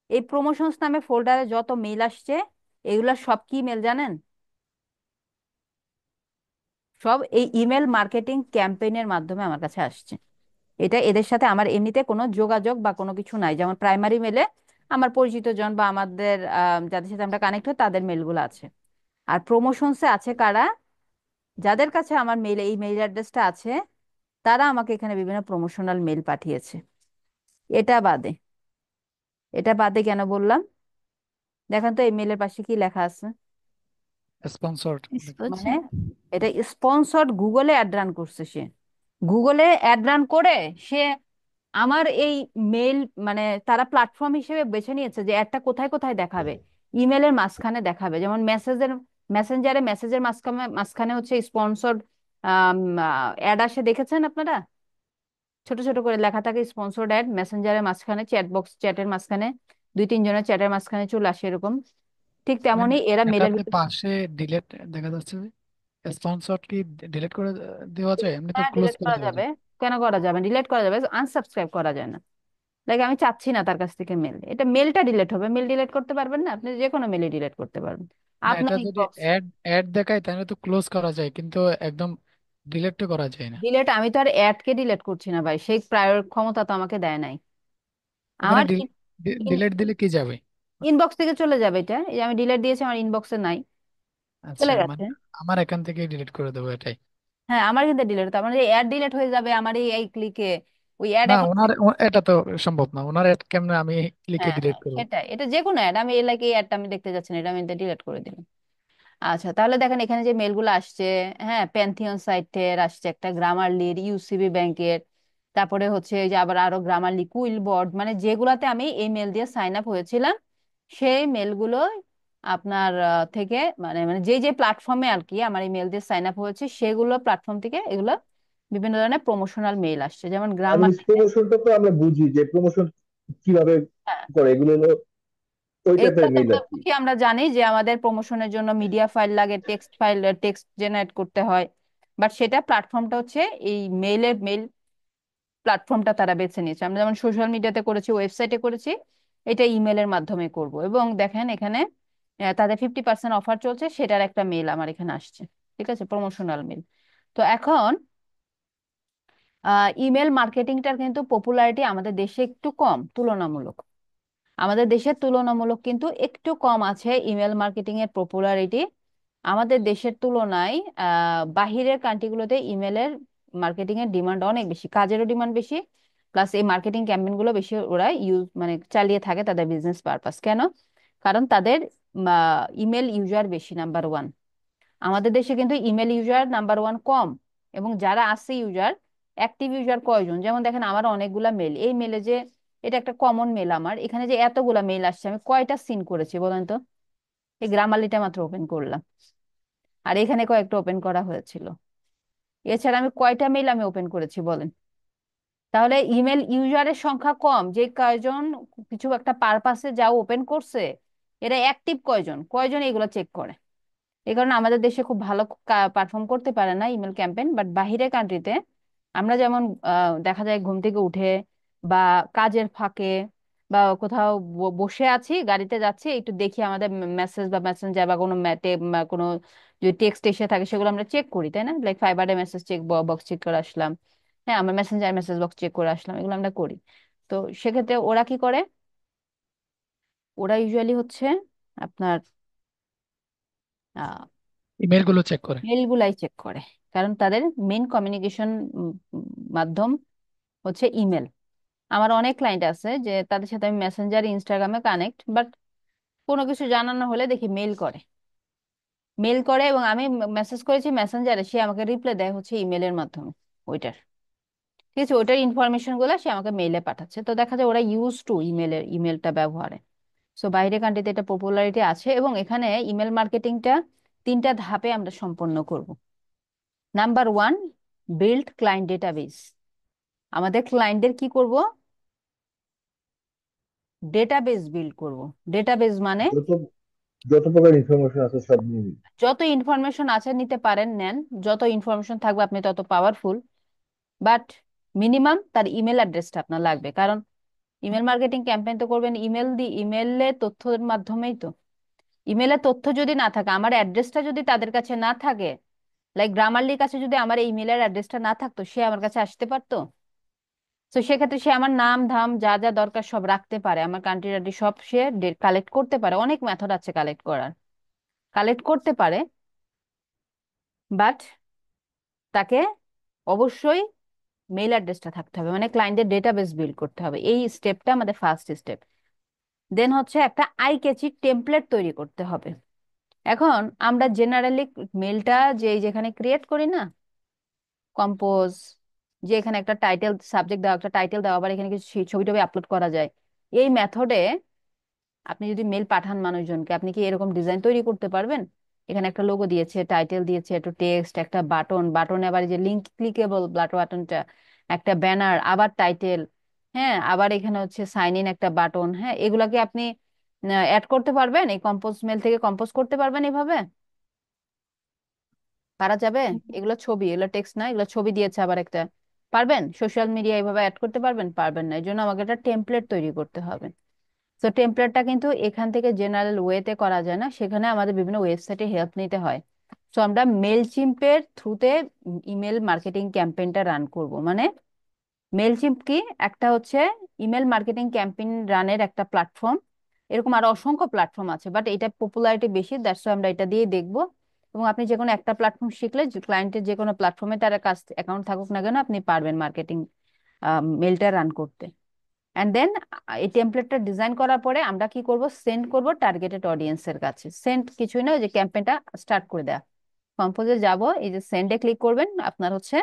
Speaker 4: এই প্রমোশনস নামে ফোল্ডারে যত মেইল আসছে, এগুলা সব কি মেল জানেন? সব এই ইমেল মার্কেটিং ক্যাম্পেইনের মাধ্যমে আমার কাছে আসছে। এটা এদের সাথে আমার এমনিতে কোনো যোগাযোগ বা কোনো কিছু নাই। যেমন প্রাইমারি মেলে আমার পরিচিত জন বা আমাদের যাদের সাথে আমরা কানেক্ট হই তাদের মেলগুলো আছে। আর প্রমোশনসে আছে কারা? যাদের কাছে আমার মেল, এই মেইল অ্যাড্রেসটা আছে, তারা আমাকে এখানে বিভিন্ন প্রমোশনাল মেল পাঠিয়েছে। এটা বাদে, এটা বাদে কেন বললাম? দেখেন তো এই মেলের পাশে কি লেখা আছে।
Speaker 3: স্পন্সর্ড।
Speaker 4: মানে
Speaker 2: স্পন্সর।
Speaker 4: এটা স্পন্সর্ড, গুগলে অ্যাড রান করছে সে। গুগলে অ্যাড রান করে সে আমার এই মেল, মানে তারা প্ল্যাটফর্ম হিসেবে বেছে নিয়েছে যে অ্যাডটা কোথায় কোথায় দেখাবে। ইমেলের মাঝখানে দেখাবে, যেমন মেসেঞ্জারে মেসেজের মাঝখানে মাঝখানে হচ্ছে স্পন্সর্ড অ্যাড আসে, দেখেছেন আপনারা? ছোট ছোট করে লেখা থাকে স্পন্সর্ড অ্যাড মেসেঞ্জারের মাঝখানে, চ্যাট বক্স চ্যাটের মাঝখানে, দুই তিনজনের চ্যাটের মাঝখানে চলে আসে এরকম। ঠিক তেমনই এরা মেলের
Speaker 3: এটাতে
Speaker 4: ভিতরে।
Speaker 3: পাশে ডিলেট দেখা যাচ্ছে যে স্পন্সর কি ডিলিট করে দেওয়া যায়, এমনি তো
Speaker 4: হ্যাঁ,
Speaker 3: ক্লোজ
Speaker 4: ডিলিট
Speaker 3: করে
Speaker 4: করা
Speaker 3: দেওয়া
Speaker 4: যাবে।
Speaker 3: যায়।
Speaker 4: কেন করা যাবে? ডিলিট করা যাবে, আনসাবস্ক্রাইব করা যায় না। লাইক আমি চাচ্ছি না তার কাছ থেকে মেল, এটা মেলটা ডিলিট হবে, মেল ডিলিট করতে পারবেন না আপনি? যে কোনো মেলে ডিলিট করতে পারবেন
Speaker 3: না,
Speaker 4: আপনার
Speaker 3: এটা যদি
Speaker 4: ইনবক্স।
Speaker 3: অ্যাড অ্যাড দেখায় তাহলে তো ক্লোজ করা যায়, কিন্তু একদম ডিলিট তো করা যায় না।
Speaker 4: ডিলিট, আমি তো আর অ্যাডকে ডিলিট করছি না ভাই, সেই প্রায়র ক্ষমতা তো আমাকে দেয় নাই।
Speaker 3: ওখানে
Speaker 4: আমার
Speaker 3: ডিলিট দিলে কি যাবে?
Speaker 4: ইনবক্স থেকে চলে যাবে। এটা এই যে আমি ডিলিট দিয়েছি, আমার ইনবক্সে নাই,
Speaker 3: আচ্ছা,
Speaker 4: চলে গেছে।
Speaker 3: মানে আমার এখান থেকে ডিলিট করে দেবো এটাই।
Speaker 4: হ্যাঁ, আমার কিন্তু ডিলিট, তার মানে অ্যাড ডিলিট হয়ে যাবে আমার এই ক্লিকে। ওই অ্যাড
Speaker 3: না,
Speaker 4: এখন।
Speaker 3: এটা তো সম্ভব না, ওনার অ্যাড কেমনে আমি লিখে
Speaker 4: হ্যাঁ
Speaker 3: ডিলিট
Speaker 4: হ্যাঁ,
Speaker 3: করবো?
Speaker 4: সেটাই, এটা যে কোনো অ্যাড, আমি লাইক এই অ্যাডটা আমি দেখতে যাচ্ছি না, এটা আমি ডিলিট করে দিলাম। আচ্ছা, তাহলে দেখেন এখানে যে মেলগুলো আসছে, হ্যাঁ, প্যান্থিয়ন সাইটের আসছে একটা, গ্রামারলির, ইউসিবি ব্যাংকের, তারপরে হচ্ছে এই যে আবার আরো গ্রামারলি, কুইলবোর্ড, মানে যেগুলাতে আমি এই মেল দিয়ে সাইন আপ হয়েছিলাম, সেই মেলগুলো আপনার থেকে, মানে মানে যে যে প্ল্যাটফর্মে আর কি আমার এই মেল দিয়ে সাইন আপ হয়েছে, সেগুলো প্ল্যাটফর্ম থেকে এগুলো বিভিন্ন ধরনের প্রমোশনাল মেল আসছে, যেমন
Speaker 1: আর
Speaker 4: গ্রামার।
Speaker 1: প্রমোশনটা তো আমরা বুঝি যে প্রমোশন কিভাবে করে, এগুলো হলো ওই
Speaker 4: এগুলো
Speaker 1: টাইপের
Speaker 4: তো
Speaker 1: মেইল আর কি।
Speaker 4: কি আমরা জানি যে আমাদের প্রমোশনের জন্য মিডিয়া ফাইল লাগে, টেক্সট ফাইল, টেক্সট জেনারেট করতে হয়। বাট সেটা প্ল্যাটফর্মটা হচ্ছে এই মেল প্ল্যাটফর্মটা তারা বেছে নিয়েছে। আমরা যেমন সোশ্যাল মিডিয়াতে করেছি, ওয়েবসাইটে করেছি, এটা ইমেলের মাধ্যমে করব। এবং দেখেন এখানে তাদের 50% অফার চলছে, সেটার একটা মেল আমার এখানে আসছে। ঠিক আছে, প্রমোশনাল মেল। তো এখন ইমেল মার্কেটিংটার কিন্তু পপুলারিটি আমাদের দেশে একটু কম তুলনামূলক। আমাদের দেশের তুলনামূলক কিন্তু একটু কম আছে ইমেল মার্কেটিং এর পপুলারিটি। আমাদের দেশের তুলনায় বাহিরের কান্ট্রিগুলোতে ইমেলের মার্কেটিং এর ডিমান্ড অনেক বেশি, কাজেরও ডিমান্ড বেশি, প্লাস এই মার্কেটিং ক্যাম্পেইন গুলো বেশি ওরা মানে চালিয়ে থাকে তাদের বিজনেস পারপাস। কেন? কারণ তাদের ইমেল ইউজার বেশি, নাম্বার ওয়ান। আমাদের দেশে কিন্তু ইমেল ইউজার নাম্বার ওয়ান কম। এবং যারা আছে ইউজার, অ্যাক্টিভ ইউজার কয়জন? যেমন দেখেন আমার অনেকগুলা মেল, এই মেলে যে, এটা একটা কমন মেল আমার, এখানে যে এতগুলা মেল আসছে, আমি কয়টা সিন করেছি বলেন তো? এই গ্রামারলিটা মাত্র ওপেন করলাম, আর এখানে কয়েকটা ওপেন করা হয়েছিল। এছাড়া আমি কয়টা মেল আমি ওপেন করেছি বলেন? তাহলে ইমেল ইউজারের সংখ্যা কম, যে কয়জন কিছু একটা পারপাসে যাও ওপেন করছে, এরা অ্যাক্টিভ কয়জন, কয়জন এগুলো চেক করে। এই কারণে আমাদের দেশে খুব ভালো পারফর্ম করতে পারে না ইমেল ক্যাম্পেইন। বাট বাহিরের কান্ট্রিতে আমরা যেমন দেখা যায় ঘুম থেকে উঠে বা কাজের ফাঁকে বা কোথাও বসে আছি, গাড়িতে যাচ্ছি, একটু দেখি আমাদের মেসেজ বা মেসেঞ্জার বা কোনো কোনো যদি টেক্সট এসে থাকে সেগুলো আমরা চেক করি, তাই না? লাইক ফাইবারে মেসেজ চেক বক্স চেক করে আসলাম, হ্যাঁ, আমার মেসেঞ্জার মেসেজ বক্স চেক করে আসলাম, এগুলো আমরা করি। তো সেক্ষেত্রে ওরা কি করে? ওরা ইউজুয়ালি হচ্ছে আপনার
Speaker 3: ইমেল গুলো চেক করে।
Speaker 4: মেলগুলাই চেক করে, কারণ তাদের মেন কমিউনিকেশন মাধ্যম হচ্ছে ইমেল। আমার অনেক ক্লায়েন্ট আছে যে তাদের সাথে আমি মেসেঞ্জার, ইনস্টাগ্রামে কানেক্ট, বাট কোনো কিছু জানানো হলে দেখি মেল করে। মেল করে এবং আমি মেসেজ করেছি মেসেঞ্জারে, সে আমাকে রিপ্লাই দেয় হচ্ছে ইমেলের মাধ্যমে ওইটার। ঠিক আছে, ওইটার ইনফরমেশন গুলো সে আমাকে মেইলে পাঠাচ্ছে। তো দেখা যায় ওরা ইউজ টু ইমেলটা ব্যবহারে। সো বাইরে কান্ট্রিতে এটা পপুলারিটি আছে। এবং এখানে ইমেল মার্কেটিংটা তিনটা ধাপে আমরা সম্পন্ন করব। Number one, build client database. আমাদের ক্লায়েন্টদের কি করব? ডেটাবেস বিল্ড করব। ডেটাবেস মানে
Speaker 1: যত যত প্রকার ইনফরমেশন আছে সব নিবি।
Speaker 4: যত ইনফরমেশন আছে নিতে পারেন, নেন। যত ইনফরমেশন থাকবে আপনি তত পাওয়ারফুল। বাট মিনিমাম তার ইমেল অ্যাড্রেসটা আপনার লাগবে, কারণ ইমেল মার্কেটিং ক্যাম্পেইন তো করবেন ইমেল দিয়ে, ইমেলে তথ্যের মাধ্যমেই তো। ইমেলে তথ্য যদি না থাকে, আমার অ্যাড্রেসটা যদি তাদের কাছে না থাকে, লাইক গ্রামারলির কাছে যদি আমার এই ইমেলের অ্যাড্রেসটা না থাকতো, সে আমার কাছে আসতে পারতো? তো সেক্ষেত্রে সে আমার নাম ধাম যা যা দরকার সব রাখতে পারে, আমার কান্ট্রি টান্ট্রি সব সে কালেক্ট করতে পারে। অনেক মেথড আছে কালেক্ট করার, কালেক্ট করতে পারে। বাট তাকে অবশ্যই মেইল অ্যাড্রেসটা থাকতে হবে, মানে ক্লায়েন্টের ডেটাবেস বিল্ড করতে হবে। এই স্টেপটা আমাদের ফার্স্ট স্টেপ। দেন হচ্ছে একটা আই ক্যাচি টেমপ্লেট তৈরি করতে হবে। এখন আমরা জেনারেলি মেলটা যেখানে ক্রিয়েট করি না, কম্পোজ, যে এখানে একটা টাইটেল সাবজেক্ট দেওয়া, একটা টাইটেল দেওয়া, আবার এখানে কিছু ছবি টবি আপলোড করা যায়। এই মেথডে আপনি যদি মেল পাঠান মানুষজনকে, আপনি কি এরকম ডিজাইন তৈরি করতে পারবেন? এখানে একটা লোগো দিয়েছে, টাইটেল দিয়েছে, একটু টেক্সট, একটা বাটন, বাটনে আবার এই যে লিঙ্ক ক্লিকেবল বাটনটা, একটা ব্যানার, আবার টাইটেল, হ্যাঁ, আবার এখানে হচ্ছে সাইন ইন একটা বাটন, হ্যাঁ, এগুলাকে আপনি অ্যাড করতে পারবেন? এই কম্পোজ মেল থেকে কম্পোজ করতে পারবেন এভাবে? পারা যাবে? এগুলো ছবি, এগুলো টেক্সট না, এগুলো ছবি দিয়েছে আবার একটা। পারবেন সোশ্যাল মিডিয়া এইভাবে অ্যাড করতে পারবেন? পারবেন না। এই জন্য আমাকে একটা টেমপ্লেট তৈরি করতে হবে। তো টেমপ্লেটটা কিন্তু এখান থেকে জেনারেল ওয়েতে করা যায় না, সেখানে আমাদের বিভিন্ন ওয়েবসাইটে হেল্প নিতে হয়। তো আমরা মেল চিম্পের থ্রুতে ইমেল মার্কেটিং ক্যাম্পেইনটা রান করব। মানে মেলচিম্প কি, একটা হচ্ছে ইমেল মার্কেটিং ক্যাম্পেইন রানের একটা প্ল্যাটফর্ম। এরকম আরো অসংখ্য প্ল্যাটফর্ম আছে, বাট এটা পপুলারিটি বেশি, দ্যাটস আমরা এটা দিয়ে দেখবো। এবং আপনি যে কোনো একটা প্ল্যাটফর্ম শিখলে, ক্লায়েন্টের যে কোনো প্ল্যাটফর্মে তার কাছ অ্যাকাউন্ট থাকুক না কেন, আপনি পারবেন মার্কেটিং মেলটা রান করতে। অ্যান্ড দেন এই টেমপ্লেটটা ডিজাইন করার পরে আমরা কি করব, সেন্ড করব টার্গেটেড অডিয়েন্সের কাছে। সেন্ড কিছুই না, ওই যে ক্যাম্পেইনটা স্টার্ট করে দেয়া। কম্পোজে যাব, এই যে সেন্ডে ক্লিক করবেন, আপনার হচ্ছে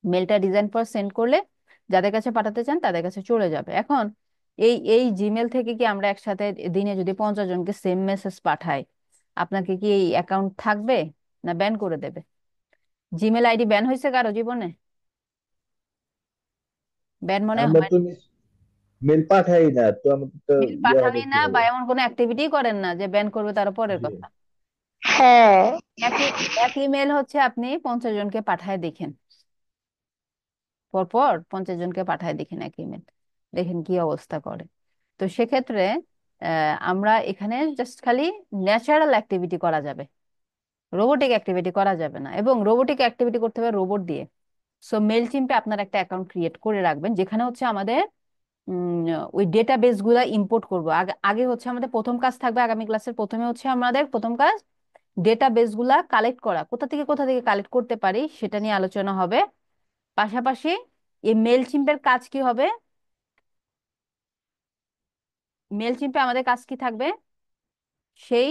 Speaker 4: মেলটা ডিজাইন পর সেন্ড করলে যাদের কাছে পাঠাতে চান তাদের কাছে চলে যাবে। এখন এই এই জিমেল থেকে কি আমরা একসাথে দিনে যদি 50 জনকে সেম মেসেজ পাঠাই, আপনাকে কি এই অ্যাকাউন্ট থাকবে না ব্যান করে দেবে? জিমেল আইডি ব্যান হয়েছে কারো জীবনে? ব্যান মনে
Speaker 1: আমরা
Speaker 4: হয়
Speaker 1: তো মেল পাঠাই না তো, আমাদের তো
Speaker 4: মেল
Speaker 1: ইয়ে
Speaker 4: পাঠানি
Speaker 1: হবে
Speaker 4: না বা
Speaker 1: কিভাবে?
Speaker 4: এমন কোনো অ্যাক্টিভিটি করেন না যে ব্যান করবে, তার পরের
Speaker 1: জি।
Speaker 4: কথা।
Speaker 5: হ্যাঁ।
Speaker 4: একই এক ইমেল হচ্ছে আপনি 50 জনকে পাঠায় দেখেন, পরপর 50 জনকে পাঠায় দেখেন এক ইমেল, দেখেন কি অবস্থা করে। তো সেক্ষেত্রে আমরা এখানে জাস্ট খালি ন্যাচারাল অ্যাক্টিভিটি করা যাবে, রোবোটিক অ্যাক্টিভিটি করা যাবে না। এবং রোবোটিক অ্যাক্টিভিটি করতে হবে রোবট দিয়ে। সো মেইলচিম্পে আপনার একটা অ্যাকাউন্ট ক্রিয়েট করে রাখবেন, যেখানে হচ্ছে আমাদের ওই ডেটাবেস গুলা ইম্পোর্ট করবো। আগে আগে হচ্ছে আমাদের প্রথম কাজ থাকবে, আগামী ক্লাসের প্রথমে হচ্ছে আমাদের প্রথম কাজ ডেটাবেস গুলা কালেক্ট করা। কোথা থেকে কালেক্ট করতে পারি সেটা নিয়ে আলোচনা হবে। পাশাপাশি এই মেইলচিম্পের কাজ কি হবে, মেইলচিম্পে আমাদের কাজ কি থাকবে, সেই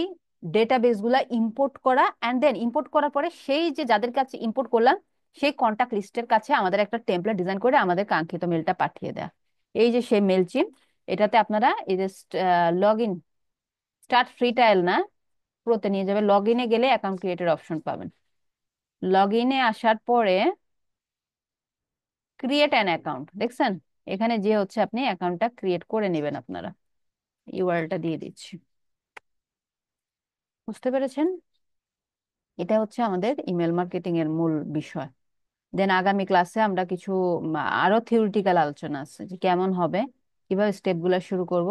Speaker 4: ডেটাবেস গুলা ইম্পোর্ট করা, অ্যান্ড দেন ইম্পোর্ট করার পরে সেই যে যাদের কাছে ইম্পোর্ট করলাম সেই কন্টাক্ট লিস্টের কাছে আমাদের একটা টেমপ্লেট ডিজাইন করে আমাদের কাঙ্ক্ষিত মেলটা পাঠিয়ে দেয়া। এই যে সেই মেলচিম্প, এটাতে আপনারা এই যে log in, start free trial না, প্রোতে নিয়ে যাবে। লগ ইনে গেলে অ্যাকাউন্ট ক্রিয়েটের অপশন পাবেন। লগ ইনে আসার পরে ক্রিয়েট অ্যান অ্যাকাউন্ট দেখছেন, এখানে যে হচ্ছে আপনি অ্যাকাউন্টটা ক্রিয়েট করে নেবেন। আপনারা ইউআরএলটা দিয়ে দিচ্ছি, বুঝতে পেরেছেন? এটা হচ্ছে আমাদের ইমেল মার্কেটিং এর মূল বিষয়। দেন আগামী ক্লাসে আমরা কিছু আরো থিওরিটিক্যাল আলোচনা আছে যে কেমন হবে, কিভাবে স্টেপ গুলা শুরু করব।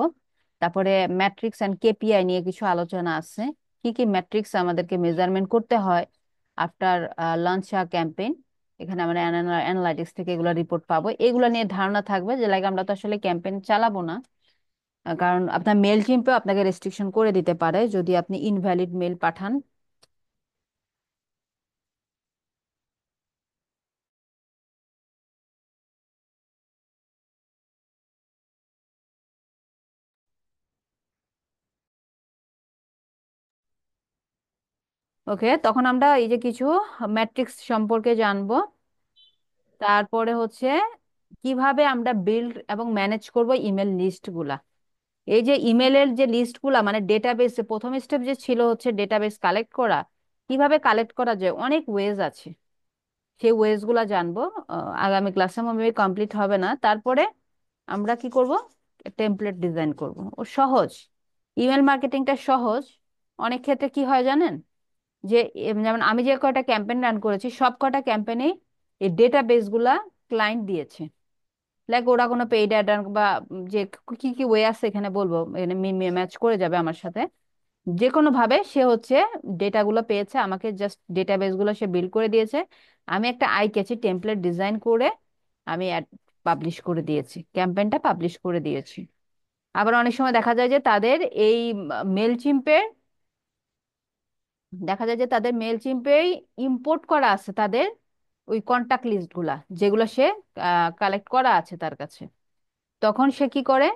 Speaker 4: তারপরে ম্যাট্রিক্স এন্ড কেপিআই নিয়ে কিছু আলোচনা আছে, কি কি ম্যাট্রিক্স আমাদেরকে মেজারমেন্ট করতে হয় আফটার লঞ্চ আ ক্যাম্পেইন। এখানে আমরা অ্যানালাইটিক্স থেকে এগুলো রিপোর্ট পাবো, এগুলো নিয়ে ধারণা থাকবে যে লাইক আমরা তো আসলে ক্যাম্পেইন চালাবো না, কারণ আপনার মেল চিম্পেও আপনাকে রেস্ট্রিকশন করে দিতে পারে যদি আপনি ইনভ্যালিড মেল পাঠান। ওকে, তখন আমরা এই যে কিছু ম্যাট্রিক্স সম্পর্কে জানবো। তারপরে হচ্ছে কিভাবে আমরা বিল্ড এবং ম্যানেজ করব ইমেল লিস্ট গুলা। এই যে ইমেলের যে লিস্ট গুলা, মানে ডেটাবেস, প্রথম স্টেপ যে ছিল হচ্ছে ডেটাবেস কালেক্ট করা, কিভাবে কালেক্ট করা যায়, অনেক ওয়েজ আছে, সেই ওয়েজ গুলা জানবো। আগামী ক্লাসে মনে কমপ্লিট হবে না। তারপরে আমরা কি করব, টেমপ্লেট ডিজাইন করব। ও সহজ, ইমেল মার্কেটিংটা সহজ, অনেক ক্ষেত্রে কি হয় জানেন, যে যেমন আমি যে কয়টা ক্যাম্পেইন রান করেছি সব কয়টা ক্যাম্পেইনে এই ডেটা বেস গুলা ক্লায়েন্ট দিয়েছে। লাইক ওরা কোনো পেইড অ্যাড বা যে কি কি ওয়ে আছে এখানে বলবো, ম্যাচ করে যাবে আমার সাথে, যে কোনো ভাবে সে হচ্ছে ডেটাগুলো পেয়েছে, আমাকে জাস্ট ডেটাবেস গুলো সে বিল্ড করে দিয়েছে। আমি একটা আই ক্যাচি টেমপ্লেট ডিজাইন করে আমি অ্যাড পাবলিশ করে দিয়েছি, ক্যাম্পেইনটা পাবলিশ করে দিয়েছি। আবার অনেক সময় দেখা যায় যে তাদের এই মেল চিম্পের, দেখা যায় যে তাদের মেল চিম্পেই ইম্পোর্ট করা আছে তাদের ওই কন্টাক্ট লিস্ট গুলা, যেগুলো সে কালেক্ট করা আছে তার কাছে। তখন সে কি করে,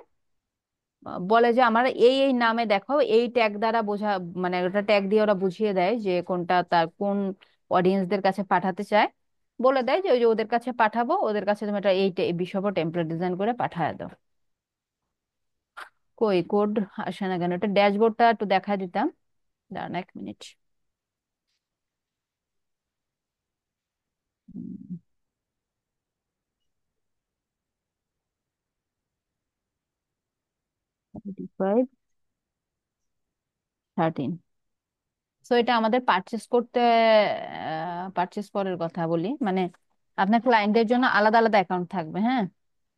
Speaker 4: বলে যে আমার এই এই নামে দেখাও, এই ট্যাগ দ্বারা বোঝা, মানে ওটা ট্যাগ দিয়ে ওরা বুঝিয়ে দেয় যে কোনটা তার কোন অডিয়েন্সদের কাছে পাঠাতে চায়। বলে দেয় যে ওই যে ওদের কাছে পাঠাবো, ওদের কাছে তুমি এটা এই বিষয় টেমপ্লেট ডিজাইন করে পাঠায় দাও। কই কোড আসে না কেন, এটা ড্যাশবোর্ডটা একটু দেখায় দিতাম, দাঁড়ান 1 মিনিট। হুম, 35 13। তো এটা আমাদের পারচেস করতে, পারচেস করার কথা বলি, মানে আপনার ক্লায়েন্টদের জন্য আলাদা আলাদা অ্যাকাউন্ট থাকবে। হ্যাঁ,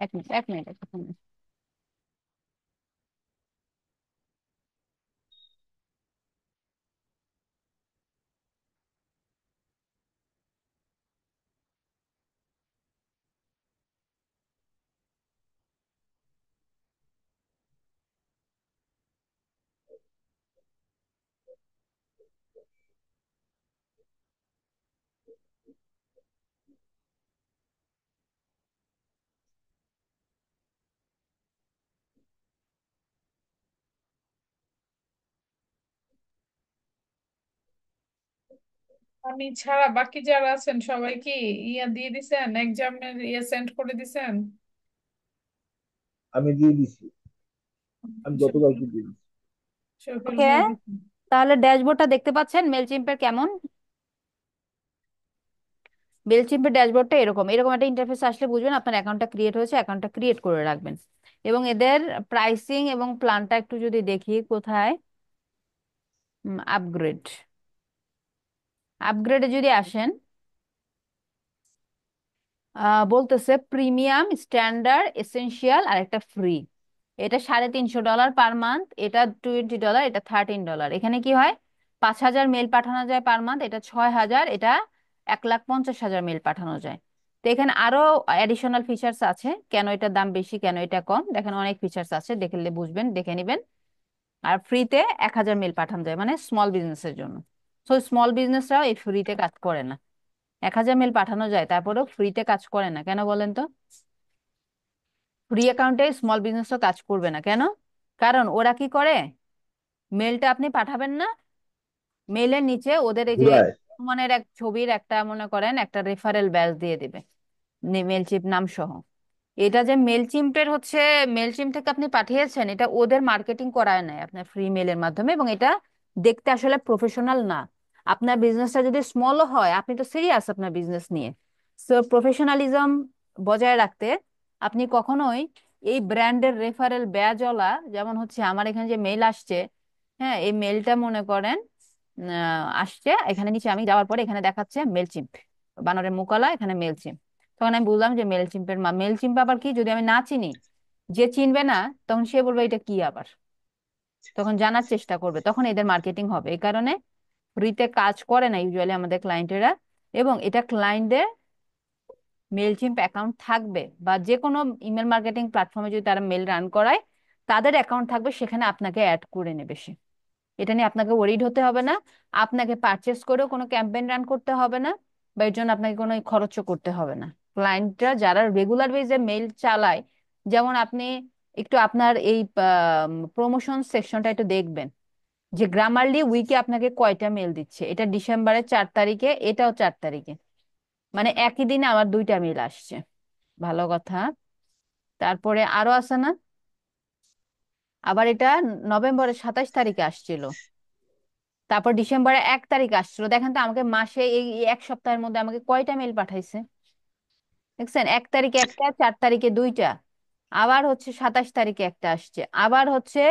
Speaker 4: 1 মিনিট 1 মিনিট 1 মিনিট।
Speaker 6: আমি ছাড়া বাকি যারা আছেন সবাই কি ইয়া দিয়ে দিছেন, এক্সামের ইয়া সেন্ড করে দিছেন?
Speaker 1: আমি দিয়ে দিছি, আমি গতকালকে দিয়ে দিছি।
Speaker 6: শফিল
Speaker 4: ওকে,
Speaker 6: ভাই দিছেন?
Speaker 4: তাহলে ড্যাশবোর্ডটা দেখতে পাচ্ছেন মেলচিম্পের কেমন? মেলচিম্পের ড্যাশবোর্ডটা এরকম এরকম একটা ইন্টারফেস আসলে বুঝবেন আপনার অ্যাকাউন্টটা ক্রিয়েট হয়েছে, অ্যাকাউন্টটা ক্রিয়েট করে রাখবেন। এবং এদের প্রাইসিং এবং প্ল্যানটা একটু যদি দেখি কোথায়, আপগ্রেড, আপগ্রেডে যদি আসেন, বলতেছে প্রিমিয়াম, স্ট্যান্ডার্ড, এসেনশিয়াল আর একটা ফ্রি। এটা $350 পার মান্থ, এটা $20, এটা $13। এখানে কি হয়, 5,000 মেল পাঠানো যায় পার মান্থ, এটা 6,000, এটা 1,50,000 মেল পাঠানো যায়। তো এখানে আরো অ্যাডিশনাল ফিচার্স আছে, কেন এটার দাম বেশি কেন এটা কম, দেখেন অনেক ফিচার্স আছে, দেখলে বুঝবেন, দেখে নিবেন। আর ফ্রিতে 1,000 মেল পাঠানো যায়, মানে স্মল বিজনেসের জন্য। তো স্মল বিজনেসরাও এই ফ্রিতে কাজ করে না। 1,000 মেল পাঠানো যায়, তারপরেও ফ্রিতে কাজ করে না কেন বলেন তো? ফ্রি অ্যাকাউন্টে স্মল বিজনেসও কাজ করবে না কেন? কারণ ওরা কি করে, মেলটা আপনি পাঠাবেন না, মেলের নিচে ওদের এই যে
Speaker 1: ঘুরায়।
Speaker 4: সুমনের এক ছবির একটা মনে করেন একটা রেফারেল ব্যাচ দিয়ে দিবে, মেলচিপ নাম সহ। এটা যে মেলচিম্পের হচ্ছে, মেলচিম থেকে আপনি পাঠিয়েছেন, এটা ওদের মার্কেটিং করায় নাই আপনার ফ্রি মেলের মাধ্যমে, এবং এটা দেখতে আসলে প্রফেশনাল না। আপনার বিজনেসটা যদি স্মলও হয়, আপনি তো সিরিয়াস আপনার বিজনেস নিয়ে, সো প্রফেশনালিজম বজায় রাখতে আপনি কখনোই এই ব্র্যান্ডের রেফারেল ব্যাজওয়ালা, যেমন হচ্ছে আমার এখানে যে মেল আসছে, হ্যাঁ এই মেলটা মনে করেন আসছে, এখানে নিচে আমি যাওয়ার পরে এখানে দেখাচ্ছে মেলচিম্প, বানরের মুকালা, এখানে মেলচিম্প। তখন আমি বুঝলাম যে মেলচিম্পের মেলচিম্প আবার কি, যদি আমি না চিনি, যে চিনবে না তখন সে বলবে এটা কি আবার, তখন জানার চেষ্টা করবে, তখন এদের মার্কেটিং হবে। এই কারণে ফ্রিতে কাজ করে না ইউজুয়ালি আমাদের ক্লায়েন্টেরা। এবং এটা ক্লায়েন্টদের মেলচিম্প অ্যাকাউন্ট থাকবে, বা যে কোনো ইমেল মার্কেটিং প্ল্যাটফর্মে যদি তারা মেল রান করায়, তাদের অ্যাকাউন্ট থাকবে, সেখানে আপনাকে অ্যাড করে নেবে সে। এটা নিয়ে আপনাকে ওরিড হতে হবে না, আপনাকে পারচেস করেও কোনো ক্যাম্পেইন রান করতে হবে না, বা এর জন্য আপনাকে কোনো খরচও করতে হবে না। ক্লায়েন্টরা যারা রেগুলার বেজে মেল চালায়, যেমন আপনি একটু আপনার এই প্রমোশন সেকশনটা একটু দেখবেন, যে গ্রামারলি উইকে আপনাকে কয়টা মেল দিচ্ছে। এটা ডিসেম্বরের 4 তারিখে, এটাও 4 তারিখে, মানে একই দিনে আমার 2টা মেল আসছে। ভালো কথা। তারপরে আরো আছে না, আবার এটা নভেম্বরের 27 তারিখে আসছিল, তারপর ডিসেম্বরের 1 তারিখ আসছিল। দেখেন তো আমাকে মাসে এই এক সপ্তাহের মধ্যে আমাকে কয়টা মেল পাঠাইছে, দেখছেন? 1 তারিখে একটা, 4 তারিখে 2টা, আবার হচ্ছে 27 তারিখে একটা আসছে, আবার হচ্ছে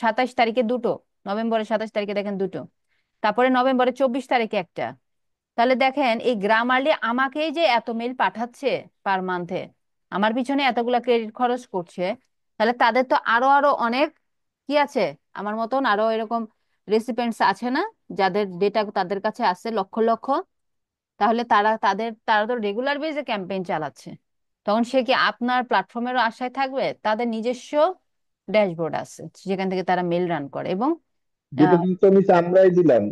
Speaker 4: 27 তারিখে দুটো। নভেম্বরের 27 তারিখে দেখেন দুটো, তারপরে নভেম্বরের 24 তারিখে একটা। তাহলে দেখেন এই গ্রামারলি আমাকেই যে এত মেল পাঠাচ্ছে পার মান্থে, আমার পিছনে এতগুলা ক্রেডিট খরচ করছে, তাহলে তাদের তো আরো আরো অনেক কি আছে, আমার মতন আরো এরকম রেসিপিয়েন্টস আছে না, যাদের ডেটা তাদের কাছে আছে লক্ষ লক্ষ। তাহলে তারা তো রেগুলার বেজে ক্যাম্পেইন চালাচ্ছে। তখন সে কি আপনার প্ল্যাটফর্মেরও আশায় থাকবে? তাদের নিজস্ব ড্যাশবোর্ড আছে যেখান থেকে তারা মেল রান করে, এবং
Speaker 1: যেটা কিন্তু আমি আমরাই দিলাম,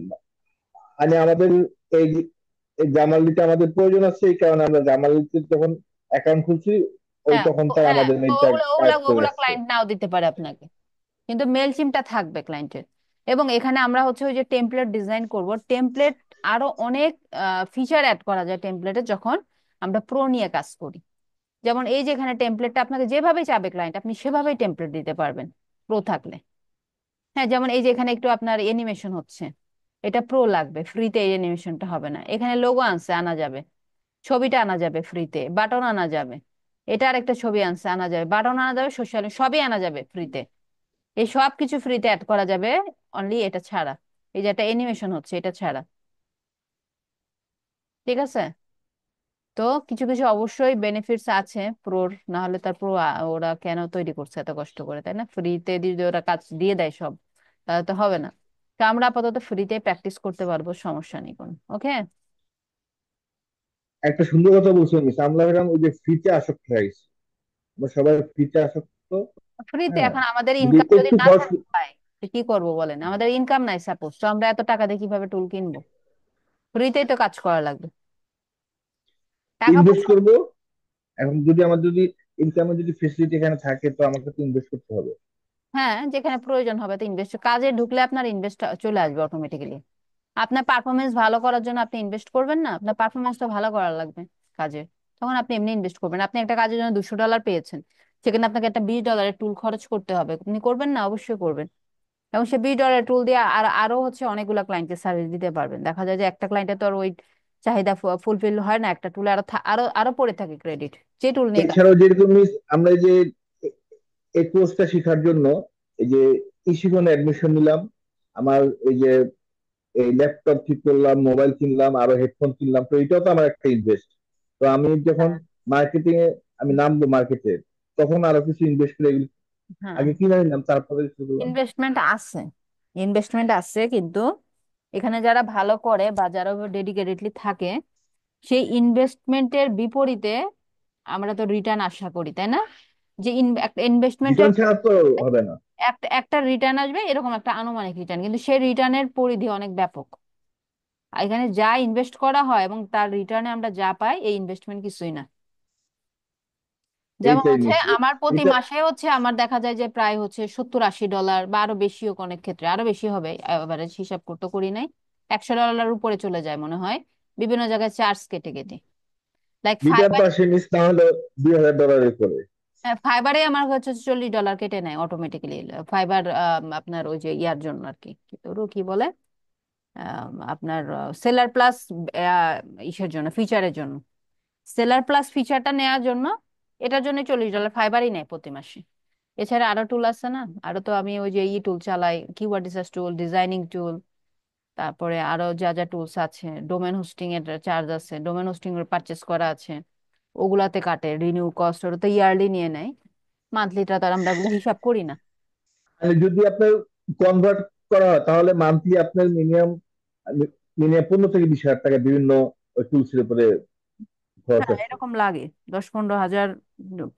Speaker 1: মানে আমাদের এই এই জার্নালিতে আমাদের প্রয়োজন আছে, এই কারণে আমরা জার্নালিতে যখন অ্যাকাউন্ট খুলছি ওই
Speaker 4: হ্যাঁ
Speaker 1: তখন তারা
Speaker 4: হ্যাঁ,
Speaker 1: আমাদের
Speaker 4: তো
Speaker 1: মেইলটা
Speaker 4: ওগুলা ওগুলা
Speaker 1: কালেক্ট করে
Speaker 4: ওগুলা
Speaker 1: রাখছে।
Speaker 4: ক্লায়েন্ট নাও দিতে পারে আপনাকে, কিন্তু মেল চিমটা থাকবে ক্লায়েন্টের। এবং এখানে আমরা হচ্ছে ওই যে টেমপ্লেট ডিজাইন করব, টেমপ্লেট আরো অনেক ফিচার অ্যাড করা যায় টেমপ্লেটে যখন আমরা প্রো নিয়ে কাজ করি। যেমন এই যে এখানে টেমপ্লেটটা আপনাকে যেভাবে চাবে ক্লায়েন্ট, আপনি সেভাবেই টেমপ্লেট দিতে পারবেন প্রো থাকলে। হ্যাঁ, যেমন এই যে এখানে একটু আপনার অ্যানিমেশন হচ্ছে, এটা প্রো লাগবে, ফ্রিতে এই অ্যানিমেশনটা হবে না। এখানে লোগো আনা যাবে, ছবিটা আনা যাবে ফ্রিতে, বাটন আনা যাবে, এটার একটা ছবি আনা যাবে, বাটন আনা যাবে, সোশ্যাল সবই আনা যাবে ফ্রিতে। এই সব কিছু ফ্রিতে অ্যাড করা যাবে, অনলি এটা ছাড়া, এই যে একটা অ্যানিমেশন হচ্ছে এটা ছাড়া। ঠিক আছে? তো কিছু কিছু অবশ্যই বেনিফিটস আছে প্রোর, না হলে তার প্রো ওরা কেন তৈরি করছে এত কষ্ট করে, তাই না? ফ্রিতে যদি ওরা কাজ দিয়ে দেয় সব, তাহলে তো হবে না। তো আমরা আপাতত ফ্রিতে প্র্যাকটিস করতে পারবো, সমস্যা নেই কোনো। ওকে।
Speaker 1: একটা সুন্দর কথা বলছেন মিস, আমরা এরকম ওই যে ফ্রিতে আসক্ত হয়ে গেছি, আমরা সবাই ফ্রিতে আসক্ত।
Speaker 4: ফ্রিতে
Speaker 1: হ্যাঁ,
Speaker 4: এখন আমাদের
Speaker 1: যদি
Speaker 4: ইনকাম যদি
Speaker 1: একটু
Speaker 4: না
Speaker 1: খরচ,
Speaker 4: থাকে ভাই, তো কি করব বলেন? আমাদের ইনকাম নাই সাপোজ, তো আমরা এত টাকা দিয়ে কিভাবে টুল কিনবো? ফ্রিতেই তো কাজ করা লাগবে, টাকা
Speaker 1: ইনভেস্ট
Speaker 4: পয়সা।
Speaker 1: করব। এখন যদি আমার যদি ইনকামের যদি ফেসিলিটি এখানে থাকে তো আমাকে তো ইনভেস্ট করতে হবে।
Speaker 4: হ্যাঁ, যেখানে প্রয়োজন হবে তো ইনভেস্ট, কাজে ঢুকলে আপনার ইনভেস্ট চলে আসবে অটোমেটিক্যালি। আপনার পারফরমেন্স ভালো করার জন্য আপনি ইনভেস্ট করবেন না? আপনার পারফরমেন্সটা ভালো করা লাগবে কাজে, তখন আপনি এমনি ইনভেস্ট করবেন। আপনি একটা কাজের জন্য $200 পেয়েছেন, সেখানে আপনাকে একটা $20 টুল খরচ করতে হবে, আপনি করবেন না? অবশ্যই করবেন। এবং সে $20 টুল দিয়ে আর আরো হচ্ছে অনেকগুলা ক্লায়েন্টকে সার্ভিস দিতে পারবেন। দেখা যায় যে একটা ক্লায়েন্টে তো আর ওই চাহিদা ফুলফিল হয় না, একটা টুলে আরো আরো আরো পড়ে থাকে ক্রেডিট, যে টুল নিয়ে কাজ।
Speaker 1: এছাড়াও যেরকম মিস আমরা এই যে এই কোর্সটা শেখার জন্য এই যে ইসিকনে অ্যাডমিশন নিলাম, আমার এই যে এই ল্যাপটপ ঠিক করলাম, মোবাইল কিনলাম, আরো হেডফোন কিনলাম, তো এটাও তো আমার একটা ইনভেস্ট। তো আমি যখন মার্কেটিং এ আমি নামবো মার্কেটে, তখন আরো কিছু ইনভেস্ট করে এগুলো
Speaker 4: হ্যাঁ,
Speaker 1: আগে কিনে নিলাম তারপরে শুরু করলাম।
Speaker 4: ইনভেস্টমেন্ট আছে, ইনভেস্টমেন্ট আছে, কিন্তু এখানে যারা ভালো করে বা যারা ডেডিকেটেডলি থাকে, সেই ইনভেস্টমেন্টের বিপরীতে আমরা তো রিটার্ন আশা করি, তাই না? যে একটা ইনভেস্টমেন্টের
Speaker 1: রিটার্ন ছাড়া তো হবে না।
Speaker 4: একটা একটা রিটার্ন আসবে, এরকম একটা আনুমানিক রিটার্ন, কিন্তু সেই রিটার্নের পরিধি অনেক ব্যাপক। আর এখানে যা ইনভেস্ট করা হয় এবং তার রিটার্নে আমরা যা পাই, এই ইনভেস্টমেন্ট কিছুই না। যেমন
Speaker 1: এইটাই
Speaker 4: হচ্ছে
Speaker 1: মিস,
Speaker 4: আমার প্রতি
Speaker 1: এটা
Speaker 4: মাসে হচ্ছে আমার দেখা যায় যে প্রায় হচ্ছে $70-80 বা আরো বেশিও, অনেক ক্ষেত্রে আরো বেশি হবে, এভারেজ হিসাব করতে করি নাই, $100 উপরে চলে যায় মনে হয়, বিভিন্ন জায়গায় চার্জ কেটে কেটে। লাইক
Speaker 1: রিটার্ন তো
Speaker 4: ফাইবার,
Speaker 1: আসে মিস তাহলে $2000 করে।
Speaker 4: ফাইবারে আমার হচ্ছে $40 কেটে নেয় অটোমেটিক্যালি। ফাইবার আপনার ওই যে ইয়ার জন্য আর কি, কি ওরও কি বলে, আপনার সেলার প্লাস ইসের জন্য, ফিচারের জন্য, সেলার প্লাস ফিচারটা নেওয়ার জন্য, এটার জন্য $40 ফাইবারই নেয় প্রতি মাসে। এছাড়া আরো টুল আছে না, আরো তো আমি ওই যে টুল চালাই, কিওয়ার্ড রিসার্চ টুল, ডিজাইনিং টুল, তারপরে আরো যা যা টুলস আছে, ডোমেন হোস্টিং এর চার্জ আছে, ডোমেন হোস্টিং এর পারচেস করা আছে, ওগুলাতে কাটে রিনিউ কস্ট, ওটা তো ইয়ারলি নিয়ে নেয়, মান্থলিটা তো আর আমরা ওগুলো হিসাব করি না।
Speaker 1: মানে যদি আপনার কনভার্ট করা হয় তাহলে মান্থলি আপনার মিনিমাম মিনিমাম 15 থেকে 20 হাজার টাকা বিভিন্ন টুলস এর উপরে খরচ
Speaker 4: হ্যাঁ,
Speaker 1: আছে।
Speaker 4: এরকম লাগে, 10-15 হাজার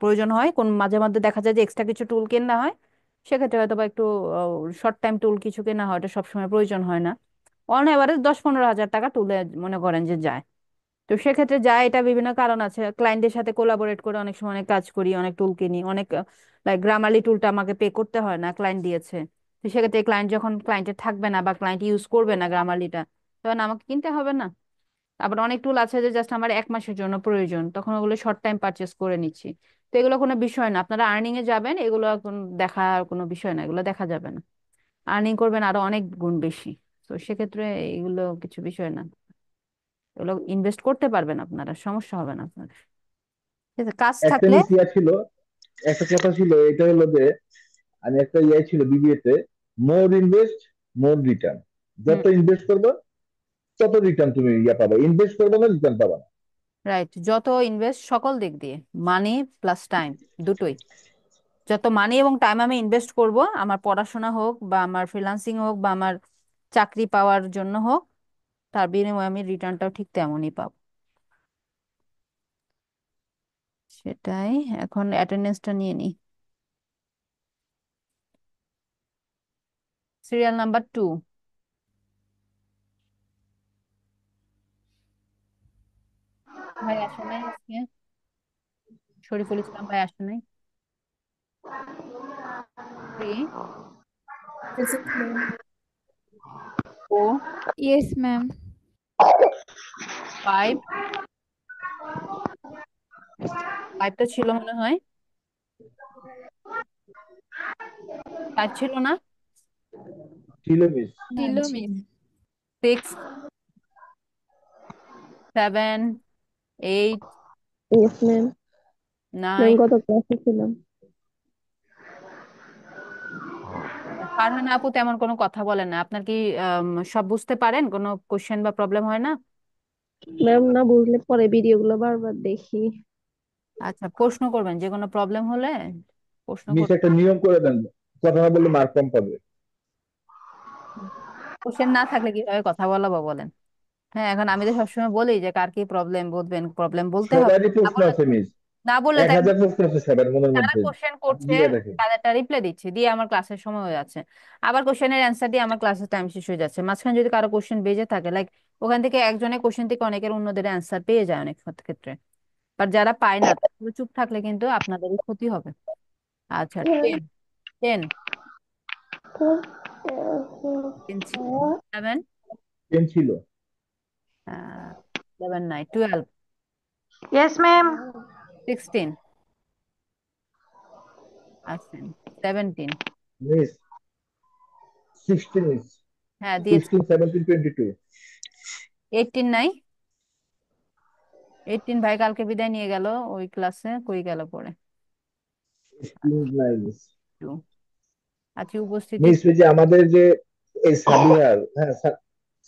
Speaker 4: প্রয়োজন হয়, কোন মাঝে মাঝে দেখা যায় যে এক্সট্রা কিছু টুল কেনা হয়, সেক্ষেত্রে হয়তো বা একটু শর্ট টাইম টুল কিছু কেনা হয়, এটা সবসময় প্রয়োজন হয় না। অন এভারেজ 10-15 হাজার টাকা টুলে মনে করেন যে যায়। তো সেক্ষেত্রে যায়, এটা বিভিন্ন কারণ আছে, ক্লায়েন্টের সাথে কোলাবোরেট করে অনেক সময় অনেক কাজ করি, অনেক টুল কিনি, অনেক লাইক গ্রামারলি টুলটা আমাকে পে করতে হয় না, ক্লায়েন্ট দিয়েছে। তো সেক্ষেত্রে ক্লায়েন্ট যখন ক্লায়েন্টের থাকবে না বা ক্লায়েন্ট ইউজ করবে না গ্রামারলিটা, তখন আমাকে কিনতে হবে না। আবার অনেক টুল আছে যে জাস্ট আমার 1 মাসের জন্য প্রয়োজন, তখন ওগুলো শর্ট টাইম পারচেস করে নিচ্ছি। তো এগুলো কোনো বিষয় না, আপনারা আর্নিং এ যাবেন, এগুলো এখন দেখার কোনো বিষয় না, এগুলো দেখা যাবে না। আর্নিং করবেন আরো অনেক গুণ বেশি। তো সেক্ষেত্রে এগুলো কিছু বিষয় না, এগুলো ইনভেস্ট করতে পারবেন আপনারা, সমস্যা হবে না আপনাদের। ঠিক আছে, কাজ
Speaker 1: একটা
Speaker 4: থাকলে।
Speaker 1: মিস ইয়া ছিল, একটা কথা ছিল, এটা হলো যে আমি একটা ইয়ে ছিল বিবিএ তে, মোর ইনভেস্ট মোর রিটার্ন।
Speaker 4: হুম,
Speaker 1: যত ইনভেস্ট করবে তত রিটার্ন তুমি পাবা, ইনভেস্ট করবে না রিটার্ন পাবা না।
Speaker 4: রাইট, যত ইনভেস্ট সকল দিক দিয়ে, মানি প্লাস টাইম, দুটোই। যত মানি এবং টাইম আমি ইনভেস্ট করব, আমার পড়াশোনা হোক বা আমার ফ্রিল্যান্সিং হোক বা আমার চাকরি পাওয়ার জন্য হোক, তার বিনিময়ে আমি রিটার্নটাও ঠিক তেমনই পাবো। সেটাই। এখন অ্যাটেন্ডেন্সটা নিয়ে নিই। Serial number 2। ভাই আসে নাই আজকে? শরীফুল ইসলাম ভাই আসে নাই? 3,
Speaker 6: Yes, ma'am.
Speaker 4: 4,
Speaker 2: yes ma'am.
Speaker 4: 5। 5 তো ছিল মনে হয়। 5 ছিল না?
Speaker 1: ছিল মিস।
Speaker 2: ছিল মিস।
Speaker 4: 6, 7, 8,
Speaker 7: yes ma'am. ম্যাম
Speaker 4: 9।
Speaker 7: গত ক্লাসে ছিলাম।
Speaker 4: ফারহানা আপু তেমন কোনো কথা বলেন না। আপনার কি সব বুঝতে পারেন? কোনো কোশ্চেন বা প্রবলেম হয় না?
Speaker 7: ম্যাম না বুঝলে পরে ভিডিওগুলো বারবার দেখি।
Speaker 4: আচ্ছা, প্রশ্ন করবেন, যে কোনো প্রবলেম হলে প্রশ্ন
Speaker 1: মিস
Speaker 4: করবেন।
Speaker 1: একটা নিয়ম করে দেন, কথা না বললে মার্ক কম পাবে।
Speaker 4: কোশ্চেন না থাকলে কিভাবে কথা বলাবো বলেন? হ্যাঁ, এখন আমি তো সবসময় বলি যে কার কি প্রবলেম, বুঝবেন প্রবলেম বলতে হবে।
Speaker 1: সবারই
Speaker 4: না
Speaker 1: প্রশ্ন
Speaker 4: বললে
Speaker 1: আছে মিস,
Speaker 4: না বললে তো
Speaker 1: 1000 প্রশ্ন আছে সবার মনের
Speaker 4: যারা
Speaker 1: মধ্যে।
Speaker 4: কোশ্চেন
Speaker 1: আপনি
Speaker 4: করছে
Speaker 1: দিয়ে দেখেন।
Speaker 4: তাদেরটা রিপ্লাই দিচ্ছে, দিয়ে আমার ক্লাসের সময় হয়ে যাচ্ছে। আবার কোশ্চেনের অ্যান্সার দিয়ে আমার ক্লাসের টাইম শেষ হয়ে যাচ্ছে। মাঝখানে যদি কারো কোশ্চেন বেজে থাকে, লাইক ওখান থেকে একজনের কোশ্চেন থেকে অনেকের অন্যদের অ্যান্সার পেয়ে যায় অনেক ক্ষেত্রে। বাট যারা পায় না তারা চুপ থাকলে কিন্তু আপনাদেরই ক্ষতি হবে। আচ্ছা, 10, 10, 10 ছিল। 11,
Speaker 1: 10 ছিল।
Speaker 4: 11 নাই, 12,
Speaker 5: ইয়েস ম্যাম।
Speaker 4: 16 আছেন, 17।
Speaker 1: মিস 16 মিস,
Speaker 4: হ্যাঁ দিয়েছি।
Speaker 1: 16 17 22।
Speaker 4: 18 নাই? 18 ভাই কালকে বিদায় নিয়ে গেল, ওই ক্লাসে কই গেল পরে?
Speaker 1: 16 নাই মিস।
Speaker 4: 2 আজকে উপস্থিতি।
Speaker 1: মিস ওই যে আমাদের যে এই সাবিহার, হ্যাঁ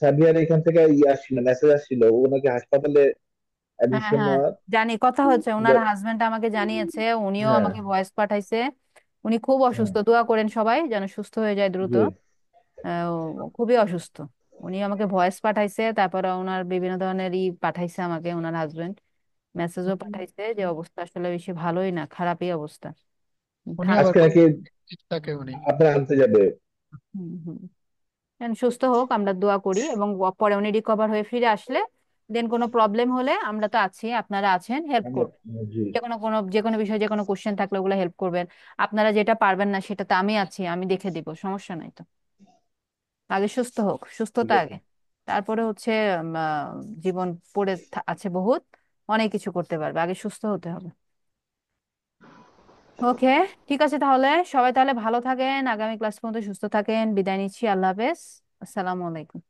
Speaker 1: সাবিহার এখান থেকে আসছিল, মেসেজ আসছিল ও নাকি হাসপাতালে
Speaker 4: হ্যাঁ
Speaker 1: অ্যাডমিশন
Speaker 4: হ্যাঁ,
Speaker 1: নেওয়ার।
Speaker 4: জানি, কথা হচ্ছে, ওনার
Speaker 1: ব-
Speaker 4: হাজবেন্ড আমাকে জানিয়েছে, উনিও
Speaker 1: হ্যাঁ
Speaker 4: আমাকে ভয়েস পাঠাইছে। উনি খুব
Speaker 1: হ্যাঁ
Speaker 4: অসুস্থ, দোয়া করেন সবাই যেন সুস্থ হয়ে যায় দ্রুত।
Speaker 1: জি।
Speaker 4: ও খুবই অসুস্থ। উনি আমাকে ভয়েস পাঠাইছে, তারপরে ওনার বিভিন্ন ধরনের পাঠাইছে আমাকে, ওনার হাজবেন্ড মেসেজও পাঠাইছে যে অবস্থা আসলে বেশি ভালোই না, খারাপই অবস্থা।
Speaker 3: উনি
Speaker 4: ঠান্ডা।
Speaker 3: আবার
Speaker 1: আজকে
Speaker 3: খুব
Speaker 1: নাকি
Speaker 3: ঠিক থাকে উনি।
Speaker 1: আপনার আনতে যাবে।
Speaker 4: হুম হুম। সুস্থ হোক, আমরা দোয়া করি, এবং পরে উনি রিকভার হয়ে ফিরে আসলে দেন কোনো প্রবলেম হলে আমরা তো আছি, আপনারা আছেন, হেল্প
Speaker 1: আমরা
Speaker 4: করবেন।
Speaker 1: জি।
Speaker 4: যে কোনো বিষয়ে যে কোনো কোশ্চেন থাকলে ওগুলো হেল্প করবেন। আপনারা যেটা পারবেন না সেটা তো আমি আছি, আমি দেখে দিব, সমস্যা নাই তো। আগে সুস্থ হোক,
Speaker 1: ঠিক
Speaker 4: সুস্থতা
Speaker 1: আছে।
Speaker 4: আগে। তারপরে হচ্ছে জীবন পড়ে আছে বহুত, অনেক কিছু করতে পারবে, আগে সুস্থ হতে হবে। ওকে, ঠিক আছে তাহলে, সবাই তাহলে ভালো থাকেন, আগামী ক্লাস পর্যন্ত সুস্থ থাকেন, বিদায় নিচ্ছি, আল্লাহ হাফেজ। আসসালামু আলাইকুম।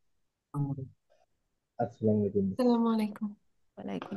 Speaker 1: আসসালামু আলাইকুম।
Speaker 6: আসসালামু আলাইকুম।
Speaker 4: ওয়ালাইকুম